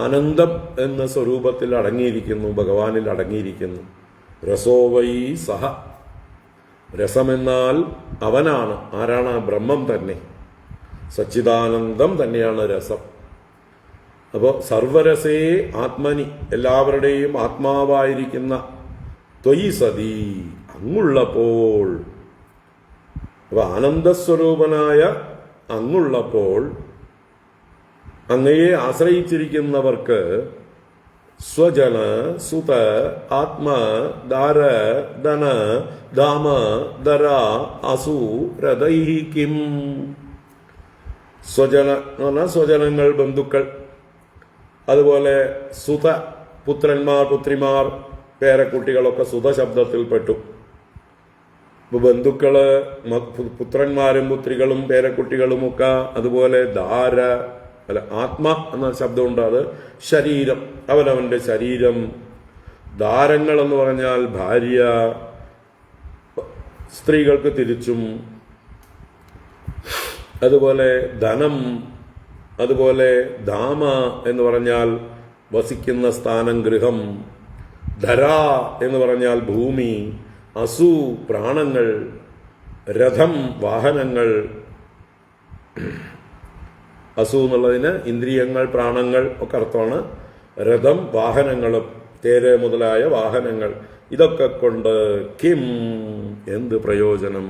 ആനന്ദം എന്ന സ്വരൂപത്തിൽ അടങ്ങിയിരിക്കുന്നു, ഭഗവാനിൽ അടങ്ങിയിരിക്കുന്നു. രസോവൈ സഹ, രസമെന്നാൽ അവനാണ്. ആരാണ്? ബ്രഹ്മം തന്നെ, സച്ചിദാനന്ദം തന്നെയാണ് രസം. അപ്പോൾ സർവരസേ ആത്മനി, എല്ലാവരുടെയും ആത്മാവായിരിക്കുന്ന ത്വയി സതി, അങ്ങുള്ളപ്പോൾ. അപ്പൊ ആനന്ദസ്വരൂപനായ അങ്ങുള്ളപ്പോൾ അങ്ങയെ ആശ്രയിച്ചിരിക്കുന്നവർക്ക് സ്വജന സുത ആത്മ ദാര ധന ധാമ ധര അസു രതൈഃ കിം. സ്വജന എന്ന് പറഞ്ഞാൽ സ്വജനങ്ങൾ, ബന്ധുക്കൾ. അതുപോലെ സുത, പുത്രന്മാർ, പുത്രിമാർ, പേരക്കുട്ടികളൊക്കെ സുത ശബ്ദത്തിൽപ്പെട്ടു. ബന്ധുക്കള്, പുത്രന്മാരും പുത്രികളും പേരക്കുട്ടികളുമൊക്കെ. അതുപോലെ ധാര അല്ല, ആത്മ എന്ന ശബ്ദമുണ്ട്, അത് ശരീരം, അവനവന്റെ ശരീരം. ധാരങ്ങൾ എന്ന് പറഞ്ഞാൽ ഭാര്യ, സ്ത്രീകൾക്ക് തിരിച്ചും. അതുപോലെ ധനം, അതുപോലെ ധാമ എന്ന് പറഞ്ഞാൽ വസിക്കുന്ന സ്ഥാനം, ഗൃഹം. ധര എന്ന് പറഞ്ഞാൽ ഭൂമി. അസു പ്രാണങ്ങൾ, രഥം വാഹനങ്ങൾ. അസു എന്നുള്ളതിന് ഇന്ദ്രിയങ്ങൾ, പ്രാണങ്ങൾ ഒക്കെ അർത്ഥമാണ്. രഥം വാഹനങ്ങളും, തേര് മുതലായ വാഹനങ്ങൾ. ഇതൊക്കെ കൊണ്ട് കിം, എന്ത് പ്രയോജനം?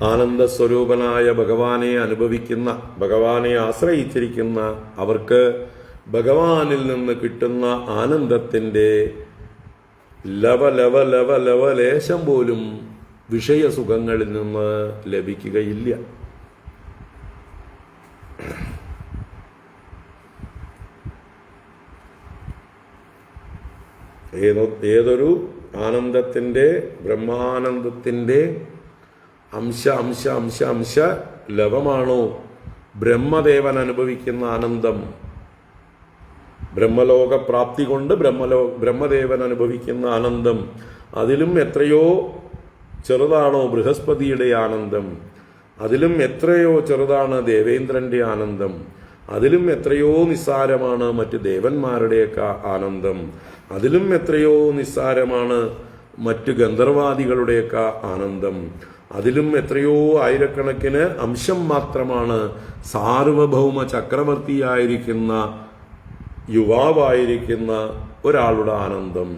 ആനന്ദസ്വരൂപനായ ഭഗവാനെ അനുഭവിക്കുന്ന, ഭഗവാനെ ആശ്രയിച്ചിരിക്കുന്ന അവർക്ക് ഭഗവാനിൽ നിന്ന് കിട്ടുന്ന ആനന്ദത്തിൻ്റെ ലവലേശം പോലും വിഷയസുഖങ്ങളിൽ നിന്ന് ലഭിക്കുകയില്ല. ഏതൊരു ആനന്ദത്തിൻ്റെ, ബ്രഹ്മാനന്ദത്തിൻ്റെ അംശ ലവമാണോ ബ്രഹ്മദേവൻ അനുഭവിക്കുന്ന ആനന്ദം, ബ്രഹ്മലോക പ്രാപ്തി കൊണ്ട് ബ്രഹ്മദേവൻ അനുഭവിക്കുന്ന ആനന്ദം, അതിലും എത്രയോ ചെറുതാണോ ബൃഹസ്പതിയുടെ ആനന്ദം, അതിലും എത്രയോ ചെറുതാണ് ദേവേന്ദ്രന്റെ ആനന്ദം, അതിലും എത്രയോ നിസ്സാരമാണ് മറ്റ് ദേവന്മാരുടെയൊക്കെ ആനന്ദം, അതിലും എത്രയോ നിസ്സാരമാണ് മറ്റ് ഗന്ധർവാദികളുടെയൊക്കെ ആനന്ദം, അതിലും എത്രയോ ആയിരക്കണക്കിന് അംശം മാത്രമാണ് സാർവഭൗമ ചക്രവർത്തിയായിരിക്കുന്ന യുവാവായിരിക്കുന്ന ഒരാളുടെ ആനന്ദം.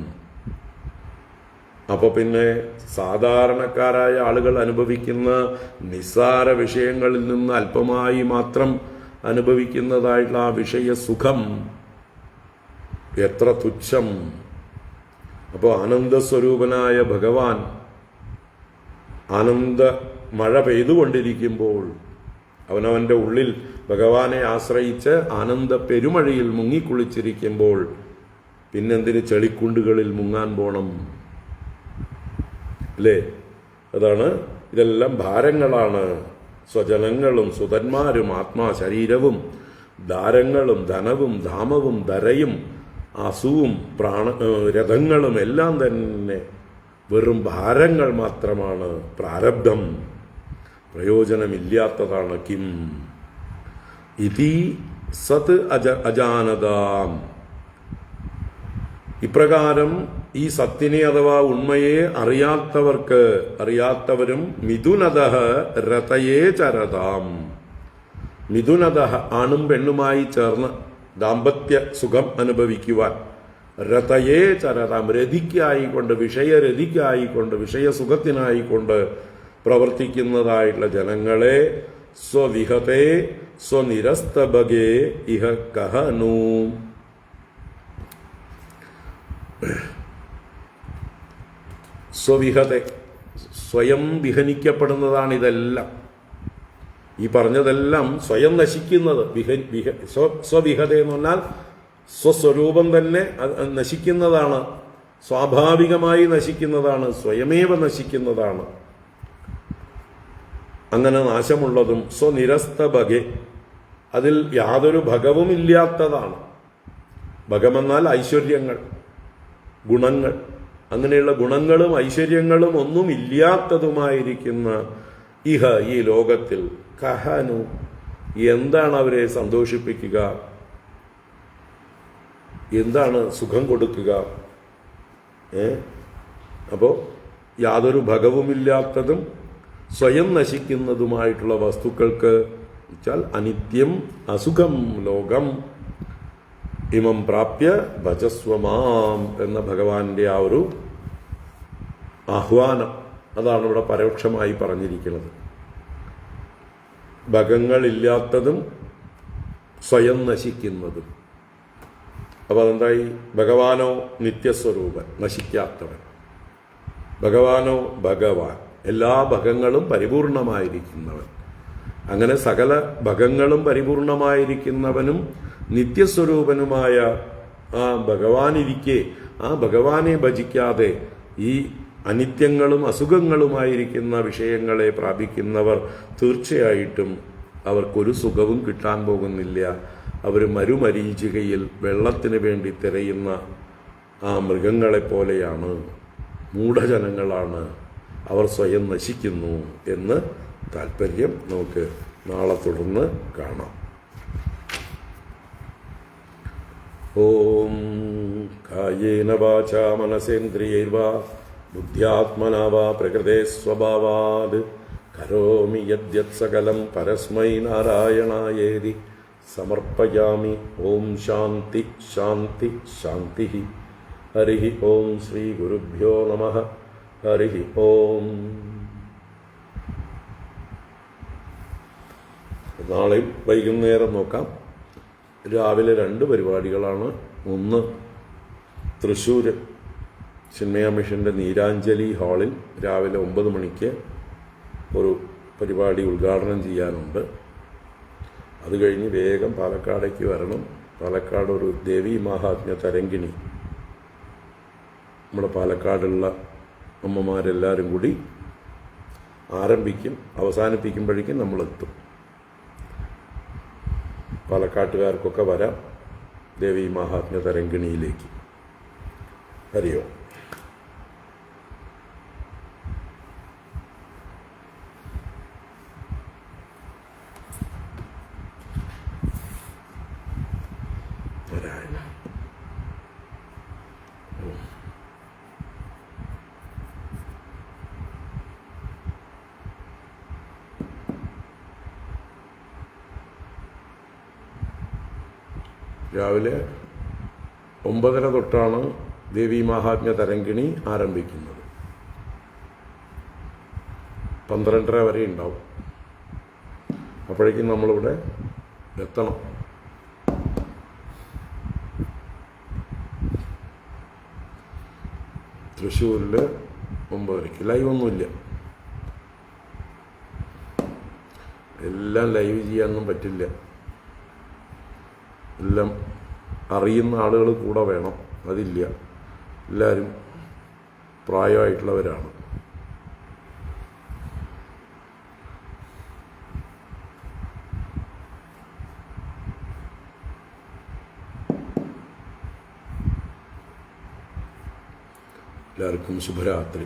അപ്പൊ പിന്നെ സാധാരണക്കാരായ ആളുകൾ അനുഭവിക്കുന്ന നിസ്സാര വിഷയങ്ങളിൽ നിന്ന് അല്പമായി മാത്രം അനുഭവിക്കുന്നതായിട്ടുള്ള ആ വിഷയസുഖം എത്ര തുച്ഛം. അപ്പോൾ ആനന്ദസ്വരൂപനായ ഭഗവാൻ ആനന്ദ മഴ പെയ്തുകൊണ്ടിരിക്കുമ്പോൾ അവനവന്റെ ഉള്ളിൽ ഭഗവാനെ ആശ്രയിച്ച് ആനന്ദ പെരുമഴയിൽ മുങ്ങിക്കുളിച്ചിരിക്കുമ്പോൾ പിന്നെന്തിന് ചെളിക്കുണ്ടുകളിൽ മുങ്ങാൻ പോണം? അല്ലേ? അതാണ്, ഇതെല്ലാം ഭാരങ്ങളാണ്. സ്വജനങ്ങളും സുതന്മാരും ആത്മാ ശരീരവും ദാരങ്ങളും ധനവും ധാമവും ധരയും അസുവും രഥങ്ങളും എല്ലാം തന്നെ വെറും ഭാരങ്ങൾ മാത്രമാണ്. പ്രാരബ്ധം പ്രയോജനമില്ലാത്തതാണ്. കിം ഇതി സത് അജാനതാം. ഇപ്രകാരം ഈ സത്തിനെ അഥവാ ഉണ്മയെ അറിയാത്തവരും മിഥുനതഃ രതയേ ചരതാം. മിഥുനതഃ ആണും പെണ്ണുമായി ചേർന്ന് ദാമ്പത്യ സുഖം അനുഭവിക്കുവാൻ രതയേ ചരതാം രതിക്കായിക്കൊണ്ട്, വിഷയരതിക്കായിക്കൊണ്ട്, വിഷയസുഖത്തിനായിക്കൊണ്ട് പ്രവർത്തിക്കുന്നതായിട്ടുള്ള ജനങ്ങളെ സ്വവിഹതേ സ്വനിരസ്തഭഗേ ഇഹ കഹനു. സ്വവിഹതെ, സ്വയം വിഹനിക്കപ്പെടുന്നതാണ് ഇതെല്ലാം. ഈ പറഞ്ഞതെല്ലാം സ്വയം നശിക്കുന്നത്. സ്വവിഹത എന്ന് പറഞ്ഞാൽ സ്വസ്വരൂപം തന്നെ നശിക്കുന്നതാണ്, സ്വാഭാവികമായി നശിക്കുന്നതാണ്, സ്വയമേവ നശിക്കുന്നതാണ്. അങ്ങനെ നാശമുള്ളതും സ്വനിരസ്തഭഗെ, അതിൽ യാതൊരു ഭഗവുമില്ലാത്തതാണ്. ഭഗമെന്നാൽ ഐശ്വര്യങ്ങൾ, ഗുണങ്ങൾ, അങ്ങനെയുള്ള ഗുണങ്ങളും ഐശ്വര്യങ്ങളും ഒന്നും ഇല്ലാത്തതുമായിരിക്കുന്ന ഇഹ ഈ ലോകത്തിൽ കഹനു എന്താണ് അവരെ സന്തോഷിപ്പിക്കുക? എന്താണ് സുഖം കൊടുക്കുക? അപ്പോ യാതൊരു ഭഗവുമില്ലാത്തതും സ്വയം നശിക്കുന്നതുമായിട്ടുള്ള വസ്തുക്കൾക്ക് വെച്ചാൽ അനിത്യം അസുഖം ലോകം ഇമം പ്രാപ്യ ഭജസ്വമാം എന്ന ഭഗവാന്റെ ആ ഒരു ആഹ്വാനം, അതാണ് ഇവിടെ പരോക്ഷമായി പറഞ്ഞിരിക്കുന്നത്. ഭഗങ്ങളില്ലാത്തതും സ്വയം നശിക്കുന്നതും. അപ്പൊ അതെന്തായി? ഭഗവാനോ നിത്യസ്വരൂപൻ, നശിക്കാത്തവൻ. ഭഗവാനോ ഭഗവാൻ, എല്ലാ ഭഗങ്ങളും പരിപൂർണമായിരിക്കുന്നവൻ. അങ്ങനെ സകല ഭഗങ്ങളും പരിപൂർണമായിരിക്കുന്നവനും നിത്യസ്വരൂപനുമായ ആ ഭഗവാനിരിക്കെ ആ ഭഗവാനെ ഭജിക്കാതെ ഈ അനിത്യങ്ങളും അസുഖങ്ങളുമായിരിക്കുന്ന വിഷയങ്ങളെ പ്രാപിക്കുന്നവർ തീർച്ചയായിട്ടും അവർക്കൊരു സുഖവും കിട്ടാൻ പോകുന്നില്ല. അവർ മരുമരീചികയിൽ വെള്ളത്തിന് വേണ്ടി തിരയുന്ന ആ മൃഗങ്ങളെപ്പോലെയാണ്, മൂഢജനങ്ങളാണ്, അവർ സ്വയം നശിക്കുന്നു എന്ന് താല്പര്യം. നമുക്ക് നാളെ തുടർന്ന് കാണാം. ഓം കായേന വാചാ മനസേന്ദ്രിയൈർവാ ബുദ്ധ്യാത്മനാ വാ പ്രകൃതേ സ്വഭാവാത് കരോമി യദ്യത് സകലം പരസ്മൈ നാരായണായേതി സമർപ്പയാമി. ഓം ശാന്തി ശാന്തി ശാന്തി. ഹരി ഓം ശ്രീ ഗുരുഭ്യോ നമഃ. ഹരി ഓം. നാളെ വൈകുന്നേരം നോക്കാം. രാവിലെ 2 പരിപാടികളാണ്. ഒന്ന് തൃശ്ശൂർ ചിന്മയ മിഷൻ്റെ നീരാഞ്ജലി ഹാളിൽ രാവിലെ 9 മണിക്ക് ഒരു പരിപാടി ഉദ്ഘാടനം ചെയ്യാനുണ്ട്. അത് കഴിഞ്ഞ് വേഗം പാലക്കാടേക്ക് വരണം. പാലക്കാട് ഒരു ദേവി മഹാത്മ്യ തരംഗിണി നമ്മുടെ പാലക്കാടുള്ള അമ്മമാരെല്ലാവരും കൂടി ആരംഭിക്കും. അവസാനിപ്പിക്കുമ്പോഴേക്കും നമ്മളെത്തും. പാലക്കാട്ടുകാർക്കൊക്കെ വരാം ദേവി മഹാത്മ്യ തരംഗിണിയിലേക്ക്. ഹരിയോ. രാവിലെ 9:30 തൊട്ടാണ് ദേവി മഹാത്മ്യ തരംഗിണി ആരംഭിക്കുന്നത്. 12:30 വരെ ഉണ്ടാവും. അപ്പോഴേക്കും നമ്മളിവിടെ എത്തണം. തൃശ്ശൂരിൽ 9:30. ലൈവ് ഒന്നുമില്ല. എല്ലാം ലൈവ് ചെയ്യാനൊന്നും പറ്റില്ല. എല്ലാം അറിയുന്ന ആളുകൾ കൂടെ വേണം. അതില്ല. എല്ലാവരും പ്രായമായിട്ടുള്ളവരാണ്. എല്ലാവർക്കും ശുഭരാത്രി.